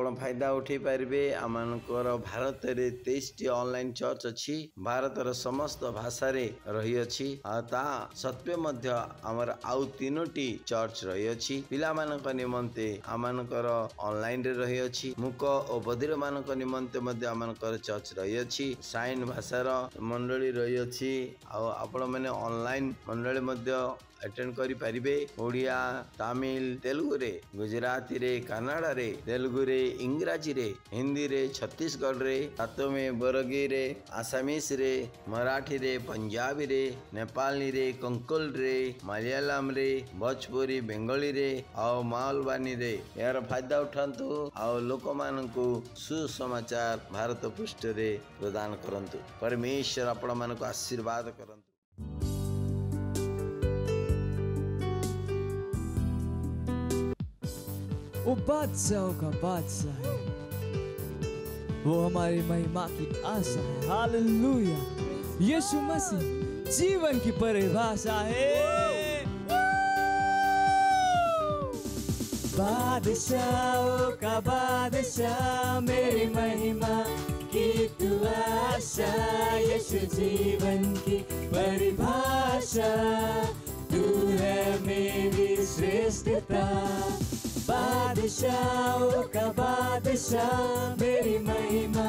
आपण फायदा उठे पारे। आमनकर भारत रे 23 ऑनलाइन चर्च अच्छी। भारतर समस्त भाषा रे रही अछि। ता सत्वे मध्य आमर आउ 3टी चर्च रही अछि। पिला मानक निमंते आमनकर ऑनलाइन रे रही अछि। मुक और बधिर मानक निमंते मध्य आमनकर चर्च रही अछि। साइन भाषार मंडली रही अछि। आपण माने ऑनलाइन मंडली मध्य अटेंड करि परिबे। ओडिया, तमिल, तेलुगु रे, गुजराती रे, कन्नड़ रे, तेलुगु रे, इंग्रजी रे, हिंदी रे, छत्तीसगढ़ रे, सातों में बरगी रे, आसामीस रे, मराठी रे, पंजाबी रे, नेपाली रे, कंकल रे, मलयालम रे, भोजपुरी, बेंगली रे और मालवानी रे। यार फायदा उठांतु और लोक मानकु सुसमाचार भारत पृष्ठ रे प्रदान करंतु। परमेश्वर आपण मानकु आशीर्वाद करंतु। वो बादशाहों का बादशाह है, वो हमारी महिमा की आशा है। हालेलुया। यीशु मसीह जीवन की परिभाषा है। बादशाहों का बादशाह, मेरी महिमा की तू आशा। यीशु जीवन की परिभाषा, तू है मेरी श्रेष्ठता। बादशाहों का बादशाह, मेरी महिमा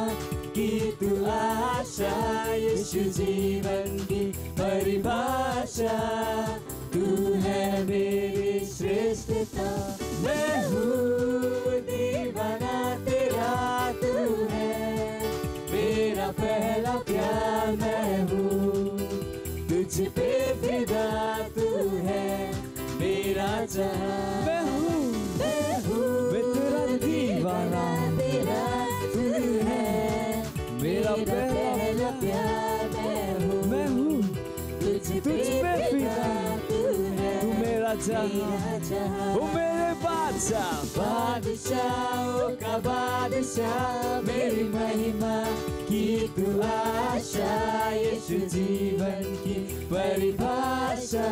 की तू आशा। यीशु जीवन की परिभाषा, तू है मेरी श्रेष्ठता। मैं हूँ दीवाना तेरा, तू है मेरा पहला प्यार। मैं हूँ तुझ पे फिदा, तू है मेरा जहां। मैं तेरा दीवाना, तेरा तू है मेरा पहला प्यार। मैं हूँ तुझ पे फिदा, तू मेरा जहां। वो मेरे बादशाह, बादशाहों का बादशाह, मेरी महिमा की तू आशा। यीशु जीवन की परिभाषा,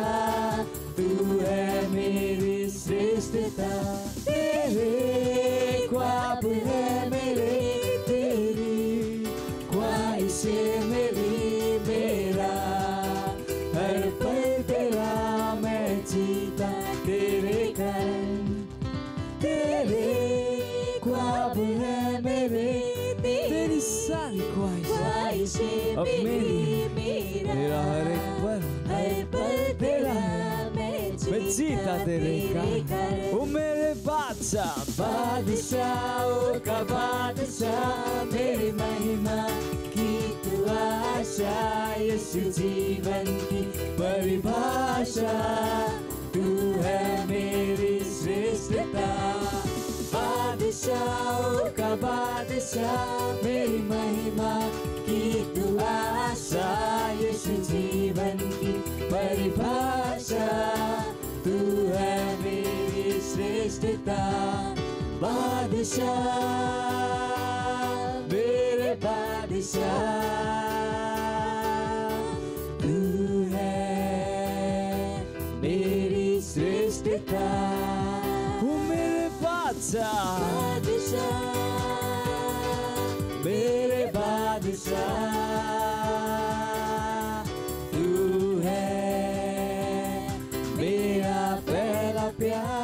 तू है मेरी श्रेष्ठता। तेरे ख्वाब है मेरे, तेरी ख्वाहिशें मेरी, मेरा हर पल तेरा मैं जीता तेरे कारण। तेरे ख्वाब है मेरे, तेरी सारी ख्वाहिशें अब मेरी, मेरा हर एक पल तेरा मैं जीता तेरे कारण। वो मेरे बादशाह, बादशाहों का बादशाह, मेरी महिमा की तू आशा। यीशु जीवन की परिभाषा, तू है मेरी श्रेष्ठता। बादशाहों का बादशाह, मेरी महिमा की तू आशा। यीशु जीवन की परिभाषा, तू है मेरी श्रेष्ठता। बादशाह, मेरे बादशाह, तू है मेरी श्रेष्ठता। वो मेरे बादशाह, मेरे बादशाह, तू है मेरा पहला प्यार।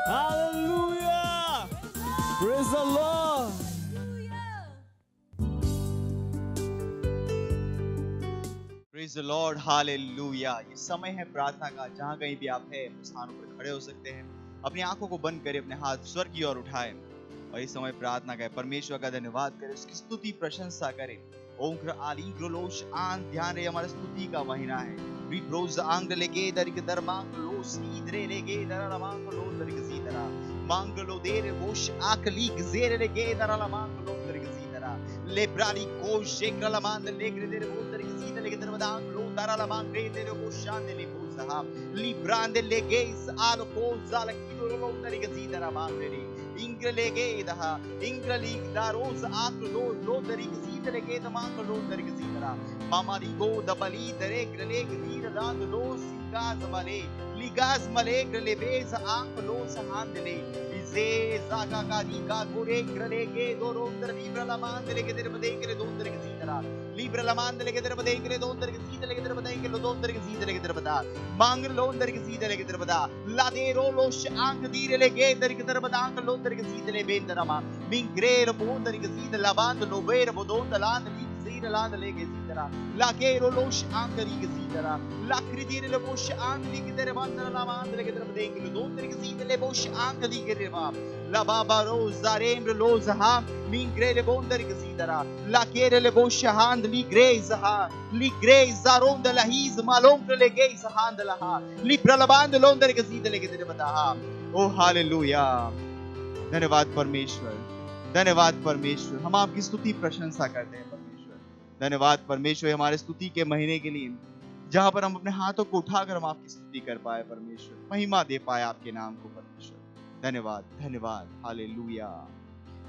Hallelujah! Praise the Lord! Praise the Lord, Hallelujah! ये समय है प्रार्थना का। जहाँ कहीं भी आप हैं उस स्थानों पर खड़े हो सकते हैं। अपनी आंखों को बंद करें, अपने हाथ स्वर्ग की ओर उठाएं और इस समय प्रार्थना करें। परमेश्वर का धन्यवाद करें, उसकी स्तुति प्रशंसा करें। ओंक्र आली ग्रोलोश आन ध्यान रहे, हमारा स्तुति का महीना है। रिब्रोज आंग लेके दरिक दर मांग लो सीधरे लेके दर मांग लो दरिक सीधरा मांग लो देर वोश आकली गजेर लेके दर मांग लो दरिक सीधरा लेब्राली को शेक्रला मान लेकर देर वो दरिक सीधर लेके दर मांग लो दर मांग रे देर वो शान ले को सहा लिब्रांड लेके इस आलो को जाल की लो दरिक सीधरा मांग रे इंग्र लेके दहा इंग्र लीग दारोज आक लो दरिक सीधर लेके मांग लो दरिक सीधरा मामारी गो दबली दरे ग्रले गीर रांग लो सिका जमाले ली ligas malegre beza anglo sahandele ize zaga kadiga gore grelege dorondre libra la mandele che deve degre dondre che sidera libra la mandele che deve degre dondre che sidele che deve degre dondre che sidele che deve da mang londre che sidele che deve da la de rolo anche dire le che deve da anche londre che sidele bendera ma mingrero bondre che sidele la banda lo vero bodonda land land le che sidera la che rolo anche di che sidera la credere le bosce anche che deve mandare la mandele che deve degre dondre che sidele bosce anche di che reva la baba rosa rembre loza ha mingrele bondre che sidera la chiere le bosce hand li greza ha li greza ronda la his maloncle le geisa hand la ha li pralaband londre che sidele che deve da ha ओ hallelujah धन्यवाद परमेश्वर धन्यवाद परमेश्वर हम आपकी स्तुति प्रशंसा करते हैं परमेश्वर धन्यवाद परमेश्वर हमारे स्तुति के महीने के लिए जहां पर हम अपने हाथों को उठाकर हम आपकी स्तुति कर पाए परमेश्वर महिमा दे पाए आपके नाम को परमेश्वर धन्यवाद धन्यवाद हालेलुया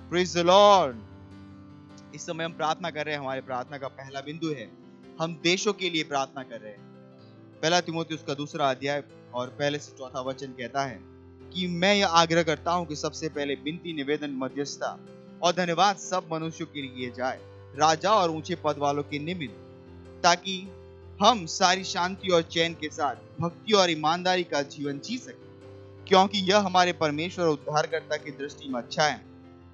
प्रेज द लॉर्ड इस समय हम प्रार्थना कर रहे हैं हमारे प्रार्थना का पहला बिंदु है हम देशों के लिए प्रार्थना कर रहे हैं पहला तीमुथियुस का 2 अध्याय और पहले से 4 वचन कहता है कि मैं यह आग्रह करता हूं कि सबसे पहले विनती निवेदन मध्यस्थता और धन्यवाद सब मनुष्यों के लिए जाए राजा और ऊंचे पद वालों के निमित्त ताकि हम सारी शांति और चैन के साथ भक्ति और ईमानदारी का जीवन जी सके क्योंकि यह हमारे परमेश्वर और उद्धारकर्ता की दृष्टि में अच्छा है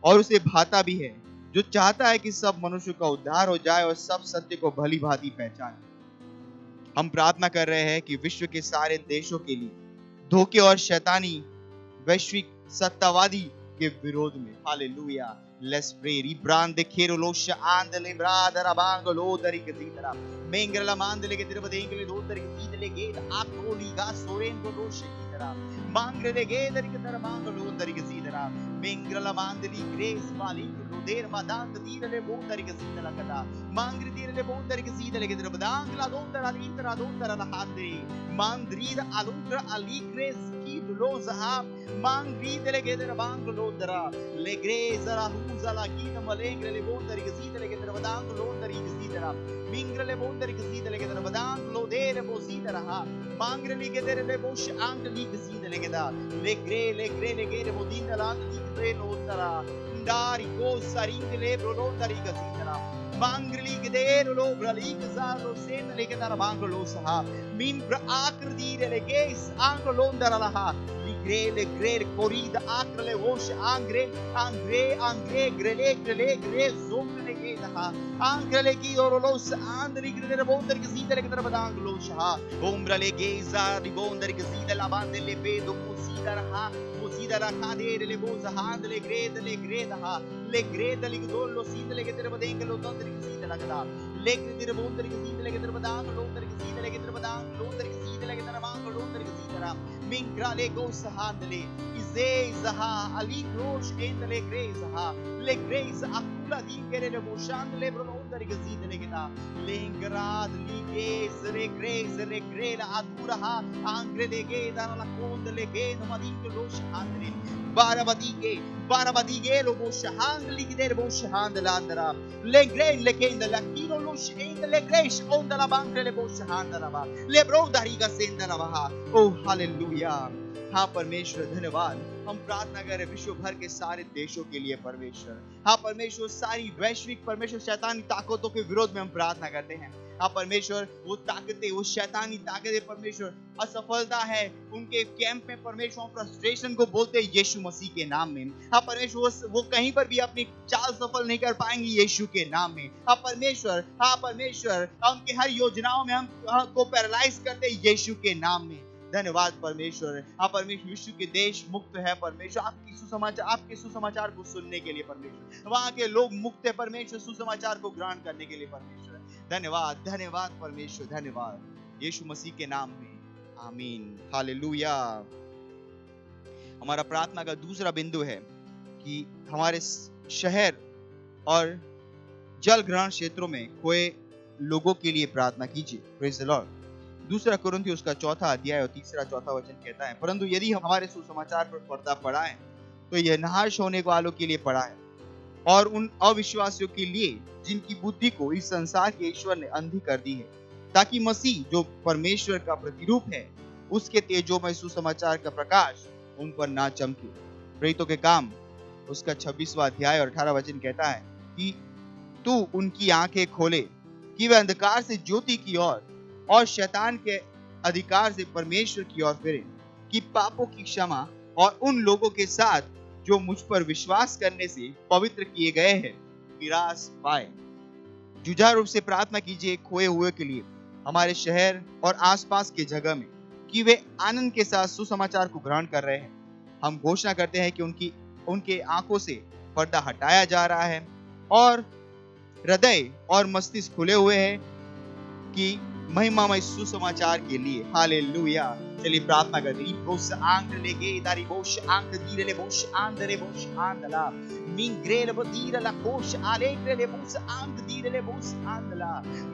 और उसे भाता भी है जो चाहता है कि सब मनुष्य का उद्धार हो जाए और सब सत्य को भली भांति पहचाने हम प्रार्थना कर रहे हैं कि विश्व के सारे देशों के लिए धोखे और शैतानी वैश्विक सत्तावादी के विरोध में हालेलुया लेट्स प्रे रिब्रांड दे केरोलोश आंदले ब्रादर बांगलो दरी के दीतरा मेंगरला मांदले के दिरबदे इंगले दो दरी के दीतले गेट आकोली गा सोरेन को लोश की तरह मांगरे गे दरी के तरह मांगलो दरी के दीतरा मेंगरला मांदली ग्रेस वाली देर मादांग दीरले बो दरी के दीतला कदा मांगरे दीरले बो दरी के दीतले के दिरबदांगला दो दरा इंतरा दो दरा हांदरी मांद्रीद अलुंद्र अली ग्रेस की लोजा मांगरी दले के दर बांगलो दरा ले ग्रेजरा हुजला की न मलेंगरे ले बो दरी के दीतले के दिरबदांगलो दरी के दीतरा मिंगरले बो दरी के दीतले के दिरबदांगलो देर बो दीतरा मांगरली के दर ले बो आंगली के दीतले के दा ले ग्रे ले गेरे बो दीतला के लो दरा Dari cosa ringele brolo dari gazitera mangli gdero lo brali gazalo sen le gedara manglo saha min bra akr dire le geis anglo ndara laha grele corrida acrele voce angre grele zomle le geha angre ki orlos andri grele bonder que zidere que trabanglo saha ombra le geiza di bonder que zidere la bande le pedo musida raha Sida cadere le bosa hand le greda le dollo sida le che te badenga lo tonde che sida la kada le che bonder che sida le che te badang lo tonde che sida le che te badang lo tonde che sida le che te badang lo tonde che sida mingra le gosa hand le ize zaha ali cross end le greza le greza akula di che le boshan le bronda che sida le che ta le ingrad li greza le grela adura ha angre le che da la conde le che no ma di lo Andri Barabadige lo boshahand ligder boshahand landra le grain le kenda la kino lo shend le grace on la banca le boshahand la le broda riga senda la oh hallelujah हाँ परमेश्वर धन्यवाद हम प्रार्थना करें विश्व भर के सारे देशों के लिए परमेश्वर हाँ परमेश्वर सारी वैश्विक परमेश्वर शैतानी ताकतों के विरोध में हम प्रार्थना करते हैं हाँ परमेश्वर वो ताकतें वो शैतानी ताकतें परमेश्वर असफलता है उनके कैंप में परमेश्वर फ्रस्ट्रेशन को बोलते हैं यीशु मसीह के नाम में हाँ परमेश्वर वो कहीं पर भी अपनी चाल सफल नहीं कर पाएंगे यीशु के नाम में हाँ परमेश्वर उनके हर योजनाओं में हम को पैरालाइज करते हैं यीशु के नाम में धन्यवाद परमेश्वर हाँ परमेश्वर विश्व के देश मुक्त है परमेश्वर आपके सुसमाचार को सुनने के लिए परमेश्वर वहाँ के लोग मुक्त है परमेश्वर सुसमाचार को ग्रहण करने के लिए परमेश्वर धन्यवाद परमेश्वर धन्यवाद यीशु मसीह के नाम में आमीन हालेलुया हमारा प्रार्थना का दूसरा बिंदु है कि हमारे शहर और जल ग्रहण क्षेत्रों में खोए लोगों के लिए प्रार्थना कीजिए प्रेज द लॉर्ड 2 कुरिन्थियों का 4 अध्याय और 3-4 वचन कहता है परंतु यदि हमारे सुसमाचार पर पर्दा पड़ा है तो यह नाश होने वालों के लिए पड़ा है और उन अविश्वासियों के लिए जिनकी बुद्धि को इस संसार के ईश्वर ने अंधी कर दी है ताकि मसीह जो परमेश्वर का प्रतिरूप है उसके तेजोमय सुसमाचार का प्रकाश उन पर ना चमके। प्रेरितों के काम उसका 26वां अध्याय और 18 वचन कहता है कि तू उनकी आंखें खोले कि वे अंधकार से ज्योति की ओर और शैतान के अधिकार से परमेश्वर की ओर फिरे, कि पापों की क्षमा और उन लोगों के साथ जो मुझ पर विश्वास करने से पवित्र किए गए हैं विरास पाए। जुझारू रूप से प्रार्थना कीजिए खोए हुए के लिए हमारे शहर और आसपास के जगह में, कि वे आनंद के साथ सुसमाचार को ग्रहण कर रहे हैं। हम घोषणा करते हैं कि उनके आंखों से पर्दा हटाया जा रहा है और हृदय और मस्तिष्क खुले हुए हैं कि महिमामय सुसमाचार के लिए। हालेलुया। चलिए प्रार्थना करते हैं। बोश आंग लेगे दारी बोश आंग दीरे बोश आंदरे बोश आंदला मिंग्रेले बदीरा ला कोश आलेग्रेले बोश आंग दीरे बोश आंदला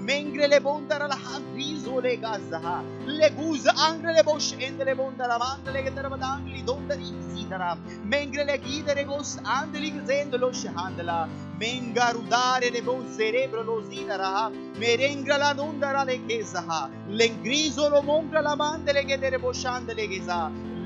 मेंग्रेले बोंदरा ला हाग्रीजोले गाज़हा लेगूज आंग्रेले बोश एंदले बोंदरा मांगले के तरफ दांगली दोंदरी सीदरा मेंग्रेले गीदरे गोस आंदली ज़ेंदलो शहांदला mengarudare le bosse rebro zidara merengrala nondara le kezaha lengrizo lo mongra la mandele che dere boshande le geza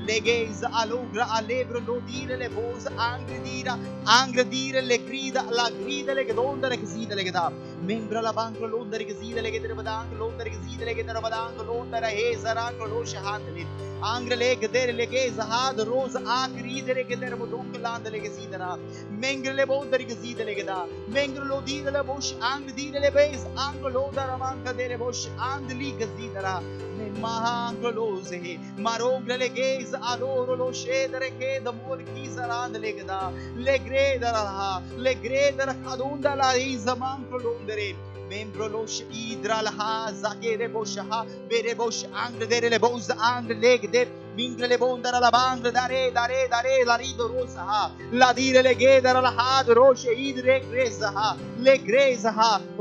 legez alugra alebro lo dire le bos angredire le grida la grida le gedonda le gzida le geda membra la bankro londare gzida le gedere badang londare gzida le gedere badang londare he zarangro lo shahandle angre le gedere le gezahad roz agride le gedere bodunk lande le gzidara mengre le bondare gzida le geda mengre lo dire le bosh angredire le bes anglo dara manka dere bosh andli gzidara mahangolose marongre le gez aloro lo scedere che da molchi saranno le gada le gredara cadunda la isa manco londere membro lo idra la haza che le bosha bere bosh angre dere le bos angre le gder mingre le bondara la bang dare la rido rosa la dire le gedara la had roche idre greza le greza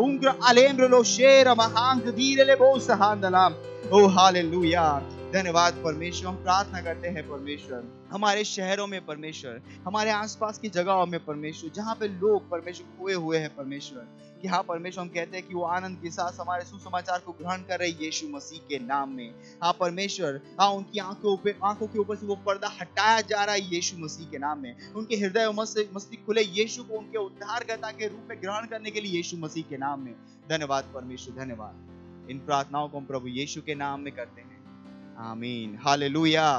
ungra alembro lo shera mahang dire le bos handala O hallelujah. धन्यवाद परमेश्वर। हम प्रार्थना करते हैं परमेश्वर हमारे शहरों में, परमेश्वर हमारे आसपास की जगहों में, परमेश्वर जहाँ पे लोग परमेश्वर खोए हुए हैं परमेश्वर, कि हाँ परमेश्वर हम कहते हैं कि वो आनंद के साथ हमारे सुसमाचार को ग्रहण कर रहे यीशु मसीह के नाम में। हाँ परमेश्वर, हाँ उनकी आंखों के ऊपर से वो पर्दा हटाया जा रहा है यीशु मसीह के नाम में। उनके हृदय और मस्तिष्क खुले यीशु को उनके उद्धारकर्ता के रूप में ग्रहण करने के लिए यीशु मसीह के नाम में। धन्यवाद परमेश्वर, धन्यवाद। इन प्रार्थनाओं को हम प्रभु यीशु के नाम में करते हैं, आमीन, हालेलुया।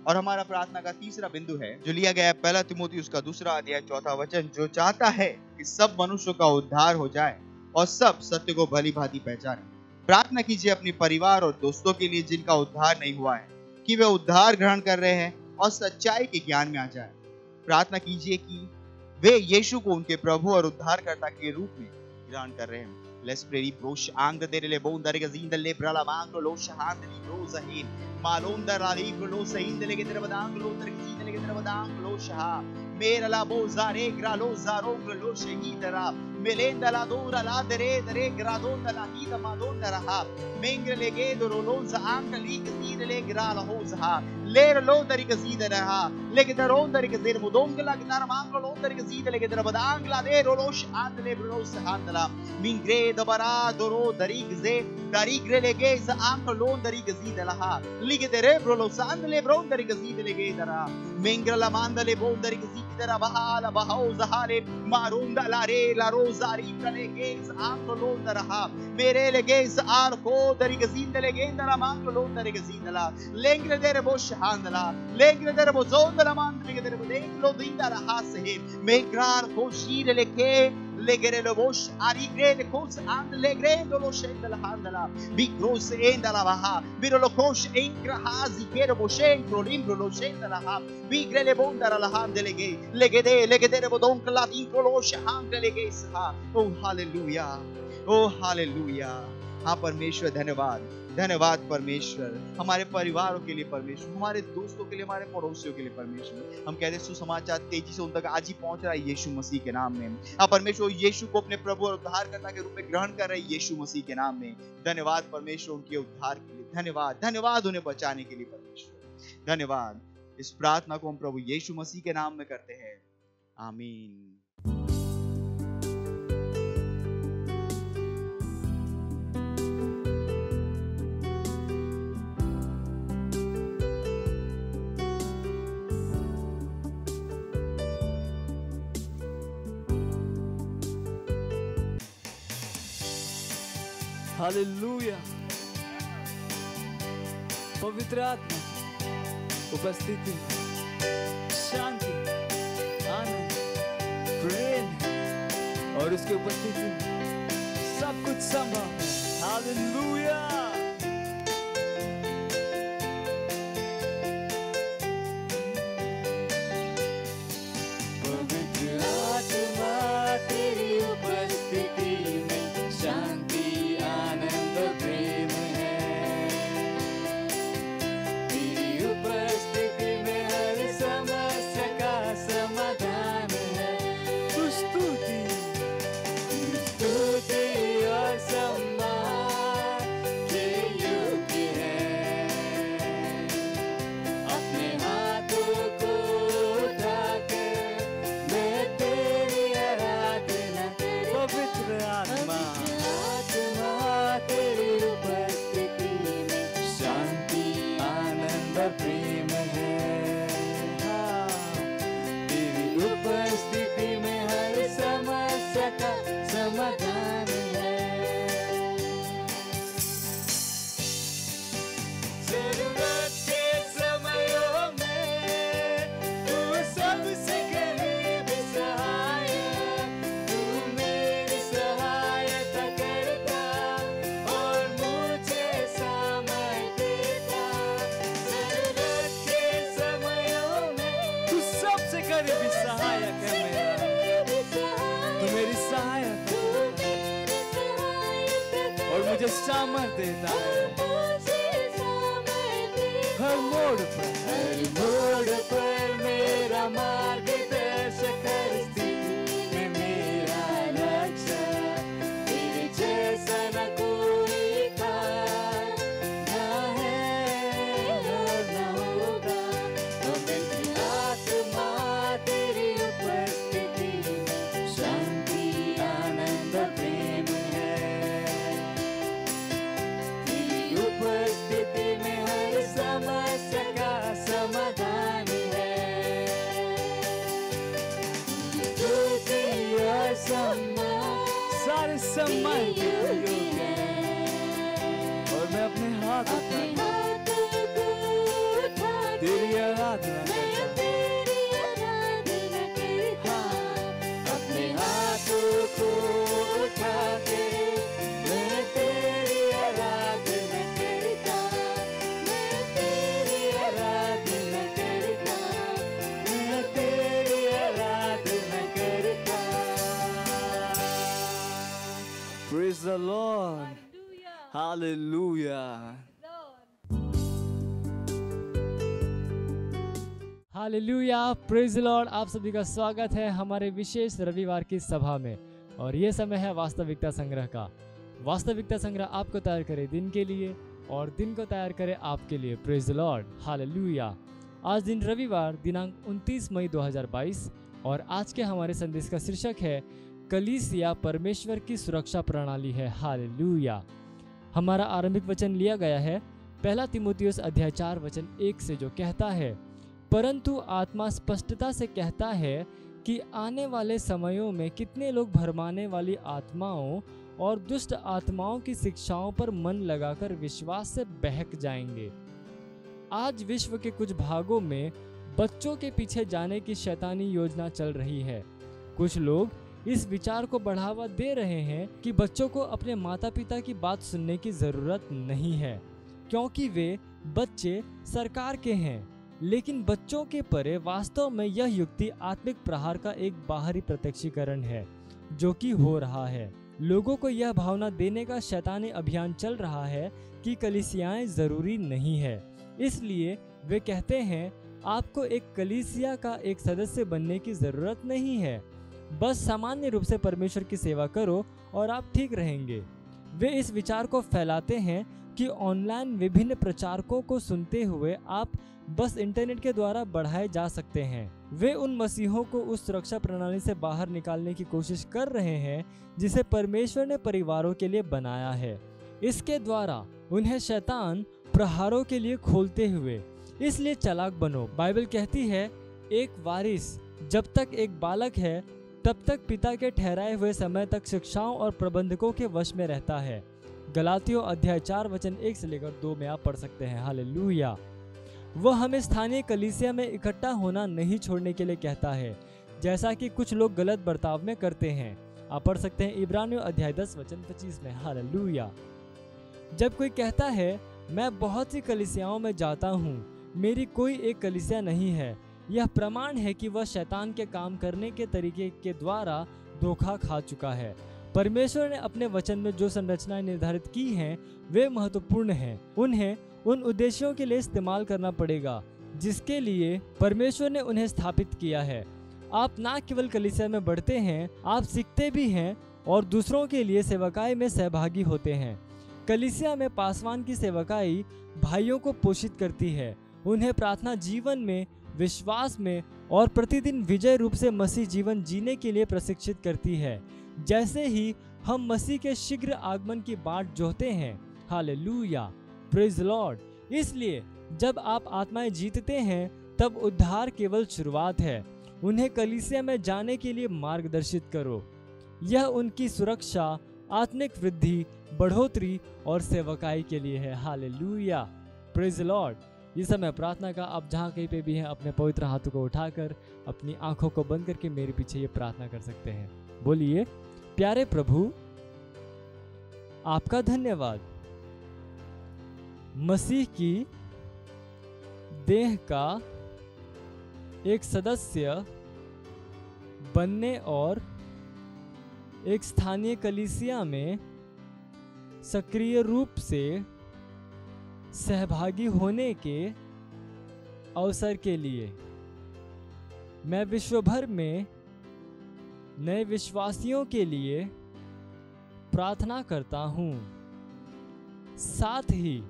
और हमारा प्रार्थना का तीसरा बिंदु है जो लिया गया है 1 तीमुथियुस का 2 अध्याय 4 वचन, जो चाहता है कि सब मनुष्यों का उद्धार हो जाए और सब सत्य को भली भांति पहचाने। प्रार्थना कीजिए अपने परिवार और दोस्तों के लिए जिनका उद्धार नहीं हुआ है, कि वे उद्धार ग्रहण कर रहे हैं और सच्चाई के ज्ञान में आ जाए। प्रार्थना कीजिए कि वे यीशु को उनके प्रभु और उद्धारकर्ता के रूप में ग्रहण कर रहे हैं। Let's pray. Brosh angre dere le bondare gazinda le brala mangro lo shahand li roza hin malonda la libro lo sainde le gedere badang lo der gazinda le gedere badang lo shah mera la bozare gra lo zarong lo shahidara melenda la dura la dere gradonda la hida madonna raha mengre le gedoro lo za anka li gazide le gra la hoza ler lo der gazide raha le gederon der gazer mudong la gnar mangro lo der gazide le gedere badang la de lo shahand le bro sahandla mingre Dobarado darigze darigre legez anche lo darigze laha lige derebro lo sand le bron darigze legedara mengra la manda le bon darigze dara bahala bahauza hale marunda la re la rosari legez anche lo daraha mere legez arco darigze legendara manco lo darigze la lengre derebo shahandala lengre derebo zondala mandre derebo lo dindara hasse mengrar koshire leke legere lo bosh arigre le kos and legrendo lo scende la handala bi gross enda la baha biro lo kosh engra hazi kero boshentro limbro lo scende la ha bi grele bondara la handele ge legede bodonk la dinkro lo shahangre lege sa। O hallelujah, O hallelujah. हाँ परमेश्वर धन्यवाद, धन्यवाद परमेश्वर, हमारे परिवारों के लिए परमेश्वर, हमारे दोस्तों के लिए, हमारे पड़ोसियों के लिए परमेश्वर। हम कहते हैं सुसमाचार तेजी से उन तक आज ही पहुंच रहा है यीशु मसीह के नाम में। हाँ परमेश्वर, यीशु को अपने प्रभु और उद्धारकर्ता के रूप में ग्रहण कर रहे हैं यीशु मसीह के नाम में। धन्यवाद परमेश्वर उनके उद्धार के लिए, धन्यवाद, धन्यवाद उन्हें बचाने के लिए परमेश्वर, धन्यवाद। इस प्रार्थना को हम प्रभु यीशु मसीह के नाम में करते हैं, आमीन। हालेलुया। पवित्र आत्मा उपस्थिति, शांति, आनंद, प्रेम और उसके उपस्थिति में सब कुछ संभव है। हालेलुया। पवित्र आत्मा तेरी उपस्थिति में शांति, आनंद, प्रेम है। तेरी उपस्थिति में हर समस्या का समाधान है। तू स्तुति और सम्मान के योग्य है। अपने हाथों को उठाकर मैं तेरी आराधना, पवित्र आत्मा तेरी उपस्थिति में शांति, आनंद, प्रेम है। हाँ, तेरी उपस्थिति में हर समस्या का समाधान है। जरूरत के समयों में तू सबसे करीब सहायक, तू मेरी सहायता करता और मुझे सामर्थ देता। जरूरत के समयों में तू सबसे करीबी सहायक है मेरा, तू मेरी सहायता और मुझे सामर्थ देता है। हर मोड़ पर मेरा मार्गदर्शक, हर स्थिति में मेरा लक्ष्य। तेरे जैसा न कोई था, ना है और न होगा। पवित्र आत्मा तेरी उपस्थिति में शांति, आनंद, प्रेम है। तेरी उपस्थिति में हर समस्या का समाधान है। स्तुति और सम्मान, सारे सम्मान के योग्य है। और मैं अपने हाथ उठा तेरी आराधना करता हूं। हाँ, अपने हाथों को उठा के मैं तेरी आराधना करता, मैं तेरी आराधना करता, मैं तेरी आराधना करता। Praise the Lord. Hallelujah. Hallelujah, praise the Lord. आप सभी का स्वागत है हमारे विशेष रविवार की सभा में। और ये समय है वास्तविकता संग्रह का। वास्तविकता संग्रह आपको तैयार करे दिन के लिए और दिन को तैयार करे आपके लिए। Praise the lord, hallelujah. आज दिन रविवार दिनांक 29 मई 2022 और आज के हमारे संदेश का शीर्षक है कलीसिया परमेश्वर की सुरक्षा प्रणाली है। हालेलुया। हमारा आरंभिक वचन लिया गया है 1 तीमुथियुस अध्याय 4 वचन 1 से, जो कहता है, परंतु आत्मा स्पष्टता से कहता है कि आने वाले समयों में कितने लोग भरमाने वाली आत्माओं और दुष्ट आत्माओं की शिक्षाओं पर मन लगाकर विश्वास से बहक जाएंगे। आज विश्व के कुछ भागों में बच्चों के पीछे जाने की शैतानी योजना चल रही है। कुछ लोग इस विचार को बढ़ावा दे रहे हैं कि बच्चों को अपने माता पिता की बात सुनने की जरूरत नहीं है, क्योंकि वे बच्चे सरकार के हैं। लेकिन बच्चों के परे वास्तव में यह युक्ति आत्मिक प्रहार का एक बाहरी प्रत्यक्षीकरण है जो कि हो रहा है। लोगों को यह भावना देने का शैतानी अभियान चल रहा है कि कलीसियाएं जरूरी नहीं है। इसलिए वे कहते हैं आपको एक कलीसिया का एक सदस्य बनने की जरूरत नहीं है, बस सामान्य रूप से परमेश्वर की सेवा करो और आप ठीक रहेंगे। वे इस विचार को फैलाते हैं कि ऑनलाइन विभिन्न प्रचारकों को सुनते हुए आप बस इंटरनेट के द्वारा बढ़ाए जा सकते हैं। वे उन मसीहों को उस सुरक्षा प्रणाली से बाहर निकालने की कोशिश कर रहे हैं जिसे परमेश्वर ने परिवारों के लिए बनाया है। इसके द्वारा उन्हें शैतान प्रहारों के लिए खोलते हुए। इसलिए चालाक बनो। बाइबल कहती है एक वारिस जब तक एक बालक है तब तक पिता के ठहराए हुए समय तक शिक्षाओं और प्रबंधकों के वश में रहता है। गलातियों अध्याय 4 वचन 1 से लेकर 2 में आप पढ़ सकते हैं। हालेलुया। वह हमें स्थानीय कलीसिया में इकट्ठा होना नहीं छोड़ने के लिए कहता है, जैसा कि कुछ लोग गलत बर्ताव में करते हैं। आप पढ़ सकते हैं इब्रानियों अध्याय 10 वचन 25 में। हालेलुया। जब कोई कहता है मैं बहुत सी कलीसियाओं में जाता हूँ, मेरी कोई एक कलीसिया नहीं है, यह प्रमाण है कि वह शैतान के काम करने के तरीके के द्वारा धोखा खा चुका है। परमेश्वर ने अपने वचन में जो संरचनाएं निर्धारित की हैं वे महत्वपूर्ण हैं। उन्हें उन उद्देश्यों के लिए इस्तेमाल करना पड़ेगा जिसके लिए परमेश्वर ने उन्हें स्थापित किया है। आप ना केवल कलीसिया में बढ़ते हैं, आप सीखते भी हैं और दूसरों के लिए सेवकाई में सहभागी होते हैं। कलीसिया में पासवान की सेवकाई भाइयों को पोषित करती है, उन्हें प्रार्थना जीवन में, विश्वास में और प्रतिदिन विजय रूप से मसीह जीवन जीने के लिए प्रशिक्षित करती है, जैसे ही हम मसीह के शीघ्र आगमन की बाट जोहते हैं। Hallelujah, praise Lord. इसलिए जब आप आत्माएं जीतते हैं तब उद्धार केवल शुरुआत है। उन्हें कलीसिया में जाने के लिए मार्गदर्शित करो। यह उनकी सुरक्षा, आत्मिक वृद्धि, बढ़ोतरी और सेवकाई के लिए है। Hallelujah, praise Lord. ये समय प्रार्थना का आप जहाँ कहीं पे भी हैं अपने पवित्र हाथों को उठाकर अपनी आंखों को बंद करके मेरे पीछे ये प्रार्थना कर सकते हैं। बोलिए, प्यारे प्रभु आपका धन्यवाद मसीह की देह का एक सदस्य बनने और एक स्थानीय कलीसिया में सक्रिय रूप से सहभागी होने के अवसर के लिए। मैं विश्व भर में नए विश्वासियों के लिए प्रार्थना करता हूँ, साथ ही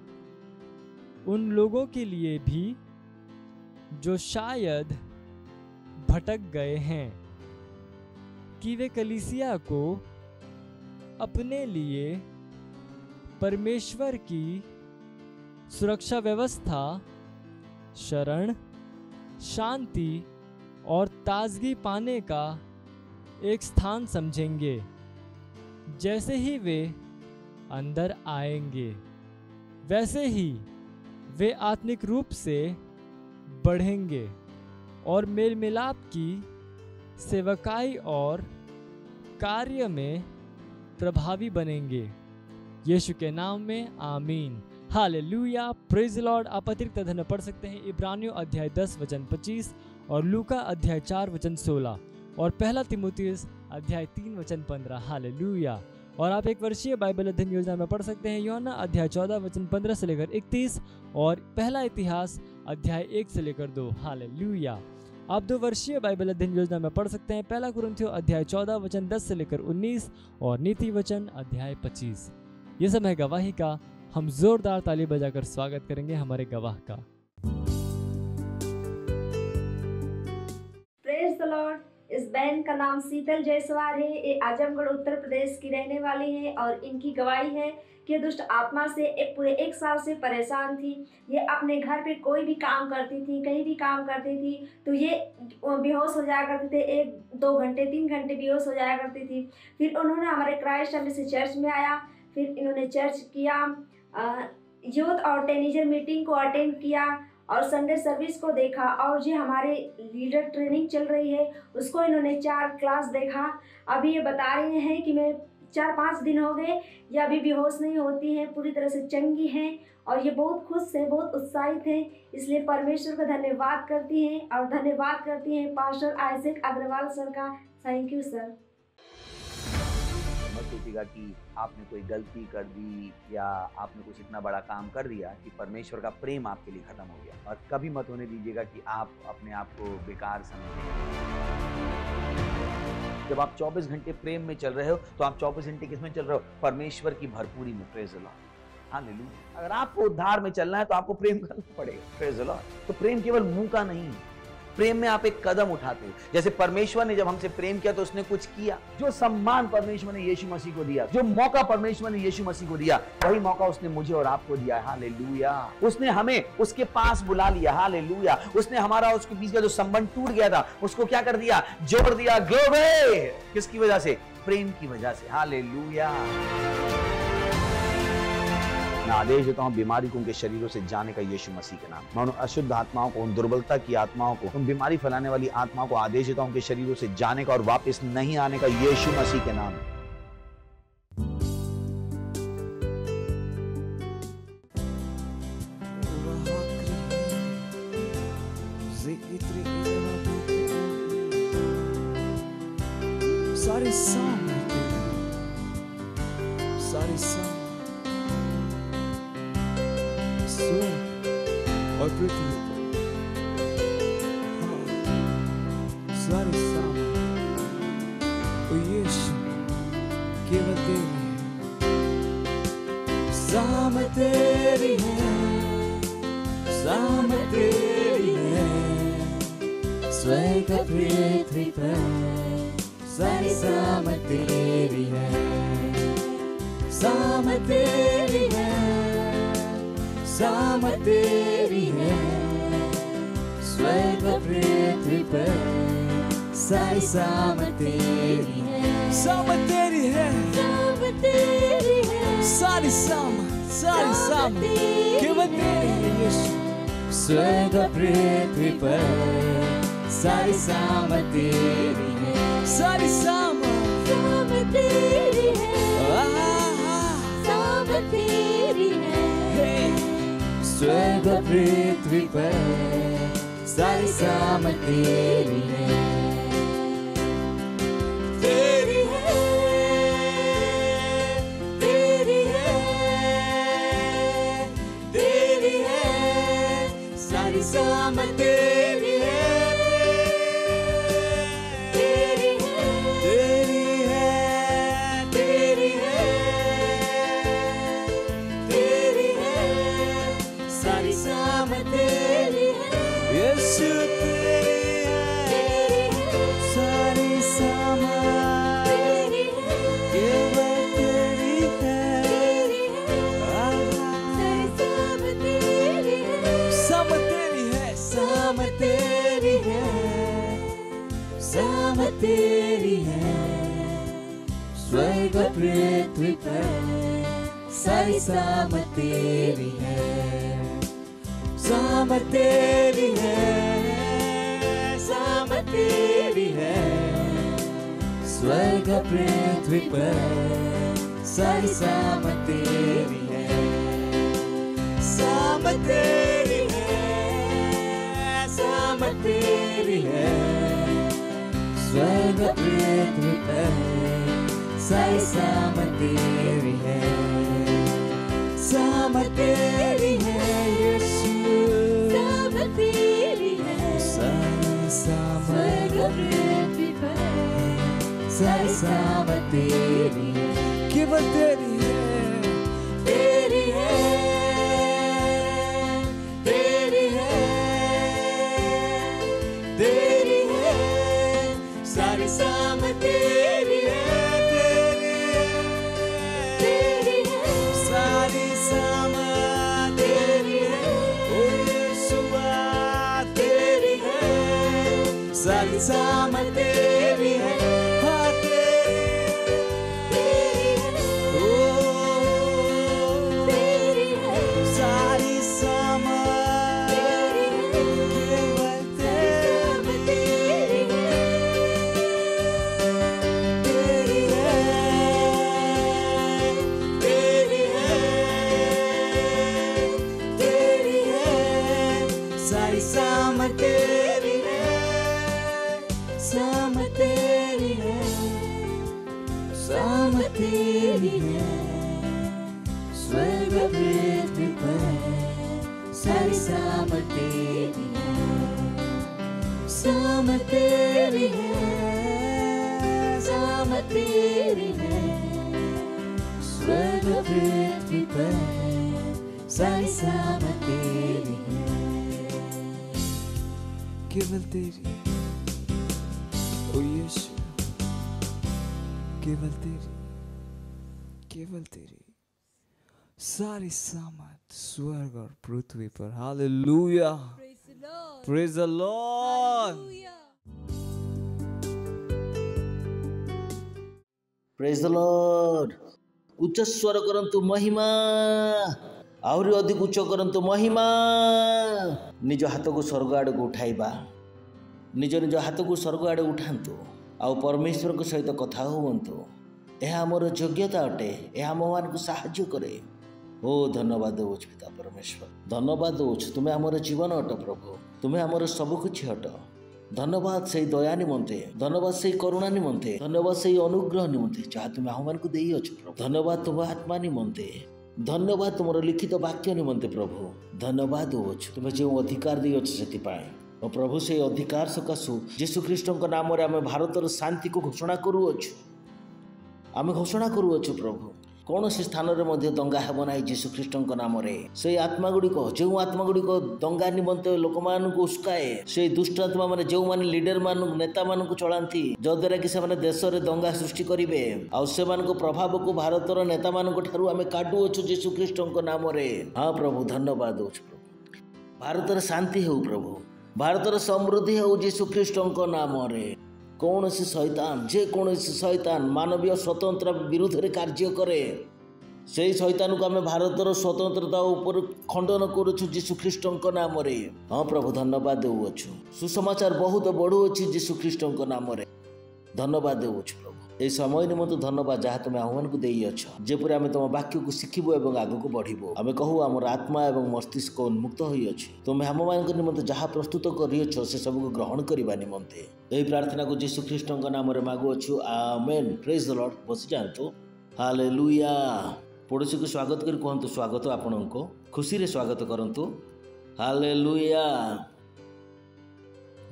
उन लोगों के लिए भी जो शायद भटक गए हैं, कि वे कलीसिया को अपने लिए परमेश्वर की सुरक्षा व्यवस्था, शरण, शांति और ताजगी पाने का एक स्थान समझेंगे। जैसे ही वे अंदर आएंगे वैसे ही वे आत्मिक रूप से बढ़ेंगे और मेल मिलाप की सेवकाई और कार्य में प्रभावी बनेंगे। यीशु के नाम में आमीन। Hallelujah, praise Lord. आप अतिरिक्त अध्ययन पढ़ सकते हैं इब्रानियों अध्याय 10 वचन 25 और लूका अध्याय 4 वचन 16 और पहला तीमुथियुस अध्याय 3 वचन 15। हालेलुया। और आप एक वर्षीय बाइबल अध्ययन योजना में पढ़ सकते हैं यूहन्ना अध्याय 14 वचन 15 से लेकर 31 और पहला इतिहास अध्याय 1 से लेकर 2। हालेलुया। आप 2 वर्षीय बाइबल अध्ययन योजना में पढ़ सकते हैं पहला कुरिन्थियों अध्याय 14 वचन 10 से लेकर 19 और नीति वचन अध्याय 25। ये समय गवाही का, हम जोरदार ताली बजाकर स्वागत करेंगे हमारे गवाह का। Praise the Lord. इस बहन का नाम शीतल जायसवाल है। ये आजमगढ़ उत्तर प्रदेश की रहने वाली है और इनकी गवाही है कि दुष्ट आत्मा से पूरे 1 साल से परेशान थी। ये अपने घर पे कोई भी काम करती थी, कहीं भी काम करती थी तो ये बेहोश हो जाया करते थे। 1-2 घंटे 3 घंटे बेहोश हो जाया करती थी। फिर उन्होंने हमारे क्राइस्ट से चर्च में आया। फिर इन्होंने चर्च किया, यूथ और टीनेजर मीटिंग को अटेंड किया और संडे सर्विस को देखा और ये हमारे लीडर ट्रेनिंग चल रही है उसको इन्होंने 4 क्लास देखा। अभी ये बता रहे हैं कि मैं 4-5 दिन हो गए, ये अभी बेहोश नहीं होती हैं, पूरी तरह से चंगी हैं और ये बहुत खुश हैं, बहुत उत्साहित हैं। इसलिए परमेश्वर का धन्यवाद करती हैं और धन्यवाद करती हैं पास्टर आइजैक अग्रवाल सर का। Thank you sir. मत सोचिएगा कि आपने कोई गलती कर दी या आपने कुछ इतना बड़ा काम कर दिया कि परमेश्वर का प्रेम आपके लिए खत्म हो गया। और कभी मत होने दीजिएगा कि आप अपने आप को बेकार समझें। जब आप 24 घंटे प्रेम में चल रहे हो तो आप 24 घंटे किस में चल रहे हो? परमेश्वर की भरपूरी में। Praise the lord, hallelujah. अगर आपको उद्धार में चलना है तो आपको प्रेम करना पड़ेगा। Praise the Lord. तो प्रेम केवल मुंह का नहीं है, प्रेम में आप एक कदम उठाते हो। जैसे परमेश्वर ने जब हमसे प्रेम किया तो उसने कुछ किया। जो सम्मान परमेश्वर ने यीशु मसीह को दिया, जो मौका परमेश्वर ने यीशु मसीह को दिया, वही मौका उसने मुझे और आपको दिया। हालेलुया। उसने हमें उसके पास बुला लिया। हालेलुया। उसने हमारा उसके बीच का जो संबंध टूट गया था उसको क्या कर दिया? जोड़ दिया। ग्लोरी। किसकी वजह से? प्रेम की वजह से। हालेलुया। मैं आदेश देता हूँ बीमारी को उनके शरीरों से जाने का यीशु मसीह के नाम। मैं उन अशुद्ध आत्माओं को, उन दुर्बलता की आत्माओं को, उन बीमारी फैलाने वाली आत्माओं को आदेश देता हूँ उनके शरीरों से जाने का और वापस नहीं आने का यीशु मसीह के नाम। सारे सामने सारे सामने स्वर्ग और पृथ्वी सारे सामने ओ यीशु केवल तेरी सामर्थ तेरी है, सामर्थ तेरी है, स्वर्ग और पृथ्वी पर सारी सामर्थ तेरी है, सामर्थ तेरी है, सामर्थ तेरी है, स्वर्ग और पृथ्वी पर सारी सामर्थ तेरी है, सामर्थ तेरी है, सामर्थ तेरी है, सारी सामर्थ केवल तेरी है यीशु। स्वर्ग और पृथ्वी पर सारी सामर्थ तेरी है, सारी सामर्थ तेरी है, सामर्थ तेरी है, स्वर्ग और पृथ्वी पर सारी सामर्थ तेरी है, तेरी है, तेरी है, तेरी है, सारी सामर्थ तेरी है, तेरी है, स्वर्ग और पृथ्वी पर सारी सामर्थ तेरी है, सामर्थ तेरी है, सामर्थ तेरी है, स्वर्ग और पृथ्वी पर सारी सामर्थ तेरी है, सामर्थ तेरी है, सामर्थ तेरी है, स्वर्ग और पृथ्वी पर सारी सामर्थ तेरी है, सामर्थ तेरी है यीशु, सामर्थ तेरी है, सारी सामर्थ और पृथ्वी पर सारी सामर्थ तेरी है, केवल तेरी है, तेरी है, तेरी है, तेरी है, सारी सामर्थ तेरी है, तेरी है, सारी सामर्थ तेरी है, ओ यीशुआ तेरी है, सारी सामर्थ तेरी है, हाँ तेरी है, ओ तेरी है, सारी सामर्थ केवल तेरी है, सारी सामर्थ तेरी है, सामर्थ तेरी है, सामर्थ तेरी है, स्वर्ग और पृथ्वी पर सारी सामर्थ तेरी है, सामर्थ तेरी है, सामर्थ तेरी है, स्वर्ग और पृथ्वी पर सारी सामर्थ तेरी है, केवल तेरी, ओ यीशु केवल तेरी, केवल तेरी, सारी सामर्थ स्वर्ग और पृथ्वी पर। Hallelujah, praise the Lord, praise the Lord. उच्च स्वर करन्तु महिमा आहरी अधिक उच्च करंतु महिमा। निज हाथ को स्वर्ग आड़ को उठाइबा, निज निज हाथ को स्वर्ग आड़ उठातु आउ परमेश्वर को सहित कथा हुअन्तु। यह आमर योग्यता अटे, यह आम मान को साहाय्य करे। ओ धन्यवाद देउछु पिता परमेश्वर, धन्यवाद देउछु। तुम्हें आमर जीवन अट प्रभु, तुम्हें आमर सबकिछि अट। धन्यवाद से दया निमंते, धन्यवाद से करुणा निमंते, धन्यवाद से अनुग्रह निमंते जहाँ तुम्हें आम मान को देई अछु प्रभु। धन्यवाद तुम आत्मा निमंते, धन्यवाद तुम लिखित वाक्य निमंते प्रभु। धन्यवाद देउछु तुम्हें जो अधिकार दी अच्छे से और प्रभु से अधिकार सकाशु जीशु ख्रीष्ट नाम आम भारतर शांति को घोषणा करुअछु। आम घोषणा करुअछु प्रभु कौन से स्थान में दंगा हेब ना जीशु ख्रीष्ट नाम से आत्मा गुड़िक जो आत्मा गुड़िक दंगा निमंते लोक मान उस्काए, से दुष्ट आत्मा मैंने जो मैंने लीडर मान नेता मान चलाती जद्वारा कि से देश में दंगा सृष्टि करेंगे से प्रभाव को भारतर नेता मान आम काटुअछु जीशु ख्रीष्ट नाम। हाँ प्रभु धन्यवाद देउछु प्रभु। भारतर शांति हो प्रभु, भारतर समृद्धि हो जीशु ख्रीष्ट नाम। कौन सी शैतान जे कौन सी शैतान मानवीय स्वतंत्र विरुद्ध रे कार्य करे से शैतान को आम भारतर स्वतंत्रता ऊपर खंडन करुछु जीशु ख्रीष्ट नाम। हाँ प्रभु धन्यवाद देउछु। सुसमाचार बहुत बढ़ुअछि जीशु ख्रीष्ट नाम। धन्यवाद देउछु प्रभु। ए समय निमंत धन्यवाद जहाँ तुम आह्वान को देई अछ, जेपरि आमे तुम वाक्य को शिखिबो एवं आगु को बढ़िबो। आमे कहू हमर आत्मा एवं मस्तिष्क उन्मुक्त होई अछि। तुम हम मान निमंत जहाँ प्रस्तुत करियछ से सब को ग्रहण करबा निमंते एही प्रार्थना को यीशु ख्रीष्ट नाम रे मागु अछु। आमेन। Praise the lord. बसि जांतु। हालेलुया। पड़ोसी को स्वागत कर कहंतु स्वागत आपनको खुशी रे स्वागत करंतु। हालेलुया।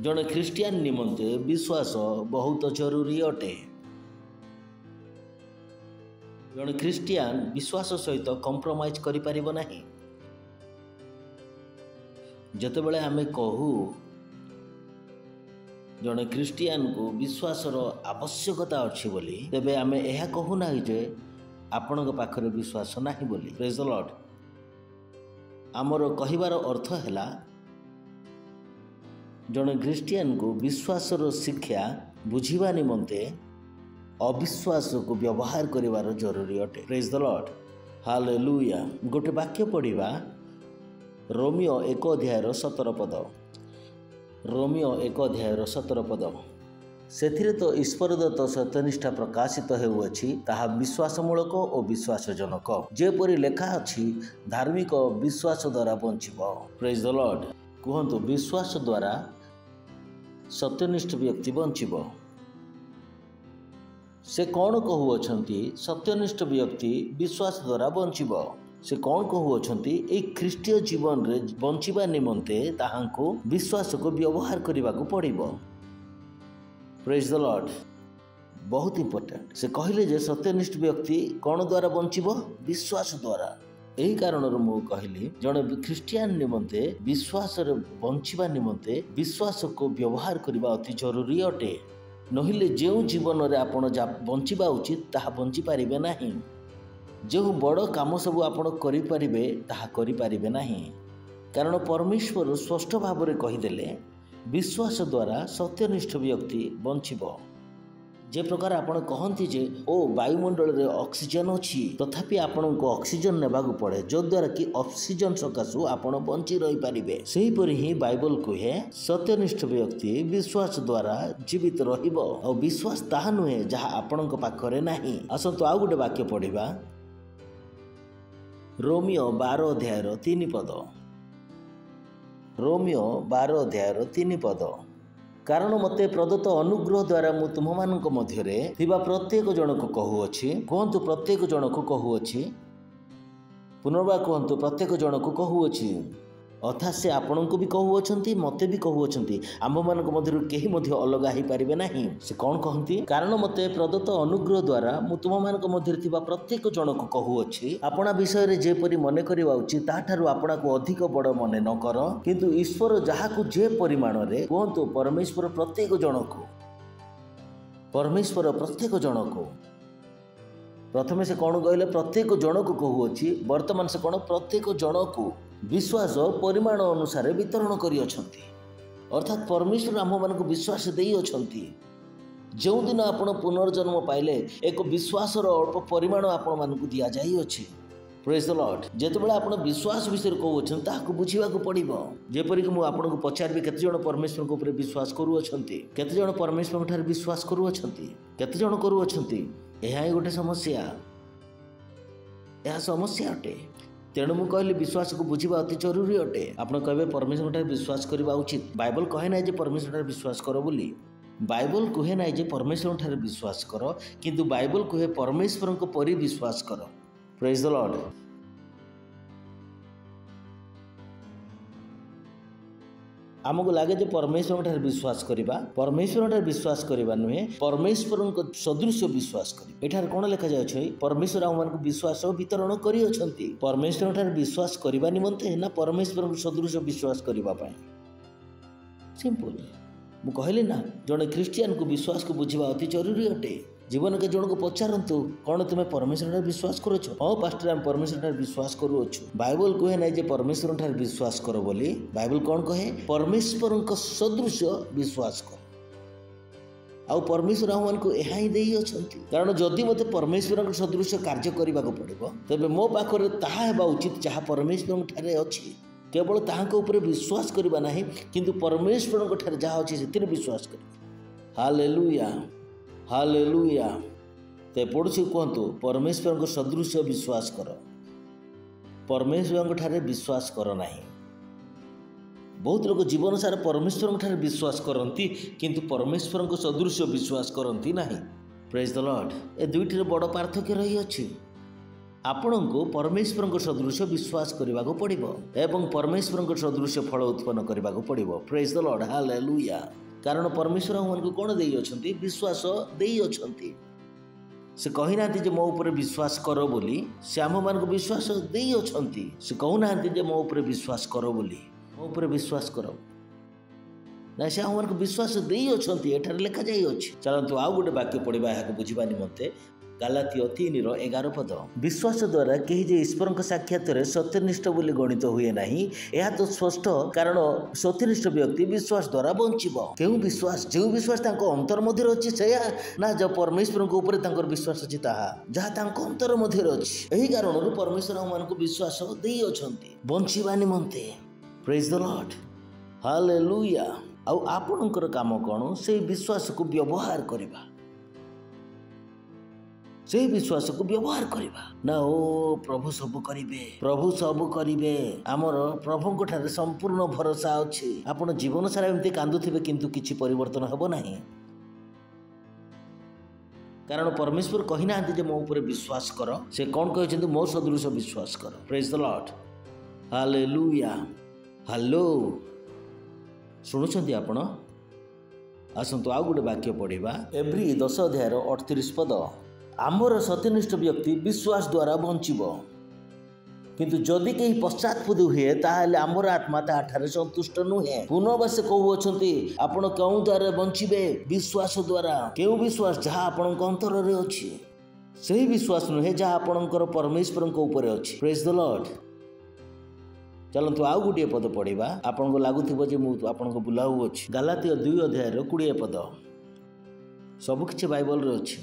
जड़े ख्रीस्टियान निमंते विश्वास बहुत जरूरी अटे। जड़े ख्रीस्टियान विश्वास सहित कंप्रोमाइज करि परिबो नाही। जतेबेले आमे कहू जड़े ख्रीस्टियान को विश्वासर आवश्यकता अच्छी बोली, तेबे आमे एहा कहू ना जे आपणक पाखरे विश्वास नाही बोली। Praise the Lord. आमर कहिबार अर्थ हैला जड़े ख्रीस्टियान को विश्वासर शिक्षा बुझिबा निमंते अविश्वास को व्यवहार करिवार जरूरी अटे। Praise the lord. हालेलुया। गोटे वाक्य पढ़िबा रोमियो 1 अध्यायर 17 पद। रोमियो 1 अध्यायर 17 पद। सेथिरे तो ईश्वर दत्त सत्यनिष्ठा प्रकाशित हेउअछि ताहा विश्वासमूलक और विश्वासजनक, जेपरि लेखा अछि धार्मिक विश्वास द्वारा बंचिबो। Praise the lord. कहंतु विश्वास द्वारा सत्यनिष्ठ व्यक्ति बंचिबो। से कौन कहूअछंती सत्यनिष्ठ व्यक्ति विश्वास द्वारा बंचिबो। से कौन कहूअछंती ए ख्रीष्टीय जीवन रे बंचिबा निमंते ताहांको विश्वास को व्यवहार करबा को पड़िबो। Praise the lord. बहुत इंपोर्टेंट। से कहले जे सत्यनिष्ठ व्यक्ति कौन द्वारा बंचिबो? विश्वास द्वारा। यही कारण मु कहली जड़े ख्रीस्टियान निमंते विश्वास रे बंचिबा निमंते विश्वास को व्यवहार करबा अति जरूरी अटे। नहिले जो जीवन रे आपण बंचिबा उचित ताहा बंची पारिबे नाही। जो बड़ काम सब आपण करि पारिबे ताहा करि पारिबे नाही। कारण परमेश्वर स्पष्ट भाव रे कहिदेले विश्वास द्वारा सत्यनिष्ठ व्यक्ति बंचिबो। जे प्रकार आपण कहंती जे ओ वायुमंडल रे ऑक्सीजन अछि तथापि आपण को ऑक्सीजन नेबा को पड़े जो द्वारा कि ऑक्सीजन सकाशु आपण बंची रही पारिबे। सेही परि ही बाइबल कहे सत्यनिष्ठ व्यक्ति विश्वास द्वारा जीवित रहिबो और विश्वास ताहा नुहे जहा आपण को पाखरे नाही। असंतो आ गुटे वाक्य पढ़िबा रोमियो 12 अध्यायर 3 पद। रोमियो 12 अध्यायर 3 पद। कारण मते प्रदत्त अनुग्रह द्वारा मु तुम मानक मध्यरे थिबा प्रत्येक जन को कहूअछि। कहंतु प्रत्येक जन को कहूअछि। पुनर्बार कहंतु प्रत्येक जन को कहूअछि। अर्थात से आपण को भी कहूअछंती मते भी कहूअछंती। आम मानक मध्यरु केही मध्य अलग आही पारिबे नाही। से कौन कहंती? कारण मते प्रदत्त अनुग्रह द्वारा मु तुम मानक मध्यरे थिबा प्रत्येक जन को कहूअछि। आपणा विषय रे जेपरि मने करिवा उचित ताठारु आपणा को अधिक बड़ मने न कर, किंतु ईश्वर जाहाकु जे परिमाण रे कहंतु परमेश्वर प्रत्येक जन को प्रथमे से कौन कहले प्रत्येक जन को कहूअछि। वर्तमान से कौन प्रत्येक जन को विश्वास परिमाण अनुसार वितरण करी अछंती। अर्थात परमेश्वर आम मान को विश्वास देई अछंती। जो दिन आपण पुनर्जन्म पाइले एक विश्वासर अल्प परिमाण आपण मान को दिया जाई अछि। प्रेज द लॉर्ड जेतेबेले आपण विश्वास विषय कहउछन ताकू बुझिबाकू पड़िबो जेपरि कि मु आपनको पचारबे केते जण परमेश्वर को ऊपर विश्वास करू अछंती केते जण परमेश्वर ठार विश्वास करू अछंती केते जण करू अछंती एहा गोटे समस्या यह समस्या अटे तेणु मु कहली विश्वास को बुझिबा अति जरूरी अटे आपण कहबे परमेश्वर ठार विश्वास करबा उचित बाइबल कहे ना जे परमेश्वर ठार विश्वास करो बोली बाइबल कहे ना जे परमेश्वर ठार विश्वास करो किंतु बाइबल कहे परमेश्वर को परि विश्वास करो प्रेज द लॉर्ड आमको लगे जे परमेश्वर ठार विश्वास करबा परमेश्वर ठार विश्वास करबा नुहे परमेश्वर को सदृश विश्वास कर एठार कोन लिखा जाय छै परमेश्वर हम को विश्वास वितरण करी अछंती परमेश्वर ठार विश्वास करबा निमंते ना परमेश्वर को सदृश विश्वास करबा पय सिंपल मु कहली ना जने क्रिश्चियन को विश्वास को बुझिबा अति जरूरी अटे जीवन के जन को पचारतु कौन तुम्हें परमेश्वर ठार विश्वास करुछ हाँ पास्टर हम परमेश्वर ठार विश्वास करुछु बाइबल कहे ना जे परमेश्वर ठार विश्वास करो बोली बाइबल कौन कहे परमेश्वर को सदृश विश्वास कर आउ परमेश्वर हम को एहा ही देई अछंती कारण जदि मते परमेश्वर को सदृश कार्य करबा को पड़िबो तबे मो पाखरे ताहा हेबा उचित जहा परमेश्वर ठारे अछि केवल ताहाक ऊपर विश्वास करबा नाही किंतु परमेश्वर को ठारे जहा अछि सेतिर विश्वास कर हालेलुया हालेलुया ते पड़ोसी कहतु परमेश्वर को सदृश विश्वास कर परमेश्वर ठारे विश्वास कर नाही बहुत लोग जीवन सारा परमेश्वर ठारे विश्वास करती किंतु परमेश्वर को सदृश विश्वास करती नाही प्रेज द लॉर्ड ए दुईटी बड़ पार्थक्य रही अछि आपण को परमेश्वर को सदृश विश्वास करने को पड़िबो एवं परमेश्वर को सदृश फल उत्पन्न करने को पड़िबो प्रेज द लॉर्ड हालेलुया कारण परमेश्वर हमन को कौन देई अछंती विश्वास देई अछंती से कहि नांती जे मो ऊपर विश्वास करो बोली से हम मान को विश्वास देई अछंती से कहू नांती जे मो ऊपर विश्वास करो बोली मो ऊपर विश्वास करो ना से हम मान को विश्वास देई अछंती एठार लिखा जाई अछि चलंतु आउ गोटे वाक्य पढिबा या को बुझिबा निमंते गालातिय 3:11 पद विश्वास द्वारा कहीं जे ईश्वर साक्षात सत्यनिष्ठ बोली गणित हुए नहीं यह तो स्पष्ट कारण सत्यनिष्ठ व्यक्ति विश्वास द्वारा बंचिबो केउ विश्वास जो विश्वास तांको अंतर मध्य अछि सेया ना जो परमेश्वर को ऊपर तांकर विश्वास अछि ताहा जहा तांको अंतर मध्य अछि एही कारण परमेश्वर हमन को विश्वास देई अछंती बंचिबा निमंते प्रेज द लॉर्ड हालेलुया आ आपनकर काम कोन से विश्वास को व्यवहार करबा से विश्वास को व्यवहार करबा ना ओ प्रभु सब करिवे आमर प्रभु को ठारे संपूर्ण भरोसा अछि आपण जीवन सारा एमती कांदुथिबे किंतु किछि परिवर्तन हबो नाही कारण परमेश्वर कहि नांती जे मो ऊपर विश्वास करो से कोन कहछन्ती मो सदृश विश्वास करो praise the lord hallelujah hello सुनुछन्ती आपण आसंतु आ गोटे वाक्य पढ़िबा एब्री 10 अध्याय 38 पद आमर सत्यनिष्ठ व्यक्ति विश्वास द्वारा बंचिब किंतु जदि कहीं पश्चातपद हुए ताहले आमर आत्मा ताठारे संतुष्ट नुहे पुनर्वास कहउछन्ती आपण केउ द्वारा बंचिबे विश्वास द्वारा केउ विश्वास जहा आपनक अंतर रे अछि सही विश्वास नुहे जहा आपनकर परमेश्वर को ऊपर अछि प्रेज द लॉर्ड चलंतु आउ गोटे पद पढ़िबा आपनको लागुथिबो जे मु आपनको बुलाउ अछि गालातिय 2 अध्याय 20 पद सब किछि बाइबल रे अछि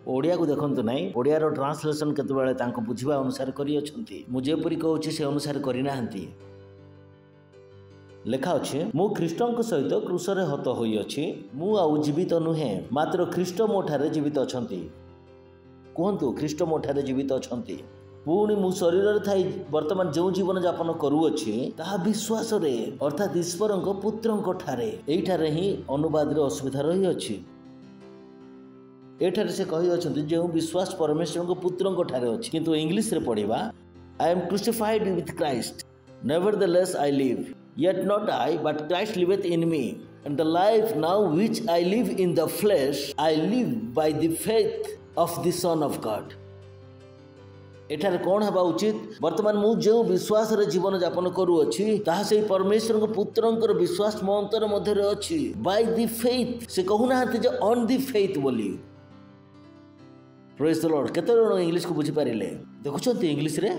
ओडिया को देखंतु नाही ओडिया रो ट्रांसलेशन केते बेले तांको बुझिबा अनुसार करी अछंती मु जेपरि कहउछि से अनुसार करी नाहंती लेखा अछि मु ख्रीष्टन को सहित क्रूस रे हत होई अछि मु आउ जीवित नुहे मात्र ख्रीष्ट मोठारे जीवित अछंती कोहंतु ख्रीष्ट मोठारे जीवित अछंती पुणी मु शरीर रे थाई वर्तमान जो जीवन यापन करू अछि ताहा विश्वास रे अर्थात ईश्वर को पुत्र को ठारे एठारे ही अनुवाद रे असुविधा रही अछि एठारे से कहि अछंती जे विश्वास परमेश्वर को पुत्र को ठारे अछि किंतु इंग्लिश रे पढिबा I am crucified with Christ nevertheless I live yet not I but Christ liveth in me and the life now which I live in the flesh I live by the faith of the Son of God एठारे कौन हबा उचित वर्तमान मु जो विश्वास रे जीवन यापन करू अछि ताहा से परमेश्वर को पुत्रंकर विश्वास मो अंतर मध्य रे अछि बाय द फेथ से कहू नाहंती जे ऑन द फेथ बोली प्रेज द लॉर्ड केते लोग इंग्लिश को बुझी पारिले देखुछंती इंग्लिश रे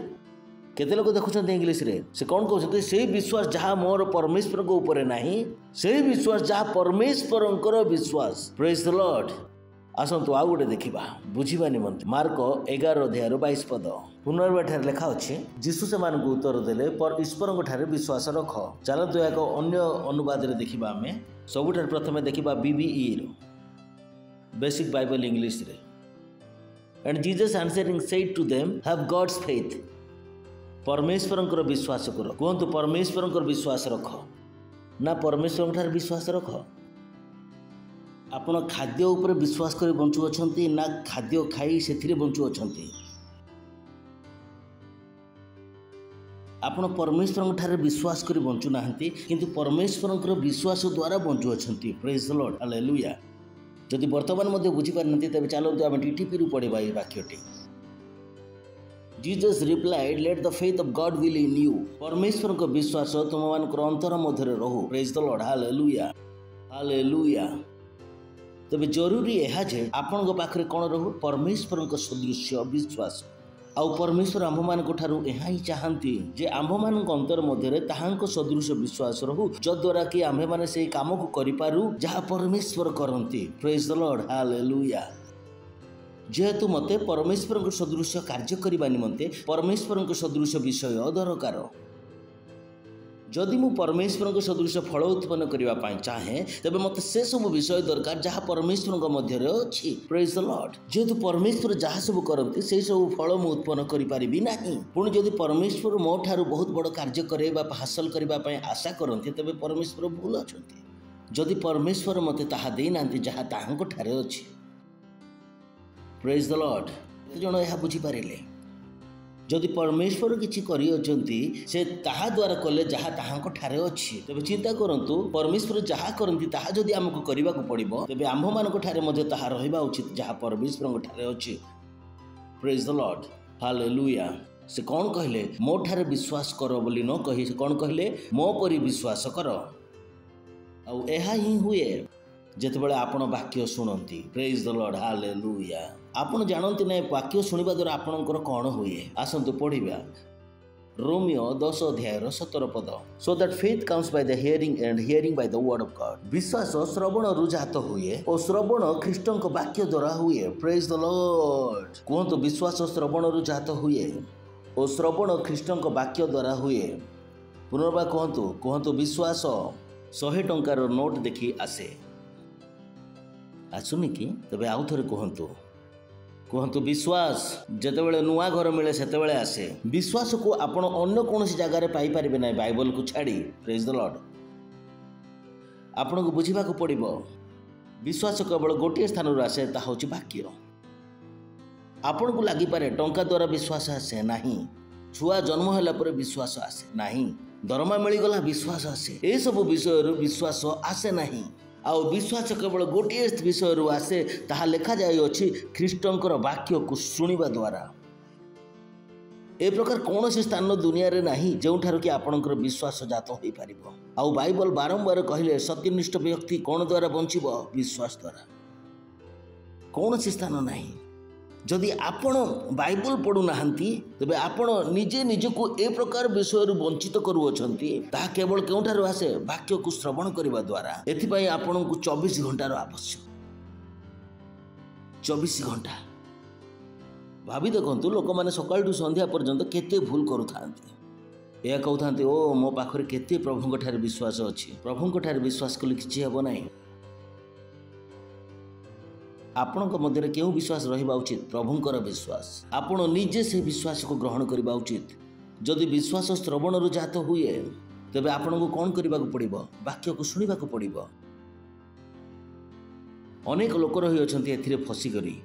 केते लोग देखुछंती इंग्लिश रे से कौन कहउछंती से विश्वास जहा मोर परमेश्वर को ऊपर नाही से विश्वास जहा परमेश्वरंकर विश्वास प्रेज द लॉर्ड आसतु आउ गोटे देखा बुझा निमंते मार्क 11:22 पद पुनर्बार ठारे लेखा अच्छे जीशु से उत्तर देले पर ईश्वर ठारे विश्वास रख। चलतु एक अन्य अनुवाद रे देखा आम सबुठ प्रथम देखा BBE बेसिक बाइबल इंग्लिश रे and Jesus answering said to them have God's faith परमेश्वर विश्वास कर कहतु परमेश्वर विश्वास रख ना परमेश्वर ठारे विश्वास रख। आपण खाद्य उपर विश्वास कर बंचु अछंती ना खाद्य खाई से बंचु अछंती। आपण परमेश्वर ठारे विश्वास कर बंचु नाहंती किंतु परमेश्वर विश्वास द्वारा बंचु अछंती। Praise the lord hallelujah. जदि वर्तमान मध्ये बुझी पारनती तबे चलतु आम टीटीपी रु पढ़िबा ए वाक्यटी। Jesus replied let the faith of God will in you परमेश्वर को विश्वास तुम मानकर अंतर मध्य रहू। Praise the lord hallelujah hallelujah. तबे जरूरी है जे आपण पाखे कौन रहू परमेश्वर सदृश विश्वास आउ परमेश्वर आंभ मान यहाँ ही चाहती जे आंभ मान अंतर मध्य ताहांको सदृश विश्वास रहू जद्वारा कि आंभे माने से काम को करिपारू जहाँ परमेश्वर करती। Praise the lord hallelujah. जेहेतु मते परमेश्वर सदृश कार्य करने निमंते परमेश्वर सदृश विषय दरकार। जदि मु परमेश्वर सदृश फल उत्पन्न करने चाहे तेबे मते से सब विषय दरकार जहाँ परमेश्वर मध्य अच्छी। Praise the Lord. जेहेतु परमेश्वर जहाँ सब करती से सब फल मु उत्पन्न करि नाही पुणी जदि परमेश्वर मो ठारू बहुत बड़ कार्य करे हासिल करने आशा करते तेबे परमेश्वर भूल अछंती। जदि परमेश्वर मते ताहा दे नांती जहाँ ताहांको ठारे अछि। Praise the Lord. जण यह बुझी पारिले जदि परमेश्वर किछि करि अछंती से ताहा द्वारा कले जहाँ ताहांको ठारे अछि तबे चिंता करंतु परमेश्वर जहाँ करंती ताहा जदि हमको करबा को पड़िबो तबे आंभ मानको ठारे मध्ये ताहा रहिबा उचित जहाँ परमेश्वर ठारे अछि। Praise the lord hallelujah. से कौन कहले मो ठारे विश्वास कर बोली न कहि से कौन कहले मो परि विश्वास कर आउ एहा ही हुए जेतेबेले आपण वाक्य शुणती। Praise the lord hallelujah. आपण जानती ना वाक्य शुणा द्वारा आपणकर कौन हुए आसतु पढ़िबा रोमियो 10:17 पद so that faith comes by the hearing and hearing by the word of God विश्वास श्रवण रु जात हुए और श्रवण ख्रीष्टଙ୍କ वाक्य द्वारा हुए। Praise the lord. कहतु विश्वास श्रवण रु जात हुए और श्रवण ख्रीष्टଙ୍କ वाक्य द्वारा हुए। पुनर्बार कहतु विश्वास 100 टंकार नोट देखी आसे आसुनी कि तबे आउ थरे कहतु विश्वास जेतेबेले नुआ घर मिले सेतेबेले आसे। विश्वास को आपण अन्य कौन जगार पाई परिबे ना बाइबल को छाड़ी। Praise the Lord. आपण को बुझिबा को पड़िबो विश्वास केवल गोटे स्थान आसे ता होची वाक्य। आपण को लागि पारे टंका द्वारा विश्वास आसे नाही छुआ जन्म होला पर विश्वास आसे नाही दरमा मिलगला विश्वास आसे ए सब विषय विश्वास आसे नाही आउ विश्वास केवल गोटे विषय आसे ताहा लेखा जाय अछि ख्रीष्टंकर वाक्य को शुणिबा द्वारा। ए प्रकार कौन से स्थान दुनिया रे नाही जोठार कि आपणकर विश्वास जात होई परिबो। आउ बाइबल बारंबार कहले सत्यनिष्ठ व्यक्ति कौन द्वारा बंचिबो विश्वास द्वारा। कौन से स्थान नाही जदि आपण बाइबल पढ़ु नाहंती तबे आपण निजे निजको ए प्रकार विषय वंचित करूछंती ताहा केवल केउठारु आसे वाक्य को श्रवण करबा द्वारा। एथिपाई आपण को 24 घंटार आवश्यक 24 घंटा भाभी देखंतु लोक माने सकाळ टू संध्या पर्यंत केते भूल करूथांती या कहउथांती ओ मो पाखरे केते प्रभुଙ୍କ ठारे विश्वास अछि प्रभुଙ୍କ ठारे विश्वास कले किछि हेबो नाही। आपणक मध्य क्यों विश्वास रहिबा उचित प्रभुंकर विश्वास आपण निजे से विश्वास को ग्रहण करबा उचित। जदि विश्वास श्रवण रु जात हुए तेबे आपण को कौन करबा को पड़िबो वाक्य को सुनिबा को पड़िबो। अनेक लोक रही अछंती एथिरे फसी करी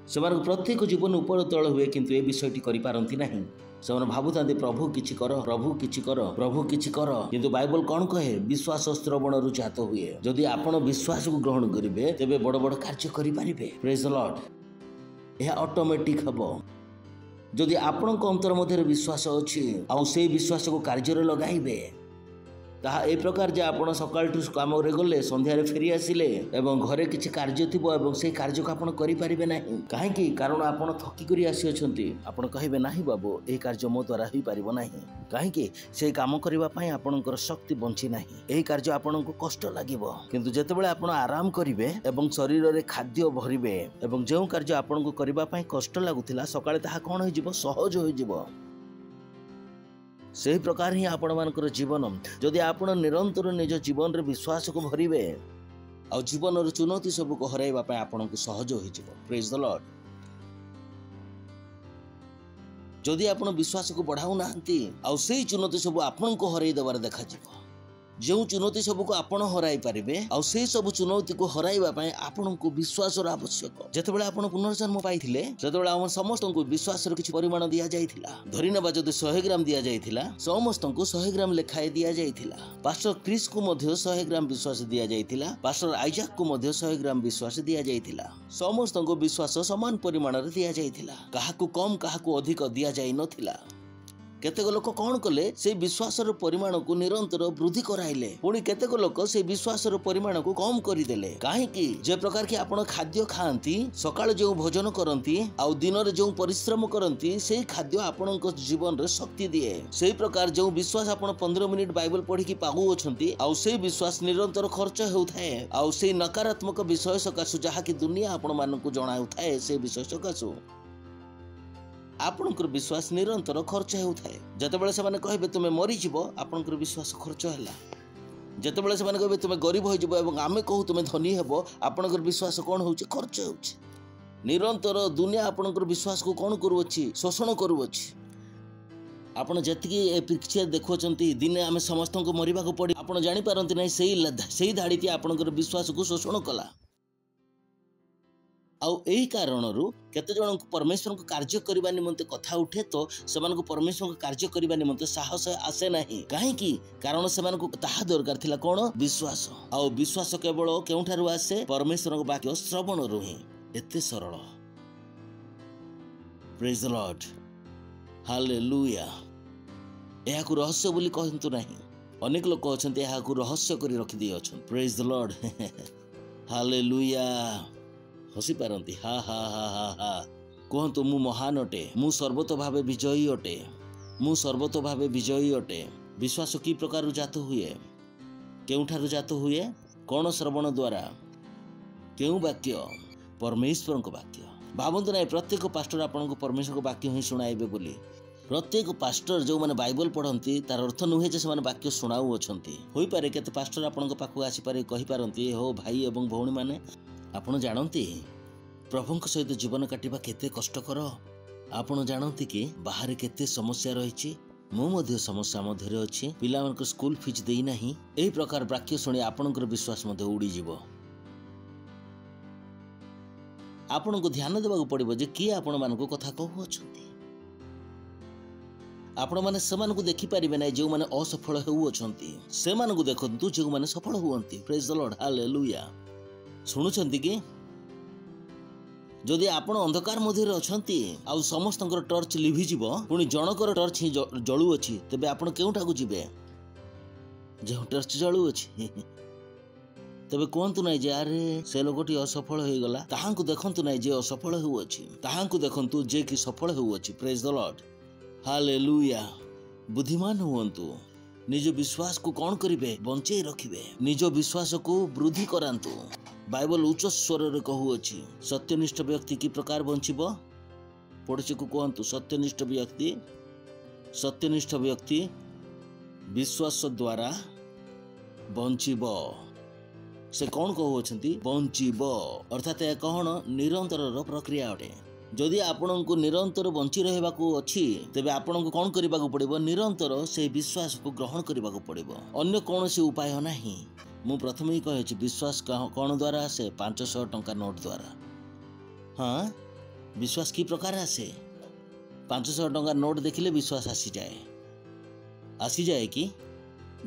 सेमान प्रत्येक जीवन ऊपर तळ हुए किंतु ए विषयटी करि पारंती नाही। सेमान भाबुतांती प्रभु किछि कर प्रभु किछि कर प्रभु किछि कर किंतु बाइबल कौन कहे विश्वास श्रवण रु जात हुए। जदि आपण विश्वास को ग्रहण करिवे तेबे बड़ बड़ कार्य करि पारिबे। Praise the lord. यह ऑटोमेटिक हबो जदि आपण अंतर मध्य विश्वास अछि आ से विश्वास को कार्य रे लगाइबे ତାହା ଏ ପ୍ରକାର ଯେ ଆପଣ ସକାଳଠୁ କାମରେ ଗଲେ ସନ୍ଧ୍ୟାରେ ଫେରି ଆସିଲେ ଏବଂ ଘରେ କିଛି କାର୍ଯ୍ୟ ଥିବ ଏବଂ ସେଇ କାର୍ଯ୍ୟକୁ ଆପଣ କରିପାରିବେ ନାହିଁ। କାହିଁକି? କାରଣ ଆପଣ ଥକିକରି ଆସିଅଛନ୍ତି। ଆପଣ କହିବେ ନାହିଁ ବାବୁ, ଏହି କାର୍ଯ୍ୟ ମୋ ଦ୍ୱାରା ହୋଇପାରିବ ନାହିଁ। କାହିଁକି? ସେଇ କାମ କରିବା ପାଇଁ ଆପଣଙ୍କର ଶକ୍ତି ବଞ୍ଚି ନାହିଁ। ଏହି କାର୍ଯ୍ୟ ଆପଣଙ୍କୁ କଷ୍ଟ ଲାଗିବ। କିନ୍ତୁ ଯେତେବେଳେ ଆପଣ ଆରାମ କରିବେ ଏବଂ ଶରୀରରେ ଖାଦ୍ୟ ଭରିବେ ଏବଂ ଯେଉଁ କାର୍ଯ୍ୟ ଆପଣଙ୍କୁ କରିବା ପାଇଁ କଷ୍ଟ ଲାଗୁଥିଲା ସକାଳେ ତାହା କ'ଣ ହୋଇଯିବ? ସହଜ ହୋଇଯିବ। ସେହି ପ୍ରକାର ହିଁ ଆପଣମାନଙ୍କର ଜୀବନ। ଯଦି ଆପଣ ନିରନ୍ତର ନିଜ ଜୀବନରେ ବିଶ୍ୱାସକୁ ଭରିବେ ଆଉ ଜୀବନର ଚୁନୌତି ସବୁକୁ ହରାଇବା ପାଇଁ ଆପଣଙ୍କୁ ସହଜ ହୋଇଯିବ। ପ୍ରେଜ୍ ଦ ଲର୍ଡ। ଯଦି ଆପଣ ବିଶ୍ୱାସକୁ ବଢ଼ାଉନାହାନ୍ତି ଆଉ ସେଇ ଚୁନୌତି ସବୁ ଆପଣଙ୍କୁ ହରାଇ ଦେବାର ଦେଖାଯିବ। ଯେଉଁ ଚୁନୌତି ସବୁକୁ ଆପଣ ହରାଇ ପାରିବେ ଆଉ ସେଇ ସବୁ ଚୁନୌତିକୁ ହରାଇବା ପାଇଁ ଆପଣଙ୍କୁ ବିଶ୍ୱାସର ଆବଶ୍ୟକ। ଯେତେବେଳେ ଆପଣ ପୁନର୍ଜନ୍ମ ପାଇଥିଲେ ସେତେବେଳେ ଆମ ସମସ୍ତଙ୍କୁ ବିଶ୍ୱାସର କିଛି ପରିମାଣ ଦିଆଯାଇଥିଲା। ଧରିନେବା ଯଦି 100 ଗ୍ରାମ ଦିଆଯାଇଥିଲା ସମସ୍ତଙ୍କୁ 100 ଗ୍ରାମ ଲେଖାଏ ଦିଆଯାଇଥିଲା। ପାଷ୍ଟର କ୍ରିସ୍କୁ ମଧ୍ୟ 100 ଗ୍ରାମ ବିଶ୍ୱାସ ଦିଆଯାଇଥିଲା। ପାଷ୍ଟର ଆଇଜାକକୁ ମଧ୍ୟ 100 ଗ୍ରାମ ବିଶ୍ୱାସ ଦିଆଯାଇଥିଲା। ସମସ୍ତଙ୍କୁ ବିଶ୍ୱାସ ସମାନ ପରିମାଣରେ ଦିଆଯାଇଥିଲା। କାହାକୁ କମ୍ କାହାକୁ ଅଧିକ ଦିଆଯାଇ ନଥିଲା। କେତେକ ଲୋକ କ'ଣ କଲେ? ସେଇ ବିଶ୍ୱାସର ପରିମାଣକୁ ନିରନ୍ତର ବୃଦ୍ଧି କରାଇଲେ। ପୁଣି କେତେକ ଲୋକ ସେଇ ବିଶ୍ୱାସର ପରିମାଣକୁ କମ୍ କରିଦେଲେ। କାହିଁକି? ଯେ ପ୍ରକାର କି ଆପଣ ଖାଦ୍ୟ ଖାଆନ୍ତି, ସକାଳେ ଯେଉଁ ଭୋଜନ କରନ୍ତି ଆଉ ଦିନରେ ଯେଉଁ ପରିଶ୍ରମ କରନ୍ତି ସେଇ ଖାଦ୍ୟ ଆପଣଙ୍କ ଜୀବନରେ ଶକ୍ତି ଦିଏ। ସେଇ ପ୍ରକାର ଯେଉଁ ବିଶ୍ୱାସ ଆପଣ 15 ମିନିଟ୍ ବାଇବଲ ପଢ଼ିକି ପାଉଅଛନ୍ତି ଆଉ ସେଇ ବିଶ୍ୱାସ ନିରନ୍ତର ଖର୍ଚ୍ଚ ହେଉଥାଏ ଆଉ ସେଇ ନକାରାତ୍ମକ ବିଷୟ ସକାଶୁ ଯାହାକି ଦୁନିଆ ଆପଣମାନଙ୍କୁ ଜଣାଉଥାଏ ସେଇ ବିଷୟ ସକାଶୁ ଆପଣଙ୍କର ବିଶ୍ୱାସ ନିରନ୍ତର ଖର୍ଚ୍ଚ ହେଉଥାଏ। ଯେତେବେଳେ ସେମାନେ କହିବେ ତୁମେ ମରିଯିବ ଆପଣଙ୍କର ବିଶ୍ୱାସ ଖର୍ଚ୍ଚ ହେଲା। ଯେତେବେଳେ ସେମାନେ କହିବେ ତୁମେ ଗରିବ ହୋଇଯିବ ଏବଂ ଆମେ କହୁ ତୁମେ ଧନୀ ହେବ ଆପଣଙ୍କର ବିଶ୍ୱାସ କ'ଣ ହେଉଛି? ଖର୍ଚ୍ଚ ହେଉଛି। ନିରନ୍ତର ଦୁନିଆ ଆପଣଙ୍କର ବିଶ୍ୱାସକୁ କ'ଣ କରୁଅଛି? ଶୋଷଣ କରୁଅଛି। ଆପଣ ଯେତିକି ଏ ପିକ୍ଚର ଦେଖୁଛନ୍ତି ଦିନେ ଆମେ ସମସ୍ତଙ୍କୁ ମରିବାକୁ ପଡ଼ିବ ଆପଣ ଜାଣିପାରନ୍ତି ନାହିଁ ସେଇ ଧାଡ଼ିଟି ଆପଣଙ୍କର ବିଶ୍ୱାସକୁ ଶୋଷଣ କଲା। ଆଉ ଏହି କାରଣରୁ କେତେ ଜଣଙ୍କୁ ପରମେଶ୍ୱରଙ୍କ କାର୍ଯ୍ୟ କରିବା ନିମନ୍ତେ କଥା ଉଠେ ତ ସେମାନଙ୍କୁ ପରମେଶ୍ୱରଙ୍କ କାର୍ଯ୍ୟ କରିବା ନିମନ୍ତେ ସାହସ ଆସେ ନାହିଁ। କାହିଁକି? କାରଣ ସେମାନଙ୍କୁ ତାହା ଦରକାର ଥିଲା କ'ଣ? ବିଶ୍ୱାସ। ଆଉ ବିଶ୍ୱାସ କେବଳ କେଉଁଠାରୁ ଆସେ? ପରମେଶ୍ୱରଙ୍କ ବାକ୍ୟ ଶ୍ରବଣରୁ ହିଁ। ଏତେ ସରଳ। ପ୍ରେଜ୍ ଦ ଲର୍ଡ। ହାଲେଲୁୟା। ଏହାକୁ ରହସ୍ୟ ବୋଲି କହନ୍ତୁ ନାହିଁ। ଅନେକ ଲୋକ ଅଛନ୍ତି ଏହାକୁ ରହସ୍ୟ କରି ରଖିଦେଇଅଛନ୍ତି। ପ୍ରେଜ୍ ଦ ଲର୍ଡ। ହାଲେଲୁୟା। ହସି ପାରନ୍ତି। ହା ହା ହା ହା ହା। କୁହନ୍ତୁ ମୁଁ ମହାନ ଅଟେ, ମୁଁ ସର୍ବତ ଭାବେ ବିଜୟୀ ଅଟେ, ମୁଁ ସର୍ବତ ଭାବେ ବିଜୟୀ ଅଟେ। ବିଶ୍ୱାସ କି ପ୍ରକାରରୁ ଜାତ ହୁଏ? କେଉଁଠାରୁ ଜାତ ହୁଏ? କ'ଣ ଶ୍ରବଣ ଦ୍ୱାରା? କେଉଁ ବାକ୍ୟ? ପରମେଶ୍ୱରଙ୍କ ବାକ୍ୟ। ଭାବନ୍ତୁ ନାହିଁ ପ୍ରତ୍ୟେକ ପାଷ୍ଟର ଆପଣଙ୍କୁ ପରମେଶ୍ୱରଙ୍କ ବାକ୍ୟ ହିଁ ଶୁଣାଇବେ ବୋଲି। ପ୍ରତ୍ୟେକ ପାଷ୍ଟର ଯେଉଁମାନେ ବାଇବଲ ପଢ଼ନ୍ତି ତାର ଅର୍ଥ ନୁହେଁ ଯେ ସେମାନେ ବାକ୍ୟ ଶୁଣାଉଅଛନ୍ତି। ହୋଇପାରେ କେତେ ପାଷ୍ଟର ଆପଣଙ୍କ ପାଖକୁ ଆସିପାରେ କହିପାରନ୍ତି, ହଉ ଭାଇ ଏବଂ ଭଉଣୀମାନେ ଆପଣ ଜାଣନ୍ତି ପ୍ରଭୁଙ୍କ ସହିତ ଜୀବନ କାଟିବା କେତେ କଷ୍ଟକର? ଆପଣ ଜାଣନ୍ତି କି ବାହାରେ କେତେ ସମସ୍ୟା ରହିଛି? ମୁଁ ମଧ୍ୟ ସମସ୍ୟା ମଧ୍ୟରେ ଅଛି। ପିଲାମାନଙ୍କ ସ୍କୁଲ ଫିସ୍ ଦେଇନାହିଁ। ଏହି ପ୍ରକାର ବାକ୍ୟ ଶୁଣି ଆପଣଙ୍କର ବିଶ୍ୱାସ ମଧ୍ୟ ଉଡ଼ିଯିବ। ଆପଣଙ୍କୁ ଧ୍ୟାନ ଦେବାକୁ ପଡ଼ିବ ଯେ କିଏ ଆପଣମାନଙ୍କୁ କଥା କହୁଅଛନ୍ତି। ଆପଣମାନେ ସେମାନଙ୍କୁ ଦେଖିପାରିବେ ନାହିଁ ଯେଉଁମାନେ ଅସଫଳ ହେଉଅଛନ୍ତି। ସେମାନଙ୍କୁ ଦେଖନ୍ତୁ ଯେଉଁମାନେ ସଫଳ ହୁଅନ୍ତି। ପ୍ରେଜ୍ ଦ ଲର୍ଡ। ହାଲେଲୁୟା। ଶୁଣୁଛନ୍ତି କି? ଯଦି ଆପଣ ଅନ୍ଧକାର ମଧ୍ୟରେ ଅଛନ୍ତି ଆଉ ସମସ୍ତଙ୍କର ଟର୍ଚ୍ଚ ଲିଭିଯିବ ପୁଣି ଜଣକର ଟର୍ଚ୍ଚ ହିଁ ଜଳୁଅଛି ତେବେ ଆପଣ କେଉଁଠାକୁ ଯିବେ? ଯେଉଁ ଟର୍ଚ୍ଚ ଜଳୁଅଛି। ତେବେ କୁହନ୍ତୁ ନାହିଁ ଯେ ଆରେ ସେ ଲୋକଟି ଅସଫଳ ହୋଇଗଲା। ତାହାଙ୍କୁ ଦେଖନ୍ତୁ ନାହିଁ ଯେ ଅସଫଳ ହେଉଅଛି। ତାହାଙ୍କୁ ଦେଖନ୍ତୁ ଯେ କି ସଫଳ ହେଉଅଛି। ପ୍ରେଜ୍ ଦ ଲର୍ଡ। ହାଲେଲୁୟା। ବୁଦ୍ଧିମାନ ହୁଅନ୍ତୁ। ନିଜ ବିଶ୍ୱାସକୁ କ'ଣ କରିବେ? ବଞ୍ଚେଇ ରଖିବେ। ନିଜ ବିଶ୍ୱାସକୁ ବୃଦ୍ଧି କରାନ୍ତୁ। ବାଇବଲ ଉଚ୍ଚ ସ୍ୱରରେ କହୁଅଛି ସତ୍ୟନିଷ୍ଠ ବ୍ୟକ୍ତି କି ପ୍ରକାର ବଞ୍ଚିବ? ପଡ଼ୋଶୀକୁ କୁହନ୍ତୁ ସତ୍ୟନିଷ୍ଠ ବ୍ୟକ୍ତି ବିଶ୍ୱାସ ଦ୍ୱାରା ବଞ୍ଚିବ। ସେ କ'ଣ କହୁଅଛନ୍ତି? ବଞ୍ଚିବ। ଅର୍ଥାତ୍ ଏହା କ'ଣ? ନିରନ୍ତରର ପ୍ରକ୍ରିୟା ଅଟେ। ଯଦି ଆପଣଙ୍କୁ ନିରନ୍ତର ବଞ୍ଚି ରହିବାକୁ ଅଛି ତେବେ ଆପଣଙ୍କୁ କ'ଣ କରିବାକୁ ପଡ଼ିବ? ନିରନ୍ତର ସେହି ବିଶ୍ୱାସକୁ ଗ୍ରହଣ କରିବାକୁ ପଡ଼ିବ। ଅନ୍ୟ କୌଣସି ଉପାୟ ନାହିଁ। ମୁଁ ପ୍ରଥମେ ହିଁ କହିଛି ବିଶ୍ୱାସ କ'ଣ ଦ୍ୱାରା ଆସେ? 500 ଟଙ୍କା ନୋଟ୍ ଦ୍ୱାରା। ହଁ, ବିଶ୍ୱାସ କି ପ୍ରକାର ଆସେ? 500 ଟଙ୍କା ନୋଟ୍ ଦେଖିଲେ ବିଶ୍ୱାସ ଆସିଯାଏ କି?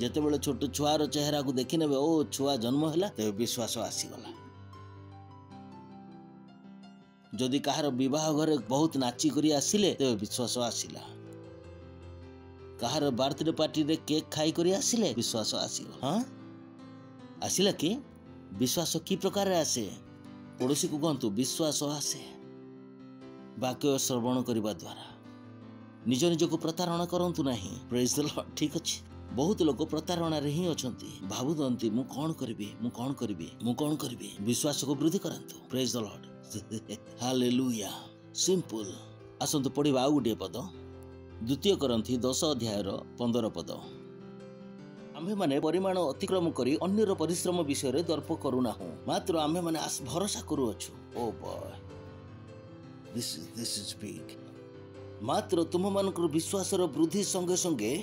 ଯେତେବେଳେ ଛୋଟ ଛୁଆର ଚେହେରାକୁ ଦେଖିନେବେ ଓ ଛୁଆ ଜନ୍ମ ହେଲା ତେବେ ବିଶ୍ୱାସ ଆସିଗଲା। ଯଦି କାହାର ବିବାହ ଘରେ ବହୁତ ନାଚି କରି ଆସିଲେ ତେବେ ବିଶ୍ୱାସ ଆସିଲା। कहार बर्थडे पार्टी रे केक खाई करी आसिले विश्वास आसीबो। हाँ आसिला कि विश्वास की प्रकार आसे पड़ोसी को कहतु विश्वास आसे वाक्य श्रवण करने द्वारा। निज निज को प्रतारणा करंतु नहीं। Praise the Lord. ठीक अच्छे बहुत लोग प्रतारणा रे ही अछंती भाबुदंती मु कौन करिबी विश्वास को वृद्धि करंतु। Praise the lord. Hallelujah. Simple. आसंतु पढ़िबा आ गुटे पद 2 Corinthians 10 अध्याय 15 पद। आम्भे माने परिमाण अतिक्रम करी अन्यर परिश्रम विषय रे दर्प करूना हूँ मात्र आम्भे माने भरोसा करूअछु। Oh boy this is big. मात्र तुम मानक विश्वास वृद्धि संगे संगे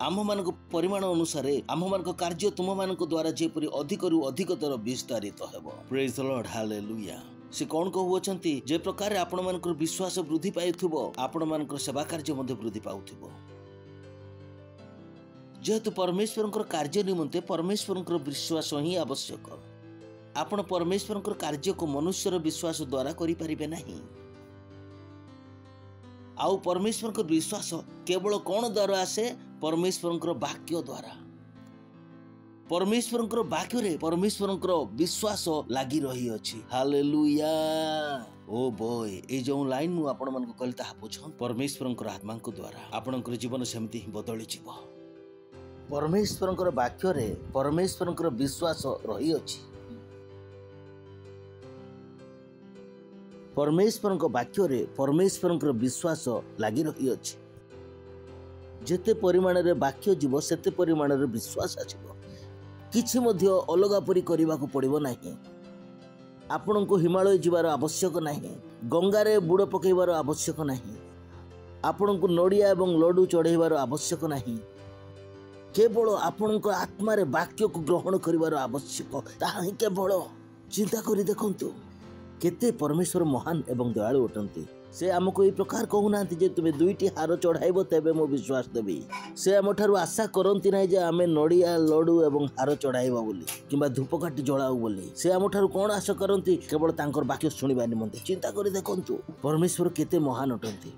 आम मान परिमाण अनुसार आम मान कार्य तुम मान द्वारा जेपरी अधिकरु अधिकतर विस्तारित हेबो। Praise the lord. हालेलुया। से कौन कहउछंती जे प्रकार आपण मानक विश्वास वृद्धि पाइथुबो आपण मानक सेवा कार्य मध्ये वृद्धि पाउथुबो। जेहेतु परमेश्वर कार्य निमंते परमेश्वर विश्वास ही आवश्यक। आपण परमेश्वर कार्य को मनुष्यर विश्वास द्वारा करि परिबे नहीं। आउ परमेश्वर विश्वास केवल कौन द्वारा आसे परमेश्वर वाक्य द्वारा। परमेश्वर वाक्य रे परमेश्वर विश्वास लगी रही अछि। हालेलुया। ओ बॉय ए जो लाइन मु आपण मन को कहली ताहा बुझ परमेश्वर आत्मा को द्वारा आपण जीवन सेमती ही बदली जीव। परमेश्वर वाक्य रे परमेश्वर विश्वास रही अछि। परमेश्वर वाक्य रे परमेश्वर विश्वास लगी रही अछि। जेते परिमाण रे वाक्य जीव सेते परिमाण रे विश्वास आछिबो। किछि मध्य अलगा परि करिबा को पड़िबो नाही। आपण को हिमालय जीवार आवश्यक नाही। गंगा रे बुड़ पकेइबार आवश्यक नाही। आपण को नड़िया एवं लड्डू चढ़ेइबार आवश्यक नाही। केवल आपण को आत्मा रे वाक्य को ग्रहण करिबार आवश्यक। ताहा ही केवल चिंता करी देखंतु केते परमेश्वर महान एवं दयालु अटंती। से आमको ये प्रकार कहूना जे तुम्हें 2टी हार चढ़ाइब तेबे मो विश्वास देवी। से आम ठारू आशा करती ना जे आमे नड़िया लड्डू एवं हार चढ़ाइबा बोली किंबा धूपकाठी जलाऊ बोली। से आम ठारू कौन आशा करती केवल तांकर वाक्य शुणिबा निमंते। चिंता करी देखंतु परमेश्वर केते महान अटंती।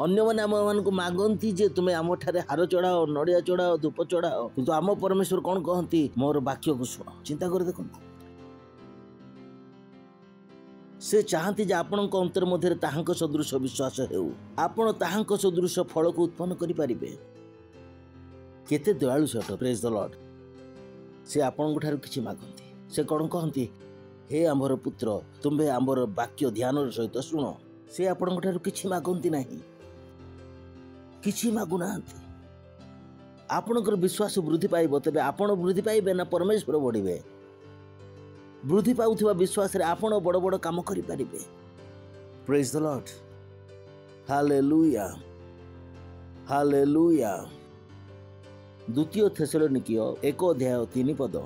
अन्य माने आम मान को मागंती जे तुम्हें आम ठारे हार चढ़ाओ नड़िया चढ़ाओ धूप चढ़ाओ किंतु आम परमेश्वर कौन कहती मोर वाक्य को शुण। चिंता करी देखंतु से चाहती जे आपणक अंतर मध्य ताहांक सदृश विश्वास हेउ आपण ताहांक सदृश फल को उत्पन्न करि परिबे। केते दयालु से अट। Praise the Lord. से आपणक ठारू किछि मागंती। से कोन कहंती हे आमर पुत्र तुम्बे आमर वाक्य ध्यान सहित सुनो। से आपणक ठारू किछि मागंती नाही। किछि मागुनांती। आपणकर विश्वास वृद्धि पाइबो तबे आपण वृद्धि पाइबे ना परमेश्वर बढ़िबे। वृद्धि पाउथिबा विश्वास रे आपण बड़ बड़ काम करि परिबे। Praise the lord. Hallelujah. Hallelujah. 2 थेसलोनिकीय 1 अध्याय 3 पद।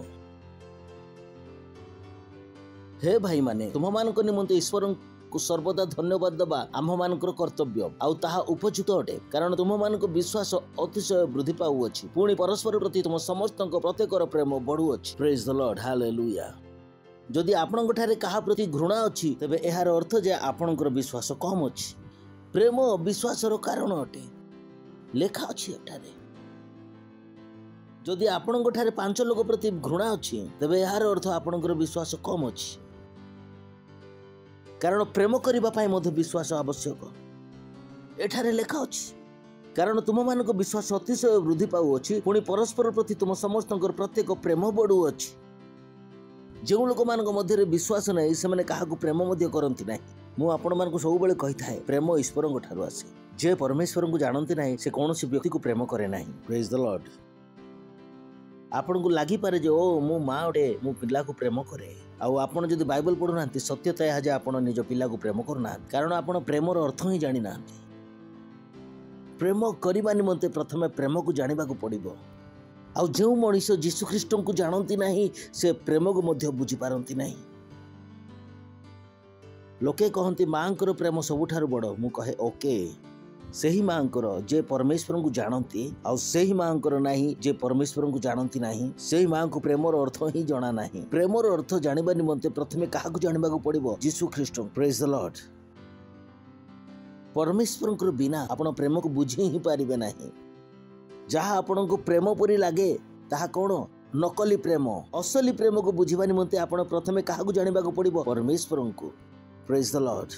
हे भाई माने तुम मानक निमंते ईश्वर को सर्वदा धन्यवाद दबा आम मानकर कर्तव्य आउ ताहा उपयुक्त अटे कारण तुम मानक विश्वास अतिशय वृद्धि पाउ अछि पुणी परस्पर प्रति तुम समस्तक प्रत्येकर प्रेम बढ़ु अछि। Praise the lord. हालेलुया। जदि आपण कहा प्रति घृणा अच्छी तेबे एहार अर्थ जे आपणकर विश्वास कम अच्छी। प्रेम विश्वासर कारण अटे लेखा अच्छी एठारे। जदि आपण 5 लोक प्रति घृणा अच्छी तेबे एहार अर्थ आपणकर विश्वास कम अच्छी कारण प्रेम करबा पई मध्य विश्वास आवश्यक एठारे लेखा अच्छी कारण तुम मानक विश्वास अतिशय वृद्धि पाउ अच्छी पुणी परस्पर प्रति तुम समस्तकर प्रत्येक प्रेम बढ़ु अच्छी। जो लोक मान मध्य विश्वास नहीं से मैंने क्या प्रेम करती ना। मु आपण मानक सब बेले कही थाए प्रेम ईश्वर ठारू आसे। जे परमेश्वर को जानती ना से कौन व्यक्ति को प्रेम करे ना। Praise the Lord. आपन को लगी पारे जे ओ मो माँ ओटे मो पिला को प्रेम करे आपन जदि बाइबल पढ़ुना सत्यता यह जे आपन निज पिला को प्रेम करूना कारण आपन प्रेमर अर्थ ही जानी ना। प्रेम करने निमंते प्रथमे प्रेम को जानिबा को पड़िबो। आउ जो मनीष जीशु ख्रीष्ट को जानती नहीं से प्रेम को मध्य बुझी पारती नहीं। लोके कहती माँकर प्रेम सबुठारु बड़ मु कहे ओके से ही माँकर जे परमेश्वर को जानती आउ से ही माँकर नहीं जे परमेश्वर को जानती नहीं से ही माँ को प्रेमर अर्थ ही जना नहीं। प्रेमर अर्थ जानिबा निमंते प्रथमे काहा को जानिबा को पड़िबो जीशु ख्रीष्ट। Praise the Lord. परमेश्वर बिना आपण प्रेम को बुझी ही पारिबे नहीं। जहाँ आपण को प्रेम परी लागे ताहा कौन नकली प्रेम। असली प्रेम को बुझा निमंते आपण प्रथमे क्या जाना पड़ो परमेश्वर को। Praise the lord,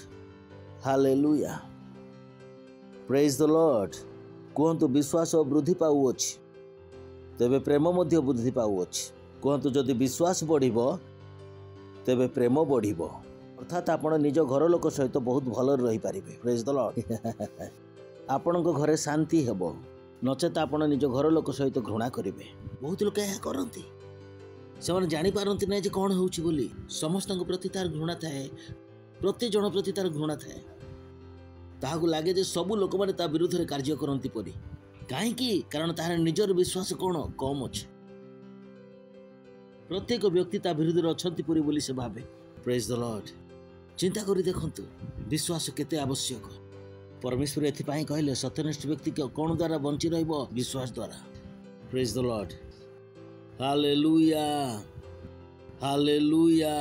hallelujah, praise the lord. कहतु विश्वास वृद्धि पाउछि तेबे प्रेम मध्य वृद्धि पाउछि। कहतु जदि विश्वास बढ़िबो तेबे प्रेम बढ़िबो। अर्थात आपण निज घर लोक सहित बहुत भल रही पारिबे। Praise the Lord. आपण घरे शांति हेबो, नचेत आपण निज घर लोक सहित घृणा करेंगे। बहुत लोग यह करती से जानी पारती ना जे कौन होउछि बोली। समस्त प्रति तार घृणा थाए, प्रति जन प्रति तार घृणा थाए। ताहाकु लागे जे सब लोक माने ता विरुद्ध रे कार्य करंती परी। काहेकि कारण तार निजर विश्वास कौन कम अछि। प्रत्येक व्यक्ति ता विरुद्ध रे अछंती परी बोली से भावे। Praise the Lord. चिंता करी देखंतु विश्वास केते आवश्यक। परमेश्वर एथिपाई कहले सत्यनिष्ठ व्यक्ति के कौन द्वारा बंची रहिबो? विश्वास द्वारा। Praise the lord, hallelujah, hallelujah.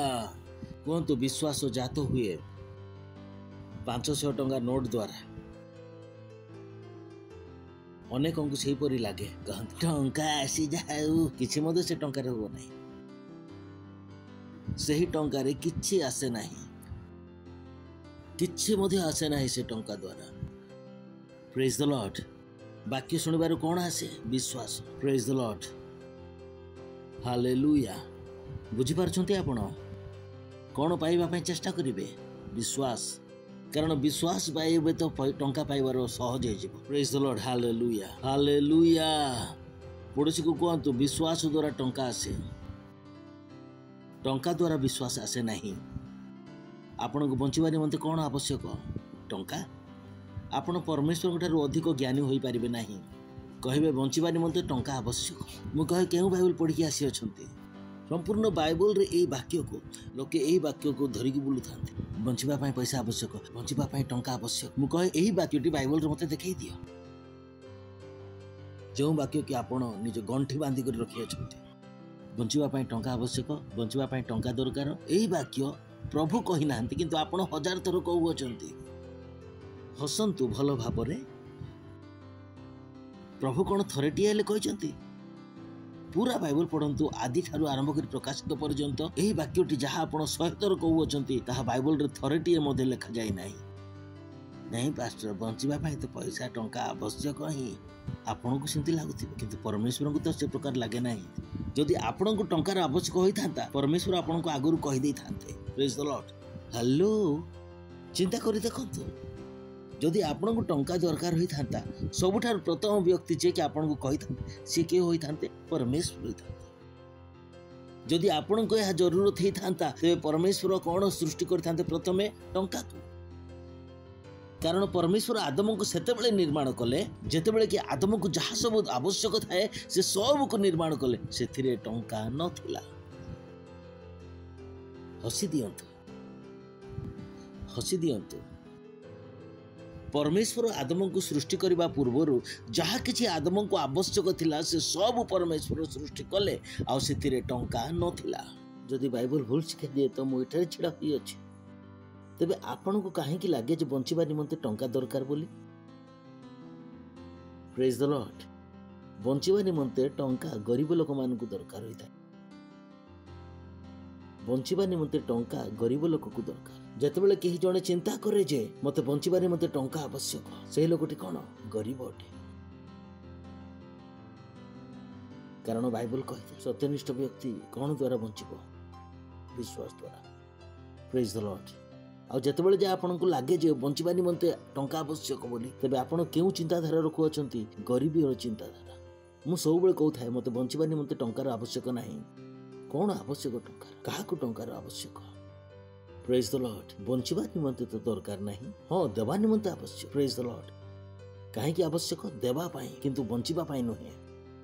कहतु विश्वास जात हुए 500 टंका नोट द्वारा। अनेक को से परी लागे, कहते टंका आसी जाऊ किछि मदे से टंका रे हो नहीं। सही टंका रे किछि आसे नहीं, किछि मध्य आसे नहीं से टंका द्वारा। Praise the Lord. वाक्य सुनिबार कौन आसे? विश्वास। Praise the lord, hallelujah. बुझी पारछंती आपण कौन पाइबा पई चेष्टा करिवे? विश्वास। कारण विश्वास पाइबे तो टंका पाइबार सहज हो। Praise the lord, hallelujah, hallelujah. पड़ोसी को कहतु विश्वास द्वारा टंका आसे, टंका द्वारा विश्वास आसे नहीं। आपण को बंचिबा निमंते कौन आवश्यक? टंका। आपण परमेश्वर ठारू अधिक ज्ञानी होई पारिबे नहीं। कहबे बंचिबा निमंते टंका आवश्यक। मु कहे केउ बाइबल पढ़ी के आसी अछंती? संपूर्ण बाइबल रे एई वाक्य को लोके एई वाक्य को धरिकी बुलु थांते। बंचिबा पई पैसा आवश्यक, बंचिबा पई टंका आवश्यक। मु कहे एई वाक्यटी बाइबल रे मते देखै दियो। जो वाक्य कि आपण निज गंठी बांधी कर रखि अछंती। बंचिबा पई टंका आवश्यक, बंचिबा पई टंका दरकार। एई वाक्य प्रभु कही नांती किंतु आपण हजार थर कहू अछंती। हसंतु भल भाबरे। प्रभु कौन थरेटिए हेले कहते? पूरा बाइबल पढ़ंतु आदि ठारू आरंभ कर प्रकाशित पर्यंत एही वाक्यटी जहाँ आपण 100 थर कहू अछंती ताहा बाइबल रे थरेटिए मध्ये लिखा जाय नाही। नहीं पास्टर, बंचिबा पई तो पैसा टंका आवश्यक ही आपन को सेंती लागुथिबे, किंतु परमेश्वर को तो से प्रकार लागे नाही। जदि आपन को टंकार आवश्यक होई थांता परमेश्वर आपन को आगुरु कहि देई थांते। Praise the lord, hello. चिंता करी देखंतु जदि आपन को टंका दरकार होई थांता सबुठार प्रथम व्यक्ति जे कि आपन को कहि थांते से के होई थांते? परमेश्वर होई थांते। जदि आपन को यह जरूरत होई थांता ते परमेश्वर कौन सृष्टि कर थांते? प्रथमे टंका को। कारण परमेश्वर आदम को सेतेबेले निर्माण कले जेतेबेले कि आदम को जहाँ सब आवश्यक थाए से सब को निर्माण कले, सेथिरे टंका नथिला। हसी दियंतु, हसी दियंतु। परमेश्वर आदम को सृष्टि करबा पूर्वरु जहाँ किछि आदम को आवश्यक थिला से सब परमेश्वर सृष्टि कले आ सेथिरे टंका नथिला। जदि बाइबल भूल शिखा दिए तो मु एठारे छिड़ा होई अछि। तेबे आपण को काहे कि लागे जे बंचिबा निमंते टंका दरकार बोली? Praise the lord. बंचिबा निमंते टंका गरीब लोक मान को दरकार होइता। बंचिबा निमंते टंका गरीब लोक को दरकार। जेतेबेले केही जणे चिंता करे जे मते बंचिबा निमंते टंका आवश्यक, सेही लोकटी कोन? गरीब अटे। कारण बाइबल कहते सत्यनिष्ठ व्यक्ति कौन द्वारा बंचिबो? विश्वास द्वारा। Praise the lord. आ जेतेबेले जे आपन को लागे जे बंचिबा निमंते टंका आवश्यक बोली तेबे आपन केउ चिंताधारा रखु अछंती? गरीबी रो चिंताधारा। मु सब बेले कहू थाए मते बंचिबा निमंते टंकार आवश्यक नाही। कौन आवश्यक टंका? काहाकु टंकार आवश्यक? Praise the lord. बंचिबा निमंते तो दरकार नाही, हां देवा निमंते आवश्यक। Praise the lord. काहे कि आवश्यक? देवा पाई, किंतु बंचिबा पाई नहे।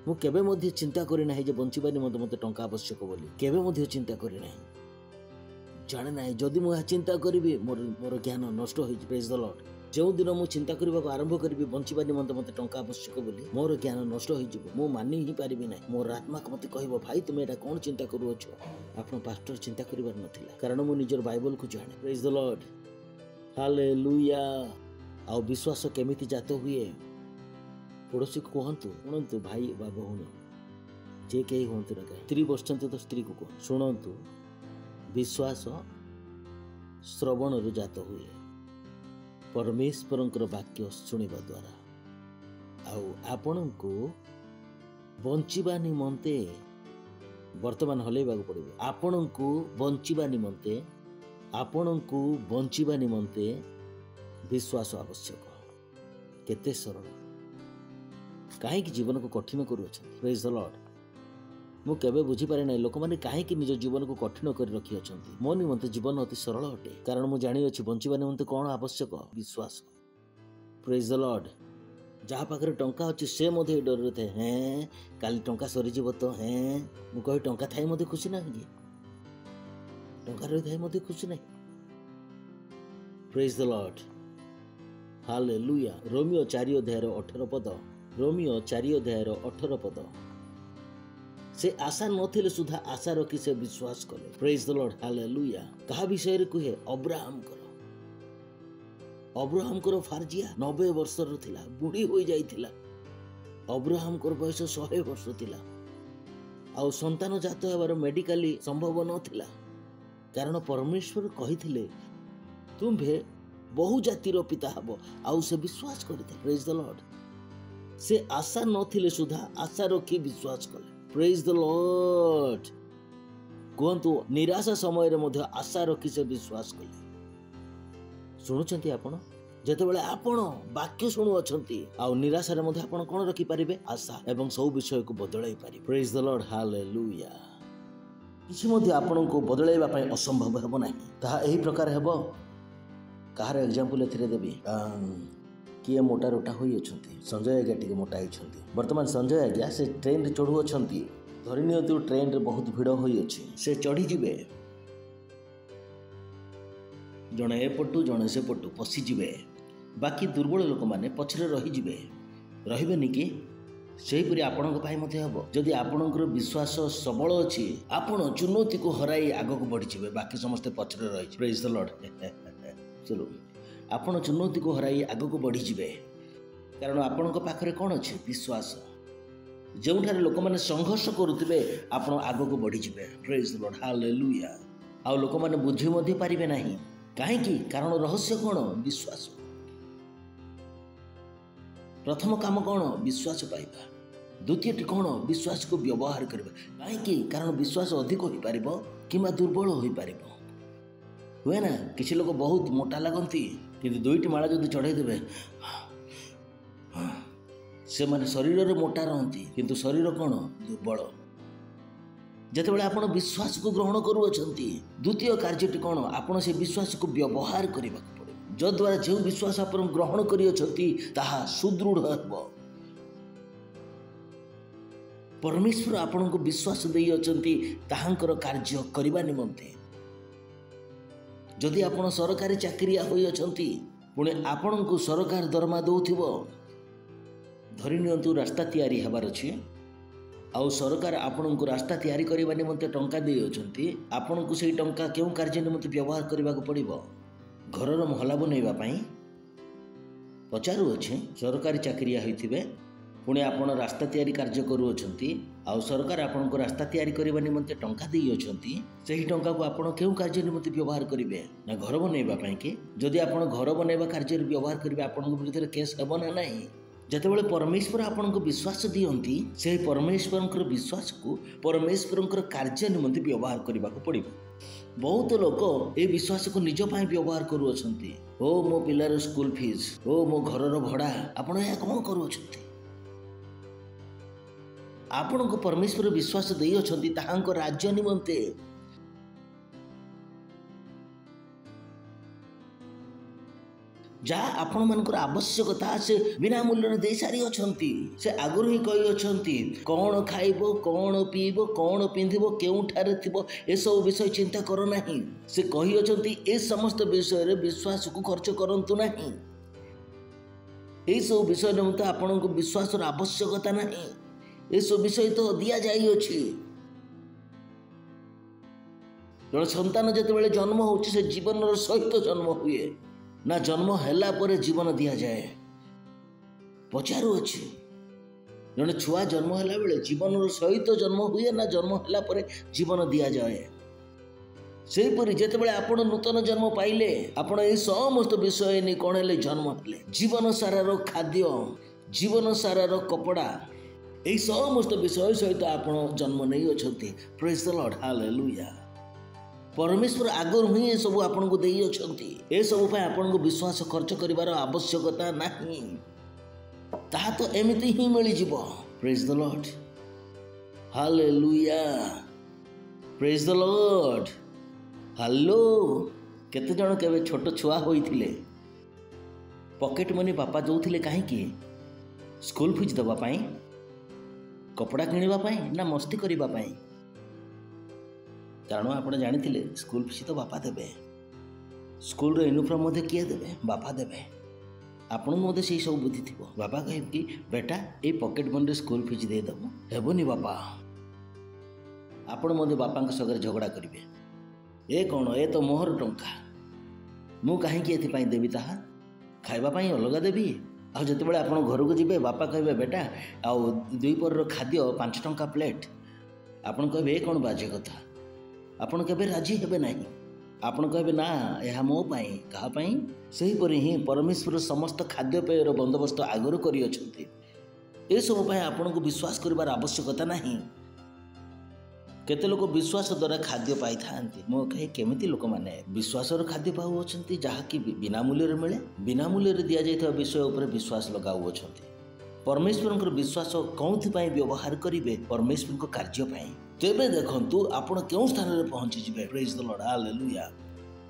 मु केबे मध्ये चिंता करि नाही जे बंचिबा निमंते मते टंका आवश्यक बोली। केबे मध्ये चिंता करि नाही। जाने नाही जदि मु चिंता करी मोर ज्ञान नष्ट हो। Praise the Lord. जो दिन मु चिंता करबा आरंभ करी बंचिबा निमंते मते टंका आवश्यक बोली मोर ज्ञान नष्ट हो जिवो। मु मानि ही पारिबि नाही। मोर आत्मा को मते कहबो भाई तुमे एटा कोन चिंता करू अछो? आपन पास्टर चिंता करिबार नथिला कारण मु निजर बाइबल को जाने। प्रेज द लॉर्ड, हालेलुया, ଆଉ ବିଶ୍ୱାସ କେମିତି ଜାତ ହୁଏ? ପଡ଼ୋଶୀ କୁହନ୍ତୁ, ଶୁଣନ୍ତୁ ଭାଇ ବା ଭଉଣୀ ଯେ କେହି ହୁଅନ୍ତୁ ନା କାହିଁ, ସ୍ତ୍ରୀ ବସିଛନ୍ତି ତ ସ୍ତ୍ରୀକୁ କୁହ, ଶୁଣନ୍ତୁ ବିଶ୍ୱାସ ଶ୍ରବଣରୁ ଜାତ ହୁଏ, ପରମେଶ୍ୱରଙ୍କର ବାକ୍ୟ ଶୁଣିବା ଦ୍ୱାରା। ଆଉ ଆପଣଙ୍କୁ ବଞ୍ଚିବା ନିମନ୍ତେ ବର୍ତ୍ତମାନ ହଲେଇବାକୁ ପଡ଼ିବ। ଆପଣଙ୍କୁ ବଞ୍ଚିବା ନିମନ୍ତେ ବିଶ୍ୱାସ ଆବଶ୍ୟକ। କେତେ ସରଳ! କାହିଁକି ଜୀବନକୁ କଠିନ କରୁଅଛନ୍ତି? ପ୍ରେଜ୍ ଦ ଲର୍ଡ। ମୁଁ କେବେ ବୁଝିପାରେ ନାହିଁ ଲୋକମାନେ କାହିଁକି ନିଜ ଜୀବନକୁ କଠିନ କରି ରଖିଅଛନ୍ତି। ମୋ ନିମନ୍ତେ ଜୀବନ ଅତି ସରଳ ଅଟେ, କାରଣ ମୁଁ ଜାଣିଅଛି ବଞ୍ଚିବା ନିମନ୍ତେ କ'ଣ ଆବଶ୍ୟକ? ବିଶ୍ୱାସ। ପ୍ରେଜ୍ ଦ ଲର୍ଡ। ଯାହା ପାଖରେ ଟଙ୍କା ଅଛି ସେ ମଧ୍ୟ ଏ ଡରରେ ଥାଏ, କାଲି ଟଙ୍କା ସରିଯିବ ତ, ମୁଁ କହି ଟଙ୍କା ଥାଇ ମଧ୍ୟ ଖୁସି ନାହିଁ କି? ଟଙ୍କା ରହିଥାଏ ମଧ୍ୟ ଖୁସି ନାହିଁ। ପ୍ରେଜ୍ ଦ ଲର୍ଡ। ହାଲେଲୁୟା। ରୋମିଓ 4 ଅଧ୍ୟାୟର 18 ପଦ। ସେ ଆଶା ନଥିଲେ ସୁଦ୍ଧା ଆଶା ରଖି ସେ ବିଶ୍ୱାସ କଲେ। ପ୍ରେଜ୍ ଦ ଲର୍ଡ। ହାଲେଲୁୟା। କାହା ବିଷୟରେ କୁହେ? ଅବ୍ରାହମଙ୍କର ଫାର୍ଜିଆ 90 ବର୍ଷର ଥିଲା, ବୁଢ଼ୀ ହୋଇଯାଇଥିଲା। ଅବ୍ରାହମଙ୍କର ବୟସ 100 ବର୍ଷ ଥିଲା। ଆଉ ସନ୍ତାନ ଜାତ ହେବାର ମେଡିକାଲି ସମ୍ଭବ ନଥିଲା, କାରଣ ପରମେଶ୍ୱର କହିଥିଲେ ତୁମ୍ଭେ ବହୁ ଜାତିର ପିତା ହେବ। ଆଉ ସେ ବିଶ୍ୱାସ କରିଥିଲେ। ପ୍ରେଜ୍ ଦ ଲର୍ଡ। ସେ ଆଶା ନଥିଲେ ସୁଦ୍ଧା ଆଶା ରଖି ବିଶ୍ୱାସ କଲେ। ପ୍ରେଜ୍ ଦ ଲର୍ଡ। କୁହନ୍ତୁ, ନିରାଶା ସମୟରେ ମଧ୍ୟ ଆଶା ରଖି ସେ ବିଶ୍ୱାସ କଲେ। ଶୁଣୁଛନ୍ତି ଆପଣ? ଯେତେବେଳେ ଆପଣ ବାକ୍ୟ ଶୁଣୁଅଛନ୍ତି ଆଉ ନିରାଶାରେ ମଧ୍ୟ ଆପଣ କ'ଣ ରଖିପାରିବେ? ଆଶା, ଏବଂ ସବୁ ବିଷୟକୁ ବଦଳାଇ ପାରିବେ। ପ୍ରେଜ୍ ଦ ଲର୍ଡ। ହାଲେଲୁୟା। କିଛି ମଧ୍ୟ ଆପଣଙ୍କୁ ବଦଳାଇବା ପାଇଁ ଅସମ୍ଭବ ହେବ ନାହିଁ। ତାହା ଏହି ପ୍ରକାର ହେବ। କାହାର ଏକ୍ଜାମ୍ପଲ୍ ଏଥିରେ ଦେବି? କିଏ ମୋଟା ରୋଟା ହୋଇଅଛନ୍ତି? ସଞ୍ଜୟ ଆଜ୍ଞା ଟିକେ ମୋଟା ହେଇଛନ୍ତି। ବର୍ତ୍ତମାନ ସଞ୍ଜୟ ଆଜ୍ଞା ସେ ଟ୍ରେନରେ ଚଢ଼ୁଅଛନ୍ତି। ଧରି ନିଅନ୍ତୁ ଟ୍ରେନରେ ବହୁତ ଭିଡ଼ ହୋଇଅଛି, ସେ ଚଢ଼ିଯିବେ, ଜଣେ ଏପଟୁ ଜଣେ ସେପଟୁ ପଶିଯିବେ, ବାକି ଦୁର୍ବଳ ଲୋକମାନେ ପଛରେ ରହିବେନି କି? ସେହିପରି ଆପଣଙ୍କ ପାଇଁ ମଧ୍ୟ ହେବ। ଯଦି ଆପଣଙ୍କର ବିଶ୍ୱାସ ସବଳ ଅଛି, ଆପଣ ଚୁନୌତିକୁ ହରାଇ ଆଗକୁ ବଢ଼ିଯିବେ, ବାକି ସମସ୍ତେ ପଛରେ ରହିଯିବେ। ପ୍ରେଜ୍ ଦ ଲର୍ଡ। ଆପଣ ଚୁନୌତିକୁ ହରାଇ ଆଗକୁ ବଢ଼ିଯିବେ, କାରଣ ଆପଣଙ୍କ ପାଖରେ କ'ଣ ଅଛି? ବିଶ୍ୱାସ। ଯେଉଁଠାରେ ଲୋକମାନେ ସଂଘର୍ଷ କରୁଥିବେ ଆପଣ ଆଗକୁ ବଢ଼ିଯିବେ। ପ୍ରେଜ୍ ଦ ଲର୍ଡ। ହାଲେଲୁୟା। ଆଉ ଲୋକମାନେ ବୁଝି ମଧ୍ୟ ପାରିବେ ନାହିଁ। କାହିଁକି? କାରଣ ରହସ୍ୟ କ'ଣ? ବିଶ୍ୱାସ। ପ୍ରଥମ କାମ କ'ଣ? ବିଶ୍ୱାସ ପାଇବା। ଦ୍ୱିତୀୟଟି କ'ଣ? ବିଶ୍ୱାସକୁ ବ୍ୟବହାର କରିବା। କାହିଁକି? କାରଣ ବିଶ୍ୱାସ ଅଧିକ ହୋଇପାରିବ କିମ୍ବା ଦୁର୍ବଳ ହୋଇପାରିବ। ହୁଏ ନା, କିଛି ଲୋକ ବହୁତ ମୋଟା ଲାଗନ୍ତି, କିନ୍ତୁ 2ଟି ମାଳ ଯଦି ଚଢ଼େଇ ଦେବେ, ସେମାନେ ଶରୀରରେ ମୋଟା ରହନ୍ତି, କିନ୍ତୁ ଶରୀର କ'ଣ? ଦୁର୍ବଳ। ଯେତେବେଳେ ଆପଣ ବିଶ୍ୱାସକୁ ଗ୍ରହଣ କରୁଅଛନ୍ତି, ଦ୍ୱିତୀୟ କାର୍ଯ୍ୟଟି କ'ଣ? ଆପଣ ସେ ବିଶ୍ୱାସକୁ ବ୍ୟବହାର କରିବାକୁ ପଡ଼ିବ। ଯଦ୍ୱାରା ଯେଉଁ ବିଶ୍ୱାସ ଆପଣ ଗ୍ରହଣ କରିଅଛନ୍ତି ତାହା ସୁଦୃଢ଼ ହେବ। ପରମେଶ୍ୱର ଆପଣଙ୍କୁ ବିଶ୍ୱାସ ଦେଇଅଛନ୍ତି ତାହାଙ୍କର କାର୍ଯ୍ୟ କରିବା ନିମନ୍ତେ। ଯଦି ଆପଣ ସରକାରୀ ଚାକିରିଆ ହୋଇଅଛନ୍ତି, ପୁଣି ଆପଣଙ୍କୁ ସରକାର ଦରମା ଦେଉଥିବ, ଧରି ନିଅନ୍ତୁ ରାସ୍ତା ତିଆରି ହେବାର ଅଛି, ଆଉ ସରକାର ଆପଣଙ୍କୁ ରାସ୍ତା ତିଆରି କରିବା ନିମନ୍ତେ ଟଙ୍କା ଦେଇଅଛନ୍ତି, ଆପଣଙ୍କୁ ସେହି ଟଙ୍କା କେଉଁ କାର୍ଯ୍ୟ ନିମନ୍ତେ ବ୍ୟବହାର କରିବାକୁ ପଡ଼ିବ? ଘରର ମହଲା ବନେଇବା ପାଇଁ? ପଚାରୁଅଛି, ସରକାରୀ ଚାକିରିଆ ହୋଇଥିବେ, ପୁଣି ଆପଣ ରାସ୍ତା ତିଆରି କାର୍ଯ୍ୟ କରୁଅଛନ୍ତି, ଆଉ ସରକାର ଆପଣଙ୍କୁ ରାସ୍ତା ତିଆରି କରିବା ନିମନ୍ତେ ଟଙ୍କା ଦେଇଅଛନ୍ତି, ସେହି ଟଙ୍କାକୁ ଆପଣ କେଉଁ କାର୍ଯ୍ୟ ନିମନ୍ତେ ବ୍ୟବହାର କରିବେ? ନା ଘର ବନେଇବା ପାଇଁ କି? ଯଦି ଆପଣ ଘର ବନେଇବା କାର୍ଯ୍ୟରେ ବ୍ୟବହାର କରିବେ, ଆପଣଙ୍କ ବିରୁଦ୍ଧରେ କେସ୍ ହେବ ନା ନାହିଁ? ଯେତେବେଳେ ପରମେଶ୍ୱର ଆପଣଙ୍କୁ ବିଶ୍ୱାସ ଦିଅନ୍ତି, ସେହି ପରମେଶ୍ୱରଙ୍କର ବିଶ୍ୱାସକୁ ପରମେଶ୍ୱରଙ୍କର କାର୍ଯ୍ୟ ନିମନ୍ତେ ବ୍ୟବହାର କରିବାକୁ ପଡ଼ିବ। ବହୁତ ଲୋକ ଏହି ବିଶ୍ୱାସକୁ ନିଜ ପାଇଁ ବ୍ୟବହାର କରୁଅଛନ୍ତି। ଓ ମୋ ପିଲାର ସ୍କୁଲ ଫିସ୍, ଓ ମୋ ଘରର ଭଡ଼ା। ଆପଣ ଏହା କ'ଣ କରୁଅଛନ୍ତି? ଆପଣଙ୍କୁ ପରମେଶ୍ୱର ବିଶ୍ୱାସ ଦେଇଅଛନ୍ତି ତାହାଙ୍କ ରାଜ୍ୟ ନିମନ୍ତେ। ଯାହା ଆପଣମାନଙ୍କର ଆବଶ୍ୟକତା ସେ ବିନା ମୂଲ୍ୟରେ ଦେଇ ସାରିଅଛନ୍ତି। ସେ ଆଗରୁ ହିଁ କହିଅଛନ୍ତି, କ'ଣ ଖାଇବ, କ'ଣ ପିଇବ, କ'ଣ ପିନ୍ଧିବ, କେଉଁଠାରେ ଥିବ, ଏସବୁ ବିଷୟ ଚିନ୍ତା କର ନାହିଁ। ସେ କହିଅଛନ୍ତି ଏ ସମସ୍ତ ବିଷୟରେ ବିଶ୍ୱାସକୁ ଖର୍ଚ୍ଚ କରନ୍ତୁ ନାହିଁ। ଏହିସବୁ ବିଷୟ ନିମନ୍ତେ ଆପଣଙ୍କୁ ବିଶ୍ୱାସର ଆବଶ୍ୟକତା ନାହିଁ। ଏସବୁ ବିଷୟ ତ ଦିଆଯାଇଅଛି। ଜଣେ ସନ୍ତାନ ଯେତେବେଳେ ଜନ୍ମ ହେଉଛି, ସେ ଜୀବନର ସହିତ ଜନ୍ମ ହୁଏ। ନା ଜନ୍ମ ହେଲା ପରେ ଜୀବନ ଦିଆଯାଏ? ପଚାରୁଅଛି। ଜଣେ ଛୁଆ ଜନ୍ମ ହେଲା ବେଳେ ଜୀବନର ସହିତ ଜନ୍ମ ହୁଏ ନା ଜନ୍ମ ହେଲା ପରେ ଜୀବନ ଦିଆଯାଏ? ସେହିପରି ଯେତେବେଳେ ଆପଣ ନୂତନ ଜନ୍ମ ପାଇଲେ, ଆପଣ ଏହି ସମସ୍ତ ବିଷୟ ନେଇ କ'ଣ ହେଲେ? ଜନ୍ମ ହେଲେ। ଜୀବନ ସାରାର ଖାଦ୍ୟ, ଜୀବନ ସାରାର କପଡ଼ା, ଏହି ସମସ୍ତ ବିଷୟ ସହିତ ଆପଣ ଜନ୍ମ ନେଇଅଛନ୍ତି। ପ୍ରେଜ୍ ଦ ଲର୍ଡ, ହାଲେଲୁୟା। ପରମେଶ୍ୱର ଆଗରୁ ହିଁ ଏସବୁ ଆପଣଙ୍କୁ ଦେଇଅଛନ୍ତି। ଏସବୁ ପାଇଁ ଆପଣଙ୍କୁ ବିଶ୍ୱାସ ଖର୍ଚ୍ଚ କରିବାର ଆବଶ୍ୟକତା ନାହିଁ। ତାହା ତ ଏମିତି ହିଁ ମିଳିଯିବ। ପ୍ରେଜ୍ ଦ ଲର୍ଡ, ହାଲେଲୁୟା। ପ୍ରେଜ୍ ଦ ଲର୍ଡ, ହ୍ୟାଲୋ। କେତେଜଣ କେବେ ଛୋଟ ଛୁଆ ହୋଇଥିଲେ ପକେଟ ମନି ବାପା ଦେଉଥିଲେ କାହିଁକି? ସ୍କୁଲ ଫିସ୍ ଦେବା ପାଇଁ, କପଡ଼ା କିଣିବା ପାଇଁ, ନା ମସ୍ତି କରିବା ପାଇଁ? କାରଣ ଆପଣ ଜାଣିଥିଲେ ସ୍କୁଲ ଫିସ୍ ତ ବାପା ଦେବେ। ସ୍କୁଲର ୟୁନିଫର୍ମ ମଧ୍ୟ କିଏ ଦେବେ? ବାପା ଦେବେ। ଆପଣଙ୍କୁ ମଧ୍ୟ ସେଇ ସବୁ ବୁଦ୍ଧି ଥିବ। ବାପା କହିବେ କି ବେଟା ଏଇ ପକେଟ ମନିରେ ସ୍କୁଲ ଫିସ୍ ଦେଇଦେବ। ହେବନି ବାପା। ଆପଣ ମଧ୍ୟ ବାପାଙ୍କ ସଙ୍ଗରେ ଝଗଡ଼ା କରିବେ। ଏ କ'ଣ, ଏ ତ ମୋହର ଟଙ୍କା, ମୁଁ କାହିଁକି ଏଥିପାଇଁ ଦେବି? ତାହା ଖାଇବା ପାଇଁ ଅଲଗା ଦେବି। ଆଉ ଯେତେବେଳେ ଆପଣ ଘରକୁ ଯିବେ ବାପା କହିବେ ବେଟା ଆଉ ଦ୍ୱିପହରର ଖାଦ୍ୟ 5 ଟଙ୍କା ପ୍ଲେଟ୍। ଆପଣ କହିବେ ଏ କ'ଣ ବାଜେ କଥା? ଆପଣ କେବେ ରାଜି ହେବେ ନାହିଁ। ଆପଣ କହିବେ ନା ଏହା ମୋ ପାଇଁ। କାହା ପାଇଁ? ସେହିପରି ହିଁ ପରମେଶ୍ୱର ସମସ୍ତ ଖାଦ୍ୟପେୟର ବନ୍ଦୋବସ୍ତ ଆଗରୁ କରିଅଛନ୍ତି। ଏସବୁ ପାଇଁ ଆପଣଙ୍କୁ ବିଶ୍ୱାସ କରିବାର ଆବଶ୍ୟକତା ନାହିଁ। କେତେ ଲୋକ ବିଶ୍ୱାସ ଦ୍ୱାରା ଖାଦ୍ୟ ପାଇଥାନ୍ତି। ମୁଁ କହେ କେମିତି ଲୋକମାନେ ବିଶ୍ୱାସର ଖାଦ୍ୟ ପାଉଅଛନ୍ତି ଯାହାକି ବିନା ମୂଲ୍ୟରେ ମିଳେ? ବିନା ମୂଲ୍ୟରେ ଦିଆଯାଇଥିବା ବିଷୟ ଉପରେ ବିଶ୍ୱାସ ଲଗାଉଅଛନ୍ତି। ପରମେଶ୍ୱରଙ୍କର ବିଶ୍ୱାସ କେଉଁଥିପାଇଁ ବ୍ୟବହାର କରିବେ? ପରମେଶ୍ୱରଙ୍କ କାର୍ଯ୍ୟ ପାଇଁ। ତେବେ ଦେଖନ୍ତୁ ଆପଣ କେଉଁ ସ୍ଥାନରେ ପହଞ୍ଚିଯିବେ। ପ୍ରେଜ୍ ଦ ଲର୍ଡ, ହାଲେଲୁୟା।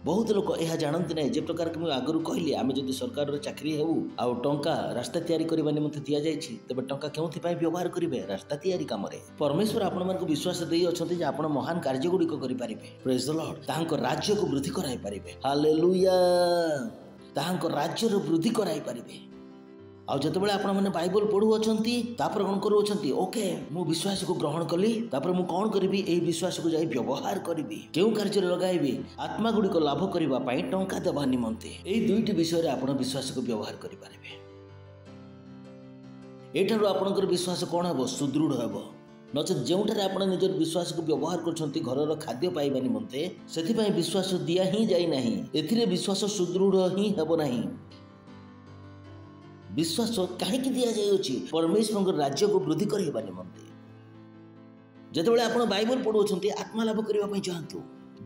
ବହୁତ ଲୋକ ଏହା ଜାଣନ୍ତି ନାହିଁ। ଯେ ପ୍ରକାର ମୁଁ ଆଗରୁ କହିଲି, ଆମେ ଯଦି ସରକାରର ଚାକିରି ହେବୁ ଆଉ ଟଙ୍କା ରାସ୍ତା ତିଆରି କରିବା ନିମନ୍ତେ ଦିଆଯାଇଛି, ତେବେ ଟଙ୍କା କେଉଁଥିପାଇଁ ବ୍ୟବହାର କରିବେ? ରାସ୍ତା ତିଆରି କାମରେ। ପରମେଶ୍ୱର ଆପଣମାନଙ୍କୁ ବିଶ୍ୱାସ ଦେଇଅଛନ୍ତି ଯେ ଆପଣ ମହାନ କାର୍ଯ୍ୟଗୁଡ଼ିକ କରିପାରିବେ। ପ୍ରେଜ୍ ଦ ଲର୍ଡ, ତାହାଙ୍କ ରାଜ୍ୟକୁ ବୃଦ୍ଧି କରାଇ ପାରିବେ। ହାଲେଲୁୟା। ତାହାଙ୍କ ରାଜ୍ୟର ବୃଦ୍ଧି କରାଇ ପାରିବେ। ଆଉ ଯେତେବେଳେ ଆପଣମାନେ ବାଇବଲ ପଢ଼ୁଅଛନ୍ତି ତାପରେ କ'ଣ କରୁଅଛନ୍ତି? ଓକେ, ମୁଁ ବିଶ୍ୱାସକୁ ଗ୍ରହଣ କଲି, ତାପରେ ମୁଁ କ'ଣ କରିବି? ଏହି ବିଶ୍ୱାସକୁ ଯାଇ ବ୍ୟବହାର କରିବି। କେଉଁ କାର୍ଯ୍ୟରେ ଲଗାଇବି? ଆତ୍ମା ଗୁଡ଼ିକ ଲାଭ କରିବା ପାଇଁ, ଟଙ୍କା ଦେବା ନିମନ୍ତେ। ଏହି ଦୁଇଟି ବିଷୟରେ ଆପଣ ବିଶ୍ୱାସକୁ ବ୍ୟବହାର କରିପାରିବେ। ଏଠାରୁ ଆପଣଙ୍କର ବିଶ୍ୱାସ କ'ଣ ହେବ? ସୁଦୃଢ଼ ହେବ। ନଚେତ୍ ଯେଉଁଠାରେ ଆପଣ ନିଜର ବିଶ୍ୱାସକୁ ବ୍ୟବହାର କରୁଛନ୍ତି ଘରର ଖାଦ୍ୟ ପାଇବା ନିମନ୍ତେ, ସେଥିପାଇଁ ବିଶ୍ୱାସ ଦିଆ ହିଁ ଯାଇନାହିଁ। ଏଥିରେ ବିଶ୍ୱାସ ସୁଦୃଢ଼ ହିଁ ହେବ ନାହିଁ। ବିଶ୍ୱାସ କାହିଁକି ଦିଆଯାଇଅଛି? ପରମେଶ୍ୱରଙ୍କ ରାଜ୍ୟକୁ ବୃଦ୍ଧି କରିବା ନିମନ୍ତେ। ଯେତେବେଳେ ଆପଣ ବାଇବଲ ପଢ଼ୁଅଛନ୍ତି ଆତ୍ମା ଲାଭ କରିବା ପାଇଁ ଯାଆନ୍ତୁ।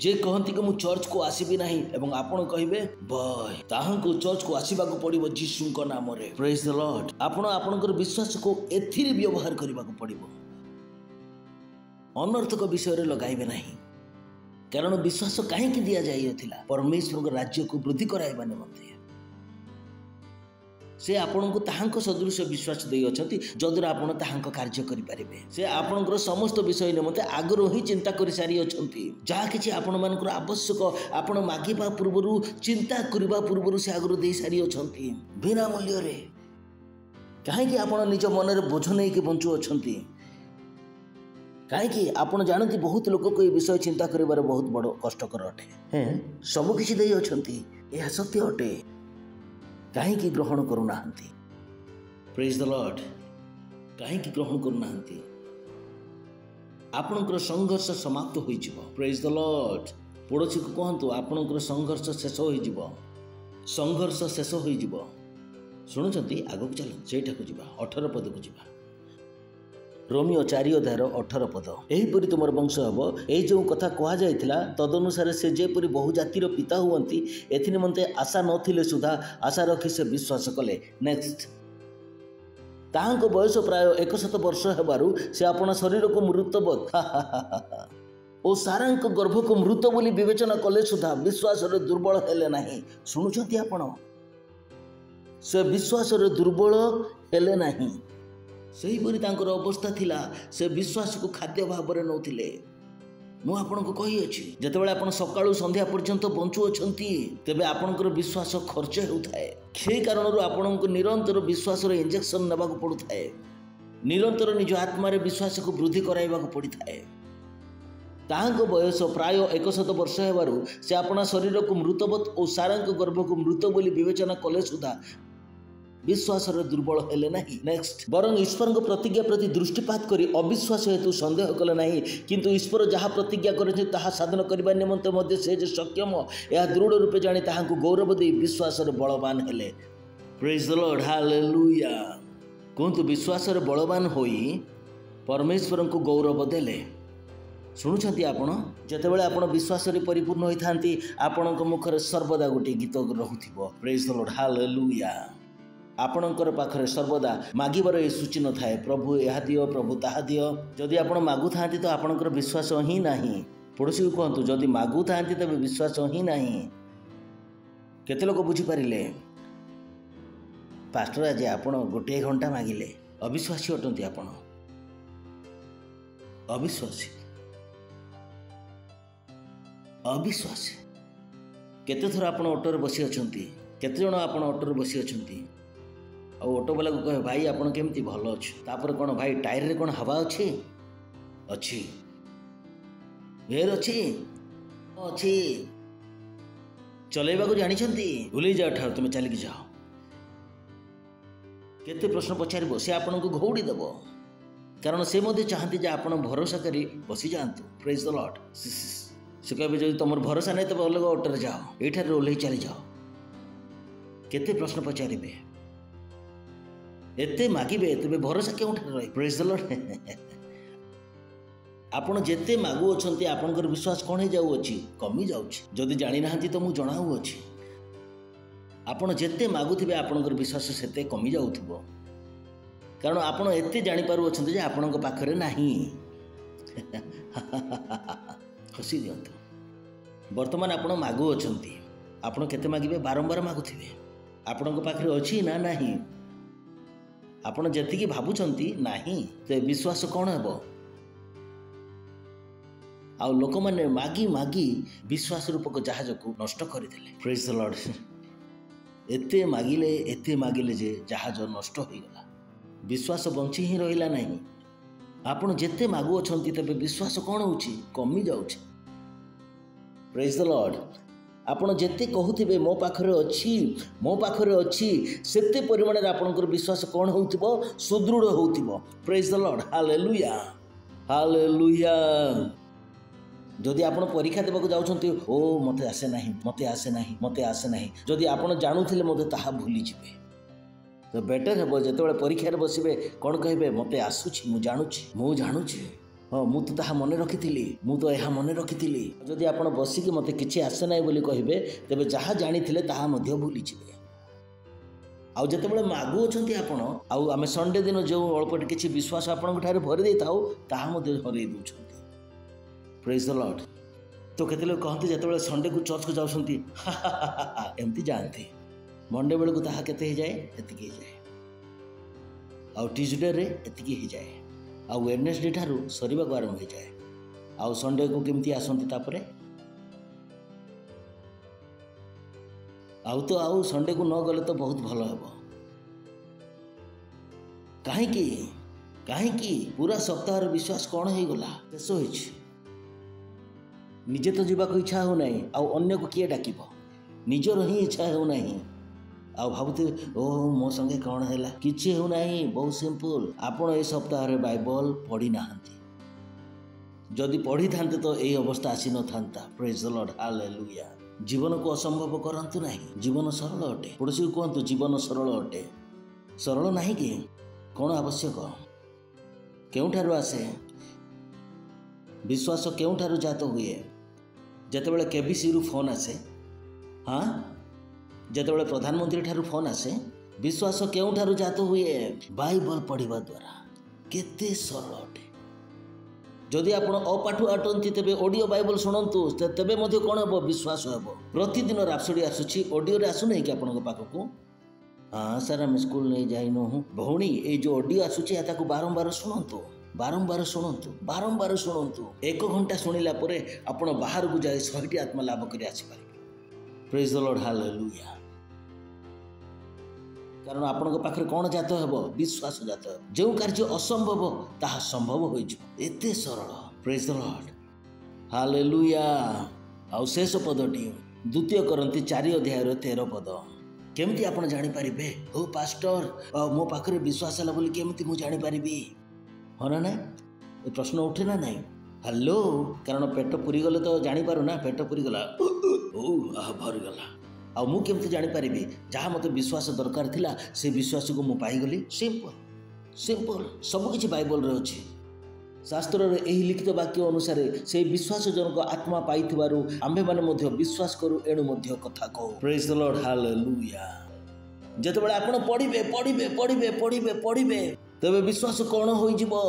ଯେ କହନ୍ତି କି ମୁଁ ଚର୍ଚ୍ଚକୁ ଆସିବି ନାହିଁ ଏବଂ ଆପଣ କହିବେ ବୟ ତାହାଙ୍କୁ ଚର୍ଚ୍ଚକୁ ଆସିବାକୁ ପଡ଼ିବ ଯୀଶୁଙ୍କ ନାମରେ। ପ୍ରେଜ୍ ଦ ଲର୍ଡ। ଆପଣ ଆପଣଙ୍କର ବିଶ୍ୱାସକୁ ଏଥିରେ ବ୍ୟବହାର କରିବାକୁ ପଡ଼ିବ। ଅନର୍ଥକ ବିଷୟରେ ଲଗାଇବେ ନାହିଁ। କାରଣ ବିଶ୍ୱାସ କାହିଁକି ଦିଆଯାଇଥିଲା? ପରମେଶ୍ୱରଙ୍କ ରାଜ୍ୟକୁ ବୃଦ୍ଧି କରାଇବା ନିମନ୍ତେ। ସେ ଆପଣଙ୍କୁ ତାହାଙ୍କ ସଦୃଶ ବିଶ୍ୱାସ ଦେଇଅଛନ୍ତି ଯଦ୍ୱାରା ଆପଣ ତାହାଙ୍କ କାର୍ଯ୍ୟ କରିପାରିବେ। ସେ ଆପଣଙ୍କର ସମସ୍ତ ବିଷୟ ନିମନ୍ତେ ଆଗରୁ ହିଁ ଚିନ୍ତା କରିସାରିଅଛନ୍ତି। ଯାହା କିଛି ଆପଣମାନଙ୍କର ଆବଶ୍ୟକ ଆପଣ ମାଗିବା ପୂର୍ବରୁ, ଚିନ୍ତା କରିବା ପୂର୍ବରୁ ସେ ଆଗରୁ ଦେଇସାରିଅଛନ୍ତି ବିନା ମୂଲ୍ୟରେ। କାହିଁକି ଆପଣ ନିଜ ମନରେ ବୋଝ ନେଇକି ବଞ୍ଚୁଅଛନ୍ତି? କାହିଁକି? ଆପଣ ଜାଣନ୍ତି ବହୁତ ଲୋକକୁ ଏ ବିଷୟ ଚିନ୍ତା କରିବାର ବହୁତ ବଡ଼ କଷ୍ଟକର ଅଟେ। ସବୁ କିଛି ଦେଇଅଛନ୍ତି, ଏହା ସତ୍ୟ ଅଟେ। କାହିଁକି ଗ୍ରହଣ କରୁନାହାନ୍ତି? ପ୍ରେଜ୍ ଦ ଲର୍ଡ। କାହିଁକି ଗ୍ରହଣ କରୁନାହାନ୍ତି? ଆପଣଙ୍କର ସଂଘର୍ଷ ସମାପ୍ତ ହୋଇଯିବ। ପ୍ରେଜ୍ ଦ ଲର୍ଡ। ପଡ଼ୋଶୀକୁ କୁହନ୍ତୁ ଆପଣଙ୍କର ସଂଘର୍ଷ ଶେଷ ହୋଇଯିବ। ସଂଘର୍ଷ ଶେଷ ହୋଇଯିବ। ଶୁଣୁଛନ୍ତି? ଆଗକୁ ଚାଲନ୍ତୁ, ସେଇଠାକୁ ଯିବା। 18 ପଦକୁ ଯିବା। ରୋମିଓ 4 ଅଧ୍ୟାୟର 18 ପଦ। ଏହିପରି ତୁମର ବଂଶ ହେବ। ଏହି ଯେଉଁ କଥା କୁହାଯାଇଥିଲା ତଦନୁସାରେ ସେ ଯେପରି ବହୁ ଜାତିର ପିତା ହୁଅନ୍ତି, ଏଥିନିମନ୍ତେ ଆଶା ନଥିଲେ ସୁଦ୍ଧା ଆଶା ରଖି ସେ ବିଶ୍ୱାସ କଲେ। ନେକ୍ସଟ। ତାହାଙ୍କ ବୟସ ପ୍ରାୟ 100 ବର୍ଷ ହେବାରୁ ସେ ଆପଣା ଶରୀରକୁ ମୃତବତ୍ ଓ ସାରାଙ୍କ ଗର୍ଭକୁ ମୃତ ବୋଲି ବିବେଚନା କଲେ ସୁଦ୍ଧା ବିଶ୍ୱାସରେ ଦୁର୍ବଳ ହେଲେ ନାହିଁ। ଶୁଣୁଛନ୍ତି ଆପଣ? ସେ ବିଶ୍ୱାସରେ ଦୁର୍ବଳ ହେଲେ ନାହିଁ। ସେହିପରି ତାଙ୍କର ଅବସ୍ଥା ଥିଲା। ସେ ବିଶ୍ୱାସକୁ ଖାଦ୍ୟ ଭାବରେ ନେଉଥିଲେ। ମୁଁ ଆପଣଙ୍କୁ କହିଅଛି, ଯେତେବେଳେ ଆପଣ ସକାଳୁ ସନ୍ଧ୍ୟା ପର୍ଯ୍ୟନ୍ତ ବଞ୍ଚୁଅଛନ୍ତି ତେବେ ଆପଣଙ୍କର ବିଶ୍ୱାସ ଖର୍ଚ୍ଚ ହେଉଥାଏ। ସେହି କାରଣରୁ ଆପଣଙ୍କୁ ନିରନ୍ତର ବିଶ୍ୱାସର ଇଞ୍ଜେକ୍ସନ ନେବାକୁ ପଡ଼ୁଥାଏ। ନିରନ୍ତର ନିଜ ଆତ୍ମାରେ ବିଶ୍ୱାସକୁ ବୃଦ୍ଧି କରାଇବାକୁ ପଡ଼ିଥାଏ। ତାହାଙ୍କ ବୟସ ପ୍ରାୟ 100 ବର୍ଷ ହେବାରୁ ସେ ଆପଣା ଶରୀରକୁ ମୃତବତ୍ ଓ ସାରାଙ୍କ ଗର୍ଭକୁ ମୃତ ବୋଲି ବିବେଚନା କଲେ ସୁଦ୍ଧା ବିଶ୍ୱାସରେ ଦୁର୍ବଳ ହେଲେ ନାହିଁ। ନେକ୍ସଟ, ବରଂ ଈଶ୍ୱରଙ୍କ ପ୍ରତିଜ୍ଞା ପ୍ରତି ଦୃଷ୍ଟିପାତ କରି ଅବିଶ୍ୱାସ ହେତୁ ସନ୍ଦେହ କଲେ ନାହିଁ, କିନ୍ତୁ ଈଶ୍ୱର ଯାହା ପ୍ରତିଜ୍ଞା କରିଛନ୍ତି ତାହା ସାଧନ କରିବା ନିମନ୍ତେ ମଧ୍ୟ ସେ ଯେ ସକ୍ଷମ ଏହା ଦୃଢ଼ ରୂପେ ଜାଣି ତାହାଙ୍କୁ ଗୌରବ ଦେଇ ବିଶ୍ୱାସରେ ବଳବାନ ହେଲେ। ପ୍ରେଜ୍ ଦ ଲର୍ଡ, ହାଲେଲୁୟା। କୁହନ୍ତୁ, ବିଶ୍ୱାସରେ ବଳବାନ ହୋଇ ପରମେଶ୍ୱରଙ୍କୁ ଗୌରବ ଦେଲେ। ଶୁଣୁଛନ୍ତି ଆପଣ? ଯେତେବେଳେ ଆପଣ ବିଶ୍ୱାସରେ ପରିପୂର୍ଣ୍ଣ ହୋଇଥାନ୍ତି ଆପଣଙ୍କ ମୁଖରେ ସର୍ବଦା ଗୋଟିଏ ଗୀତ ରହୁଥିବ। ପ୍ରେଜ୍ ଦ ଲର୍ଡ, ହାଲେଲୁୟା। ଆପଣଙ୍କର ପାଖରେ ସର୍ବଦା ମାଗିବାର ଏ ସୂଚୀ ନଥାଏ, ପ୍ରଭୁ ଏହା ଦିଅ, ପ୍ରଭୁ ତାହା ଦିଅ। ଯଦି ଆପଣ ମାଗୁଥାନ୍ତି ତ ଆପଣଙ୍କର ବିଶ୍ୱାସ ହିଁ ନାହିଁ। ପଡ଼ୋଶୀକୁ କୁହନ୍ତୁ, ଯଦି ମାଗୁଥାନ୍ତି ତେବେ ବିଶ୍ୱାସ ହିଁ ନାହିଁ। କେତେ ଲୋକ ବୁଝିପାରିଲେ? ପାଷ୍ଟର, ଆଜି ଆପଣ ଗୋଟିଏ ଘଣ୍ଟା ମାଗିଲେ। ଅବିଶ୍ୱାସୀ ଅଟନ୍ତି ଆପଣ, ଅବିଶ୍ୱାସୀ, ଅବିଶ୍ୱାସୀ। କେତେଥର ଆପଣ ଅଟୋରେ ବସି ଅଛନ୍ତି? କେତେଜଣ ଆପଣ ଅଟୋରେ ବସି ଅଛନ୍ତି ଆଉ ଅଟୋବାଲାକୁ କହେ, ଭାଇ ଆପଣ କେମିତି? ଭଲ ଅଛୁ। ତାପରେ କ'ଣ, ଭାଇ ଟାୟାରରେ କ'ଣ ହାୱା ଅଛି? ଅଛି। ଏୟାର ଅଛି? ଅଛି। ଚଲେଇବାକୁ ଜାଣିଛନ୍ତି? ଭୁଲି ଯାଅ, ଠାରୁ ତୁମେ ଚାଲିକି ଯାଅ। କେତେ ପ୍ରଶ୍ନ ପଚାରିବ? ସେ ଆପଣଙ୍କୁ ଘଉଡ଼ି ଦେବ, କାରଣ ସେ ମଧ୍ୟ ଚାହାନ୍ତି ଯେ ଆପଣ ଭରସା କରି ବସିଯାଆନ୍ତୁ। ପ୍ରେଜ୍ ଦ ଲର୍ଡ। ସେ କହିବେ, ଯଦି ତୁମର ଭରସା ନାହିଁ ତେବେ ଅଲଗା ଅଟୋରେ ଯାଅ, ଏଇଠାରେ ଓହ୍ଲେଇ ଚାଲିଯାଅ। କେତେ ପ୍ରଶ୍ନ ପଚାରିବେ? ଏତେ ମାଗିବେ, ତେବେ ଭରସା କେଉଁଠାରେ ରହିବ? ପ୍ରେଜ୍ ଦ ଲର୍ଡ। ଆପଣ ଯେତେ ମାଗୁଅଛନ୍ତି ଆପଣଙ୍କର ବିଶ୍ୱାସ କ'ଣ ହେଇଯାଉଅଛି? କମି ଯାଉଛି। ଯଦି ଜାଣିନାହାନ୍ତି ତ ମୁଁ ଜଣାଉଅଛି, ଆପଣ ଯେତେ ମାଗୁଥିବେ ଆପଣଙ୍କର ବିଶ୍ୱାସ ସେତେ କମି ଯାଉଥିବ, କାରଣ ଆପଣ ଏତେ ଜାଣିପାରୁଅଛନ୍ତି ଯେ ଆପଣଙ୍କ ପାଖରେ ନାହିଁ। ହସି ଦିଅନ୍ତୁ। ବର୍ତ୍ତମାନ ଆପଣ ମାଗୁଅଛନ୍ତି, ଆପଣ କେତେ ମାଗିବେ? ବାରମ୍ବାର ମାଗୁଥିବେ। ଆପଣଙ୍କ ପାଖରେ ଅଛି ନା ନାହିଁ? ଆପଣ ଯେତିକି ଭାବୁଛନ୍ତି ନାହିଁ, ତେବେ ବିଶ୍ୱାସ କ'ଣ ହେବ? ଆଉ ଲୋକମାନେ ମାଗି ମାଗି ବିଶ୍ୱାସ ରୂପକ ଜାହାଜକୁ ନଷ୍ଟ କରିଦେଲେ। ପ୍ରେଜ୍ ଦ ଲର୍ଡ। ଏତେ ମାଗିଲେ ଯେ ଜାହାଜ ନଷ୍ଟ ହୋଇଗଲା। ବିଶ୍ୱାସ ବଞ୍ଚି ହିଁ ରହିଲା ନାହିଁ। ଆପଣ ଯେତେ ମାଗୁଅଛନ୍ତି ତେବେ ବିଶ୍ୱାସ କ'ଣ ହେଉଛି? କମି ଯାଉଛି। ପ୍ରେଜ୍ ଦ ଲର୍ଡ। ଆପଣ ଯେତେ କହୁଥିବେ ମୋ ପାଖରେ ଅଛି, ସେତେ ପରିମାଣରେ ଆପଣଙ୍କର ବିଶ୍ୱାସ କ'ଣ ହେଉଥିବ? ସୁଦୃଢ଼ ହେଉଥିବ। ପ୍ରେଜ୍ ଦ ଲର୍ଡ, ହାଲେଲୁୟା, ହାଲେଲୁୟା। ଯଦି ଆପଣ ପରୀକ୍ଷା ଦେବାକୁ ଯାଉଛନ୍ତି, ଓ ମୋତେ ଆସେ ନାହିଁ, ଯଦି ଆପଣ ଜାଣୁଥିଲେ ମଧ୍ୟ ତାହା ଭୁଲିଯିବେ। ତ ବେଟର୍ ହେବ ଯେତେବେଳେ ପରୀକ୍ଷାରେ ବସିବେ କ'ଣ କହିବେ? ମୋତେ ଆସୁଛି, ମୁଁ ଜାଣୁଛି, ହଁ ମୁଁ ତ ତାହା ମନେ ରଖିଥିଲି। ଯଦି ଆପଣ ବସିକି ମୋତେ କିଛି ଆସେ ନାହିଁ ବୋଲି କହିବେ, ତେବେ ଯାହା ଜାଣିଥିଲେ ତାହା ମଧ୍ୟ ଭୁଲିଯିବେ। ଆଉ ଯେତେବେଳେ ମାଗୁଅଛନ୍ତି ଆପଣ, ଆଉ ଆମେ ସଣ୍ଡେ ଦିନ ଯେଉଁ ଅଳ୍ପ କିଛି ବିଶ୍ୱାସ ଆପଣଙ୍କ ଠାରେ ଭରି ଦେଇଥାଉ ତାହା ମଧ୍ୟ ହରେଇ ଦେଉଛନ୍ତି। ପ୍ରେଜ୍ ଦ ଲର୍ଡ। ତ କେତେ ଲୋକ କହନ୍ତି ଯେତେବେଳେ ସଣ୍ଡେକୁ ଚର୍ଚ୍ଚକୁ ଯାଉଛନ୍ତି, ଏମିତି ଯାଆନ୍ତି। ମଣ୍ଡେ ବେଳକୁ ତାହା କେତେ ହେଇଯାଏ? ଏତିକି ହେଇଯାଏ। ଆଉ ଟ୍ୟୁଜଡେରେ ଏତିକି ହେଇଯାଏ। ଆଉ ୱେଡନେସଡେ ଠାରୁ ସରିବାକୁ ଆରମ୍ଭ ହୋଇଯାଏ। ଆଉ ସଣ୍ଡେକୁ କେମିତି ଆସନ୍ତି? ତାପରେ ଆଉ ସଣ୍ଡେକୁ ନ ଗଲେ ତ ବହୁତ ଭଲ ହେବ। କାହିଁକି ପୁରା ସପ୍ତାହର ବିଶ୍ୱାସ କ'ଣ ହେଇଗଲା? ଶେଷ ହୋଇଛି। ନିଜେ ତ ଯିବାକୁ ଇଚ୍ଛା ହେଉନାହିଁ, ଆଉ ଅନ୍ୟକୁ କିଏ ଡାକିବ? ନିଜର ହିଁ ଇଚ୍ଛା ହେଉନାହିଁ। ଆଉ ଭାବୁଥିବେ, ମୋ ସଙ୍ଗେ କ'ଣ ହେଲା? କିଛି ହେଉନାହିଁ। ବହୁତ ସିମ୍ପଲ। ଆପଣ ଏ ସପ୍ତାହରେ ବାଇବଲ ପଢ଼ି ନାହାନ୍ତି। ଯଦି ପଢ଼ିଥାନ୍ତେ ତ ଏଇ ଅବସ୍ଥା ଆସିନଥାନ୍ତା। ପ୍ରେଜ୍ ଦ ଲର୍ଡ, ହାଲେଲୁୟା। ଜୀବନକୁ ଅସମ୍ଭବ କରନ୍ତୁ ନାହିଁ। ଜୀବନ ସରଳ ଅଟେ। ପଡ଼ୋଶୀକୁ କୁହନ୍ତୁ, ଜୀବନ ସରଳ ଅଟେ। ସରଳ ନାହିଁ କି? କ'ଣ ଆବଶ୍ୟକ? କେଉଁଠାରୁ ଆସେ ବିଶ୍ୱାସ? କେଉଁଠାରୁ ଜାତ ହୁଏ? ଯେତେବେଳେ କେବିସିରୁ ଫୋନ୍ ଆସେ, ଯେତେବେଳେ ପ୍ରଧାନମନ୍ତ୍ରୀ ଠାରୁ ଫୋନ୍ ଆସେ, ବିଶ୍ୱାସ କେଉଁଠାରୁ ଜାତ ହୁଏ? ବାଇବଲ ପଢ଼ିବା ଦ୍ୱାରା। କେତେ ସରଳ ଅଟେ। ଯଦି ଆପଣ ଅପାଠୁଆ ଅଟନ୍ତି ତେବେ ଅଡ଼ିଓ ବାଇବଲ ଶୁଣନ୍ତୁ, ତେବେ ମଧ୍ୟ କ'ଣ ହେବ? ବିଶ୍ୱାସ ହେବ। ପ୍ରତିଦିନ ରାପସୋଡି ଆସୁଛି, ଅଡ଼ିଓରେ ଆସୁନାହିଁ କି ଆପଣଙ୍କ ପାଖକୁ? ସାର୍ ଆମେ ସ୍କୁଲ ନେଇ ଯାଇନୁ। ଭଉଣୀ, ଏଇ ଯେଉଁ ଅଡ଼ିଓ ଆସୁଛି ତାକୁ ବାରମ୍ବାର ଶୁଣନ୍ତୁ। 1 ଘଣ୍ଟା ଶୁଣିଲା ପରେ ଆପଣ ବାହାରକୁ ଯାଇ 100ଟି ଆତ୍ମା ଲାଭ କରି ଆସିପାରିବେ। ପ୍ରେଜ୍ ଦ ଲର୍ଡ, ହାଲେଲୁୟା। କାରଣ ଆପଣଙ୍କ ପାଖରେ କ'ଣ ଜାତ ହେବ? ବିଶ୍ୱାସ ଜାତ ହେବ। ଯେଉଁ କାର୍ଯ୍ୟ ଅସମ୍ଭବ ତାହା ସମ୍ଭବ ହୋଇଯିବ। ଏତେ ସରଳ। ପ୍ରେଜ୍ ଦ ଲର୍ଡ। हालेलुया। आउ शेष पदटी 2 करंती 4:13 पद। केमती आपण जानीपारे हो पास्टर मो पाखे विश्वास है बोली केमती मुझे जानीपारि हाँ ना नाई ये प्रश्न उठे ना नाई। हेलो कारण पेट पूरी गले तो जानीपार ना पेट पूरी गला भरीगला आउ मु केमती जानीपारि जहाँ मत विश्वास दरकार थिला से विश्वास को मुझे पाईगली। सिंपल सिंपल सबकि बाइबल रे अच्छी शास्त्र रे एही लिखित वाक्य अनुसार से विश्वासजनक आत्मा पाइथिबारु आम्भे माने मध्य विश्वास करू एणु मध्य कथा कहू। Praise the lord hallelujah. जेतेबेले आपण पढ़िबे पढ़िबे पढ़िबे पढ़िबे पढ़िबे तबे विश्वास कोन होई जिवो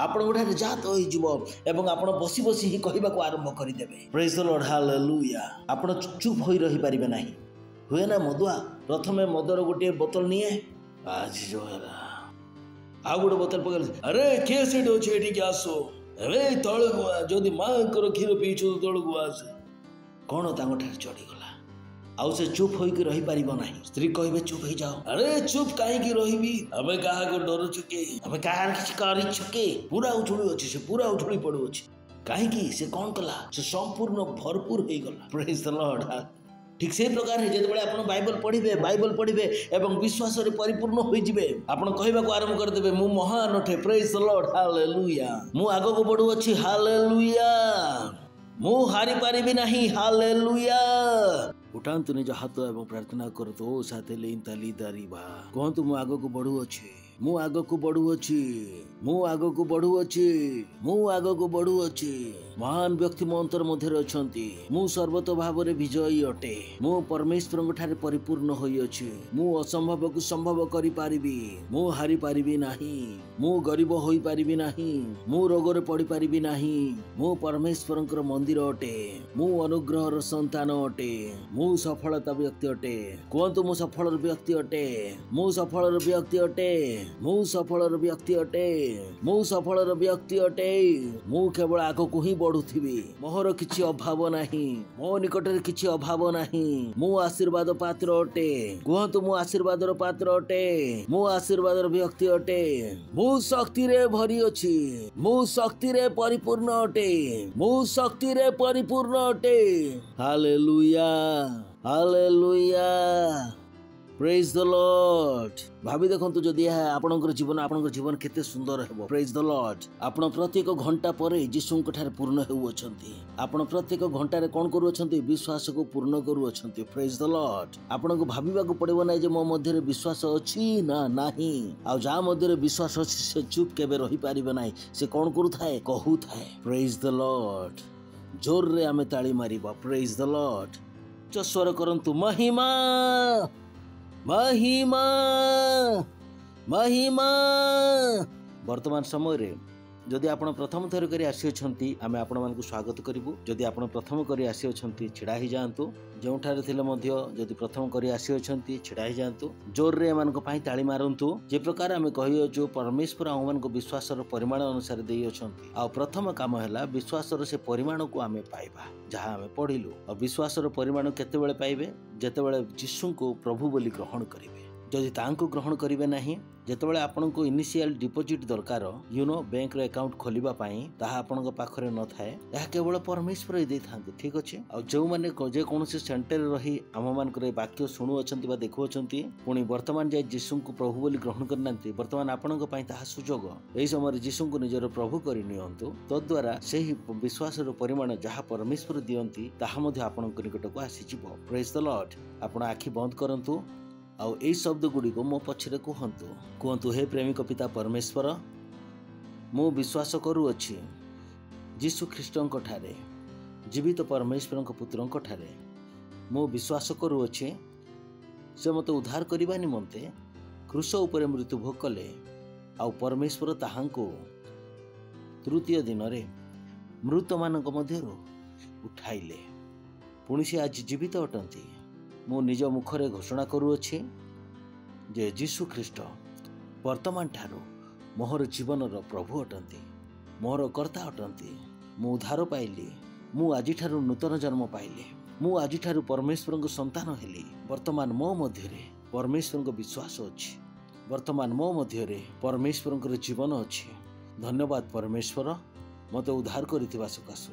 आपण गोठारे जात होई जिवो एवं आपण बसी बसी ही कहिबाको आरंभ करि देबे। Praise the lord hallelujah. आपण चुप होई रही परिबे नाही हुए ना मदुआ प्रथमे मदर गोटे बोतल निए आज जो है आ गोटे बोतल पकड़ अरे किए से आसो अरे तलू जदि माँ क्षीर पीछू तलू आस कौन तांठार चढ़ीगला आउ से चुप होकर रही पार ना। स्त्री कहे चुप हो जाओ अरे चुप कहीं रही आम क्या डरुचु कि आम क्या किछु के पूरा उछुड़ी अच्छे से पूरा उछुड़ी पड़ू अच्छे कहीं से कौन कला से संपूर्ण भरपूर हो गला। Praise the Lord. ठीक से प्रकार है जो आप बाइबल पढ़िबे एवं विश्वास रे परिपूर्ण हो जिवे आपण कहबाको आरंभ कर देबे मु महान अठे। Praise the lord hallelujah. मु आगो को बढ़ू अछि हालेलुया। मु हारी पारिबि नाही हालेलुया। उठांतु निज हाथ एवं प्रार्थना करतो ओ साथे लेंता लीदारीबा कहंतु मु आगो को बढ़ू अछि मु आगो को बढ़ू अछि मु आगो को बढ़ू अछि मु आगो को बढ़ू अछि। महान व्यक्ति मो अंतर मध्य अछंती मु सर्वत भाव रे विजयी अटे मु परमेश्वर ठारे परिपूर्ण होई अछि मु असंभव को संभव करि पारिबी मु हारि पारिबी नाही मु गरीब होई पारिबी नाही मु रोग रे पड़ी पारिबी नाही मु परमेश्वरंकर मंदिर अटे मु अनुग्रह र संतान अटे मु सफलता व्यक्ति अटे। कहंतु मु सफल व्यक्ति अटे मु सफल व्यक्ति अटे मु सफल व्यक्ति अटे मु सफल व्यक्ति अटे मु केवल आगो को ही बढ़ुथिबी मोहर किछि अभाव नाही मो निकट रे किछि अभाव नाही मु आशीर्वाद पात्र अटे। कहंतु मु आशीर्वाद र पात्र अटे मु आशीर्वाद र व्यक्ति अटे मु शक्ति रे भरी अछि मु शक्ति रे परिपूर्ण अटे मु शक्ति रे परिपूर्ण अटे। Hallelujah hallelujah. Praise the Lord. भाभी देखंतु जदि आपणकर जीवन केते सुंदर हेबो। Praise the Lord. आपण प्रत्येक घंटा पर यीशु ठारे पूर्ण हेउ अछंती आपण प्रत्येक घंटा रे कोन करू अछंती विश्वास को पूर्ण करू अछंती। Praise the Lord. आपण को भाबीबा को पड़िबो नै जे मो मध्य रे विश्वास अछि ना नाही आ जा मध्य रे विश्वास अछि से चुप केबे रही पारिबे नै से कोन करू थाए कहू थाए। Praise the Lord. जोर रे आमे ताली मारिबा। Praise the Lord. स्वर करंतु महिमा महिमा महिमा। वर्तमान समय रे जदि आपण प्रथम थर करी आसी अछंती आमे आपण मान को स्वागत करिवु। जदि आपण प्रथम करी आसी अछंती छिड़ा ही जांतु जो ठारे थिले मध्य जदि प्रथम करी आसी अछंती छिड़ा ही जांतु जोर रे मान को पई ताली मारंतु। जे प्रकार आमे कहियो जो परमेश्वर हम मान को विश्वास रो परिमाण अनुसार देई अछंती आ प्रथम काम हैला विश्वास रो से परिमाण को आमे पाइबा जहां आमे पढिलु। और विश्वास रो परिमाण केते बेले पाइबे जेते बेले यीशु को प्रभु बोली ग्रहण करिवे। जदि तांको ग्रहण करिवे नाही जेतेबेले आपनको इनिशियल डिपोजिट दरकार बैंक रे अकाउंट खोलिबा पई ताहा आपनको पाखरे न थाए या केवल परमेश्वर ही देथांते। ठीक अछि। आ जो माने जे कोनोसी सेंटर रही हम मान करे वाक्य सुनु अछंती बा देखु अछंती पुनी वर्तमान जे यीशु को प्रभु बोली ग्रहण करनांती वर्तमान आपनको पई ताहा सुजोग एई समय यीशु को निजर प्रभु करि नियंतु तद्वारा सेही विश्वास रो परिमाण जहा परमेश्वर दियंती ताहा मध्ये आपनको निकट को आसी जिवो। Praise the Lord. आपण आखि बंद करंतु आउ ए शब्द गुडी को मो पछरे कहंतु हे प्रेमिक पिता परमेश्वर मु विश्वास करू अछि यीशु ख्रीष्टंक ठारे जीवित परमेश्वरंक पुत्रंक ठारे मु विश्वास करू अछि से मते उद्धार करिबा निमंते क्रूस उपरे मृत्यु भोग कले आउ परमेश्वर ताहांको तृतीय दिन रे मृत मानक मध्यरु उठाइले पुणी से आज जीवित अटंती। मु निज मुखरे घोषणा करूअछि जे यीशु ख्रीष्ट वर्तमान ठारू मोहर जीवन रो प्रभु अटंती मोहर कर्ता अटंती। मु उद्धार पाइली मु आजि ठारू नूतन जन्म पाइली मु आजि ठारू परमेश्वर को संतान हेली। वर्तमान मो मध्य रे परमेश्वर को विश्वास अछि वर्तमान मो मध्य रे परमेश्वर को जीवन अछि। धन्यवाद परमेश्वर मते उद्धार करिथिबा सकाशु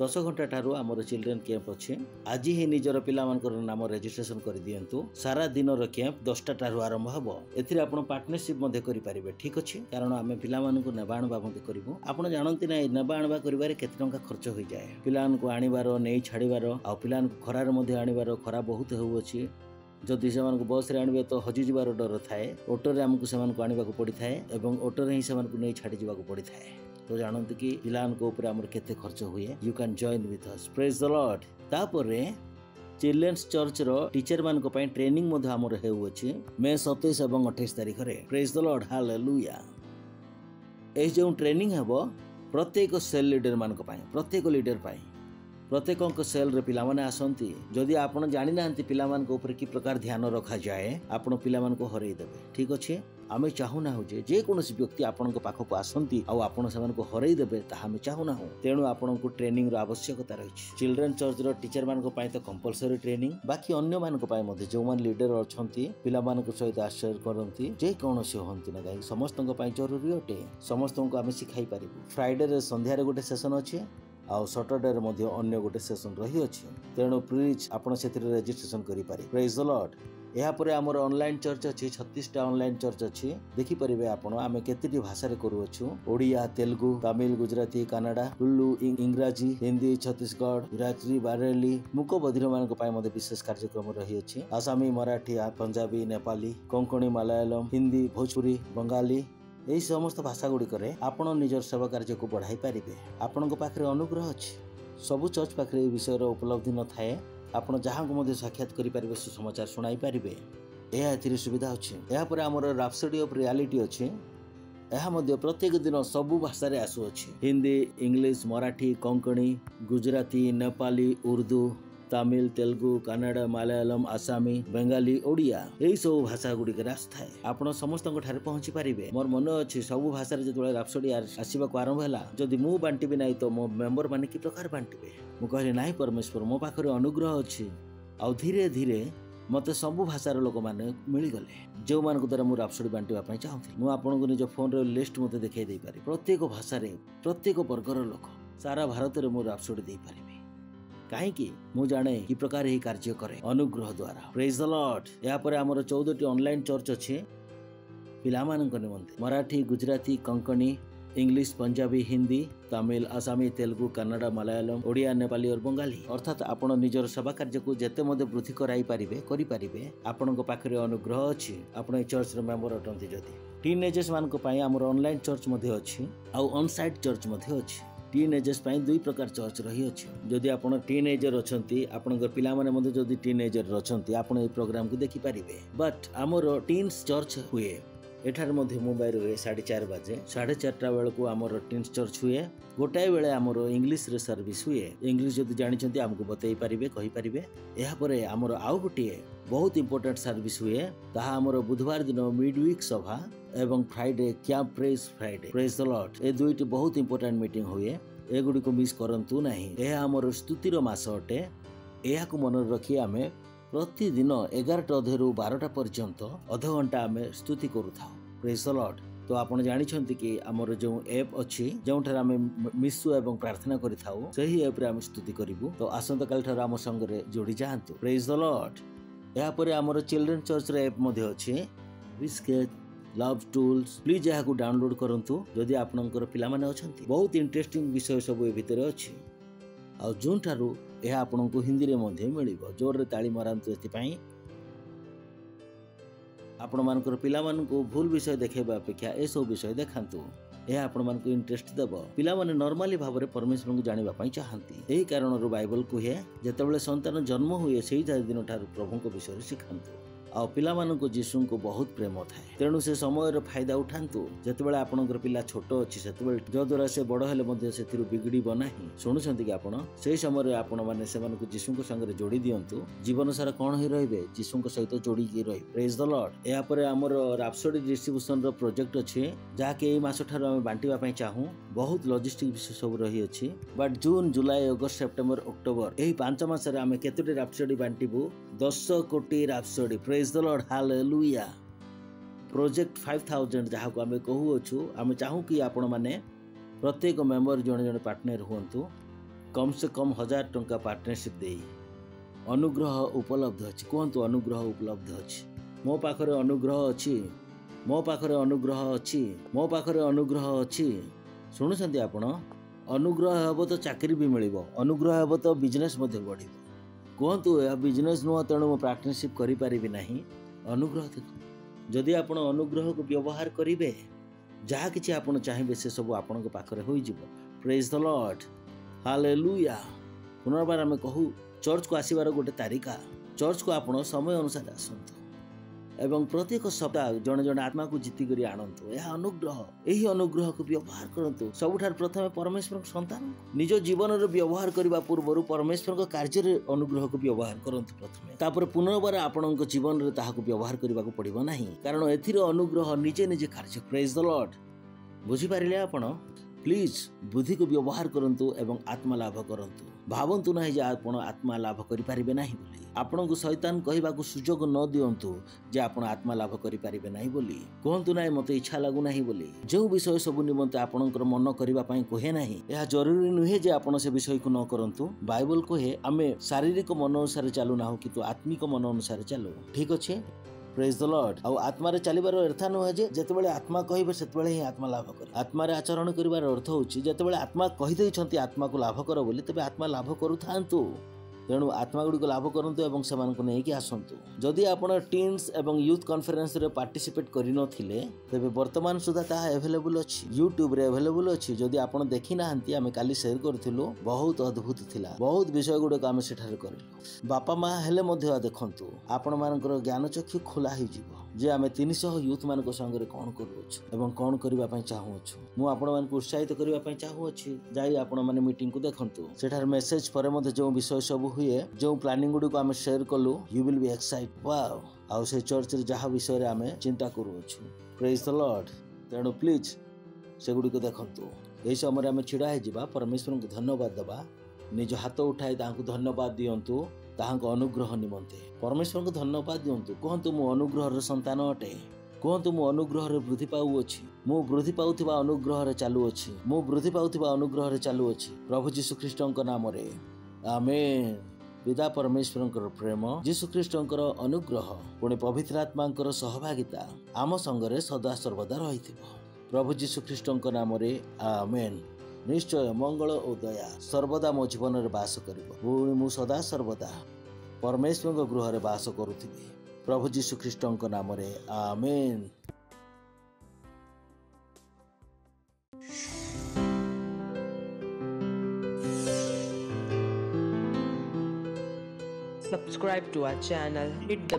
10 घंटा ठारू आमर चिल्ड्रेन कैंप अच्छे आज ही निजर पिलामानकर नाम रजिस्ट्रेशन कर दियंतु सारा दिन कैंप 10टा ठारू आरंभ हबो एथिरे आपण पार्टनरशिप मध्ये करि परिबे ठीक अछि कारण आमे पिलामानकु नेबा आनबा मध्ये करिवो आपण जानंती नै नेबा आनबा करिवारे केते टंका खर्च होई जाय पिलामानकु आनिबारो नै छाडिबारो आ पिलामानकु खरार मध्ये आनिबारो खरा बहुत होउ अछि जदि से बस रे आनबे तो हजि जिबार डर थाए ऑटो रे हमकु सेमानकु आनिबा को पड़ी थाए एवं ऑटो रे ही सेमानकु नै छाडी जिबा को पड़ी थाए तो जानते कि पिलामानकु ऊपर हमर केते खर्च हुए you can join with us praise the Lord तापरे चिल्ड्रेन्स चर्च रो टीचर मान को पई ट्रेनिंग मध्ये हमर हेउ अछि मे 27 एवं 28 तारिख रे प्रेज द लॉर्ड हालेलुया ए जो ट्रेनिंग हेबो प्रत्येक सेल लीडर मान को पई प्रत्येक लीडर पई प्रत्येक सेल रे पिला माने आसंती जदि आपण जानि नांती पिला मान को ऊपर की प्रकार ध्यान रखा जाए आपण पिला मान को हरई देबे ठीक अछि आमे चाहू ना हो जे कोनोसी व्यक्ति आपण को पाखो को आसंती आ आपण सेमान को हरई देबे ताहा आमे चाहू ना हो तेनु आपण को ट्रेनिंग रो आवश्यकता रही चिल्ड्रेन चर्च रो टीचर मान को पई तो कंपलसरी ट्रेनिंग बाकी अन्य मान को पई मध्ये जो मान लीडर अछंती पिला मान को सहित आश्चर्य करंती जे कोनोसी होंती ना गाई समस्त को पई जरूरी होटे समस्त को आमे सिखाई परिबु फ्राइडे रे संध्या रे गोटे सेशन अछि आ सैटरडे रे मध्ये अन्य गोटे सेशन रही अछि तेनु प्लीज आपण सेतिर रजिस्ट्रेशन करि पारि प्रेज द लॉर्ड यहाँ पर आमर ऑनलाइन चर्च अच्छी 36टा ऑनलाइन चर्च अच्छी देखि परिबे आपण आमे केतेटी भाषा रे करूछु ओडिया तेलुगु तमिल गुजराती कन्नड़ा तुलु इंग्राजी हिंदी छत्तीसगढ़ गुजराती बारेली मुको बधिर मान को पाए मध्ये विशेष कार्यक्रम रही अछि आसामी मराठी पंजाबी नेपाली कोंकणी मलयालम हिंदी भोजपुरी बंगाली एही समस्त भाषा गुडी करे आपण निजर सेवा कार्य को बढ़ाई परिबे आपण को पाखरे अनुग्रह अछि सबु चर्च पाखरे विषय रो उपलब्धि न थाए आपण जहाँ को मध्य साक्षात करि परिबे सुसमाचार सुनाई परिबे एहा एथिरे सुविधा अछि एहा पर हमर राप्सोडी ऑफ रियलिटी अछि एहा मध्य प्रत्येक दिन सबु भाषा रे आसु अछि हिंदी इंग्लिश मराठी कोंकणी गुजराती नेपाली उर्दू तमिल तेलुगु कन्नड़ा मलयालम आसामी बेंगाली ओडिया एही सब भाषा गुडी के रास्ता है आपण समस्त ठारे पहुंची परिबे मोर मन अछि सब भाषा रे जतले राप्सोडी आसीबा को आरंभ होला जदि मु बांटीबे नै तो मो मेंबर माने की प्रकार बांटीबे मु कहले नाही परमेश्वर मो पाखरे अनुग्रह अछि आ धीरे धीरे मते सबु भाषार लोक माने मिली गले जो मान को द्वारा मु राप्सोडी बांटीबा पई चाहथि मु आपण को निज फोन रे लिस्ट मते देखाई देई पारि प्रत्येक भाषा रे प्रत्येक वर्गर लोक सारा भारत रे मु राप्सोडी देई पारिबे काहे कि मु जाने कि प्रकार ही कार्य करे अनुग्रह द्वारा प्रेज द लॉर्ड या पर हमर 14टी ऑनलाइन चर्च अछि पिला मानन निमंते मराठी गुजराती कोंकणी इंग्लिश पंजाबी हिंदी तमिल आसामी तेलुगु कन्नड़ा मलयालम ओडिया नेपाली और बंगाली अर्थात आपण निजर सेवा कार्य को जेते मध्ये वृद्धि कराई पारिबे करि पारिबे आपण को पाखरे अनुग्रह अछि आपण चर्च रे मेंबर अटंती जदी टीनेजर्स मान को पई हमर ऑनलाइन चर्च मध्ये अछि आ ऑन साइट चर्च मध्ये अछि टीनेजर्स पई दुई प्रकार चर्च रही अछि जदि आपण टीनेजर अछंती आपनकर पिला माने मध्ये जदि टीनेजर अछंती आपण ए प्रोग्राम को देखि परिबे बट हमर टीन्स चर्च हुए एठार मध्ये मोबाइल रे 4:30 बजे 4:30 बेल को हमर टीन्स चर्च हुए गोटाए बेले हमर इंग्लिश रे सर्विस हुए इंग्लिश जदि जानिछंती हमको बतई परिबे कहि परिबे एहा परे हमर आउ गोटिए बहुत इंपोर्टेंट सर्विस हुए ताहा हमर बुधवार दिन मिड वीक सभा एवं Friday camp Friday praise the lord ए दुईटी बहुत इंपोर्टेंट मीटिंग हुए ए गुडी को मिस करंतु नाही एहा हमर स्तुतिर मास अटे एहा को मन रखी आमे प्रतिदिन 11टा अधेरु 12टा पर्यंत आधा घंटा आमे स्तुति करूथाउ प्रेज द लॉर्ड तो आपण जानिछंती कि हमर जो ऐप अछि जोंठार आमे मिसु एवं प्रार्थना करिथाउ सही ऐप रे आमे स्तुति करिवु तो आसंत काल ठार आम संग रे जोड़ी जाहंतु प्रेज द लॉर्ड या परे हमर चिल्ड्रन चर्च रे ऐप मध्ये अछि बिस्केट लव टूल्स प्लीज यहा को डाउनलोड करंतु जदि आपनकर पिला माने अछंती बहुत इंटरेस्टिंग विषय सब ए भितर अछि आ जों ठारू यह आपन को हिंदी रे मध्ये मिलिबो जोर रे ताली मारंतु एति पई आपण मानकर पिला मान को भूल विषय देखेबा अपेक्षा ए सब विषय देखांतु यह आपण मान को इंटरेस्ट देबो पिला माने नॉर्मली भाबरे परमेश्वर को जानिबा पई चाहंती एही कारण रो बाइबल को हे जेतेबेले संतान जन्म हुए सेही दिन ठार प्रभु को विषय सिखांतु आ पिला मान को यीशु को बहुत प्रेम थाए तेणु से समय रो फायदा उठांतु जेतेबेले आपनकर पिला छोट अछि सेतेबेले जो द्वारा से बड़ हेले मध्ये सेतिरु बिगड़ीबो नाही सुनुछंती कि आपण सेही समय रे आपण माने से मान को यीशु को संग रे जोड़ी दियंतु जीवन सारा कोन ही रहबे यीशु को सहित जोड़ी के रहि प्रेज द लॉर्ड या परे हमर राप्सोडी डिस्ट्रीब्यूशन रो प्रोजेक्ट अछि जा के एई मास ठार हम बांटीबा पई चाहू बहुत लॉजिस्टिक विषय सब रही अछि but June July August September October एही 5 मास रे हम केतोटी राप्सोडी बांटीबू 10 कोटी rhapsody praise the lord hallelujah project 5000 जहा को हमें कहू अछु हमें चाहू कि आपण माने प्रत्येक मेंबर जने जने पार्टनर हुंतु कम से कम 1000 टंका पार्टनरशिप दे अनुग्रह उपलब्ध अच्छी कहतु अनुग्रह उपलब्ध अच्छी मो पाखरे अनुग्रह अच्छी मो पाखरे अनुग्रह अच्छी मो पाखरे अनुग्रह अच्छी शुणुଛନ୍ତି आपण अनुग्रह हेब तो चाकरी भी मिलिबो अनुग्रह हेब तो बिजनेस मध्य बढ़िबो कहतु या बिजनेस नुह तेणु मो पार्टनरशिप करि पारिबि नाही अनुग्रह देखो जदि आपण अनुग्रह को व्यवहार करिवे जहा किछि आपण चाहिबे से सब आपण के पाखरे होई जिवो प्रेज द लॉर्ड हालेलुया पुनर्बार आमे कहू चर्च को आसीबार गोटे तारिका चर्च को आपण समय अनुसार आसंतु एवं प्रत्येक सप्ताह जड़े जड़े आत्मा को जीति करी आणंतु यह अनुग्रह यही अनुग्रह को व्यवहार करंतु सबुठार प्रथमे परमेश्वर संतान निज जीवन रे व्यवहार करबा पूर्व परमेश्वर को कार्य रे अनुग्रह को व्यवहार करंतु प्रथमे तापर पुनर्बार आपणक जीवन रे ताहाको व्यवहार करबा को पड़िबो नाही कारण एथिर अनुग्रह निजे निजे कार्य प्रेज द लॉर्ड बुझी पारिले आपण प्लीज बुद्धि को व्यवहार करंतु एवं आत्मा लाभ करंतु भावंतु नाही जे आपण आत्मा लाभ करि पारिबे नाही बोली आपण को शैतान कहबा को सुजोग न दियंतु जे आपण आत्मा लाभ करि पारिबे नाही बोली कहंतु नाही मते इच्छा लागु नाही बोली जो विषय सब निमंते आपणकर मन करबा पई कहे नाही यह जरूरी नुहे जे आपण से विषय को न करंतु बाइबल कहे आमे शारीरिक मन अनुसार चालू नाहु किंतु आत्मिक मन अनुसार चालू ठीक अछि प्रेज द लॉर्ड आ आत्मा रे चलिबार अर्थ नुहे जे जतबेले आत्मा कहबे सेतबेले ही आत्मा लाभ करे आत्मा रे आचरण करिवार अर्थ होछि जतबेले आत्मा कहि दैछंती आत्मा को लाभ कर बोली तबे आत्मा लाभ करू थांतु तेणु आत्मा गुड़ी को लाभ करंतु एवं सेमान को नेकी आसंतु जदि आपण टीन्स एवं यूथ कॉन्फ्रेंस रे पार्टिसिपेट करि नथिले तबे वर्तमान सुधा ता अवेलेबल अछि यूट्यूब रे अवेलेबल अछि जदि आपण देखि नाहंती आमे काली शेयर करथिलु बहुत अद्भुत थिला बहुत विषय गुडे को आमे सेठार करिलु बापा मां हेले मध्ये देखंतु आपण मानकर ज्ञान चक्षु खोला हि जिवो जे आमे 300 यूथ मान को संग रे कोन करूछु एवं कोन करिबा पई चाहूछु मु आपण मान को उत्साहित करिबा पई चाहूछि जाई आपण माने मीटिंग को देखंतु सेठार मेसेज परे मध्ये जो विषय सब हुए जो प्लानिंग गुडी को आमे शेयर कलु you will be excited wow आ से चर्च रे जहा विषय रे आमे चिंता करूछु प्रेज द लॉर्ड तेणु प्लीज से गुडी को देखंतु एही समय आमे छिडा हे जिबा परमेश्वर को धन्यवाद दबा निज हाथ उठाई तांको धन्यवाद दियंतु तांको अनुग्रह निमंते परमेश्वर को धन्यवाद दियंतु कहंतु मो अनुग्रह रे संतान अटे कहंतु मो अनुग्रह रे वृद्धि पाउ अछि मो वृद्धि पाउथिबा अनुग्रह रे चालू अछि मो वृद्धि पाउथिबा अनुग्रह रे चालू अछि प्रभु यीशु ख्रीष्टଙ୍କ नामरे आमेन पिता परमेश्वरଙ୍କର प्रेम यीशु ख्रीष्टଙ୍କର अनुग्रह पुଣି पवित्र आत्माଙ୍କର सहभागिता आम संगरे सदा सर्वदा रहिथिबो प्रभु यीशु ख्रीष्टଙ୍କ नामरे आमेन निश्चय मंगल और दया सर्वदा मो जीवन रे वास करिवो पुणी मु सदा सर्वदा परमेश्वर गृह रे वास करूथिबी प्रभु यीशु ख्रीष्टଙ୍କ नामरे आमेन। Subscribe to our channel, hit the bell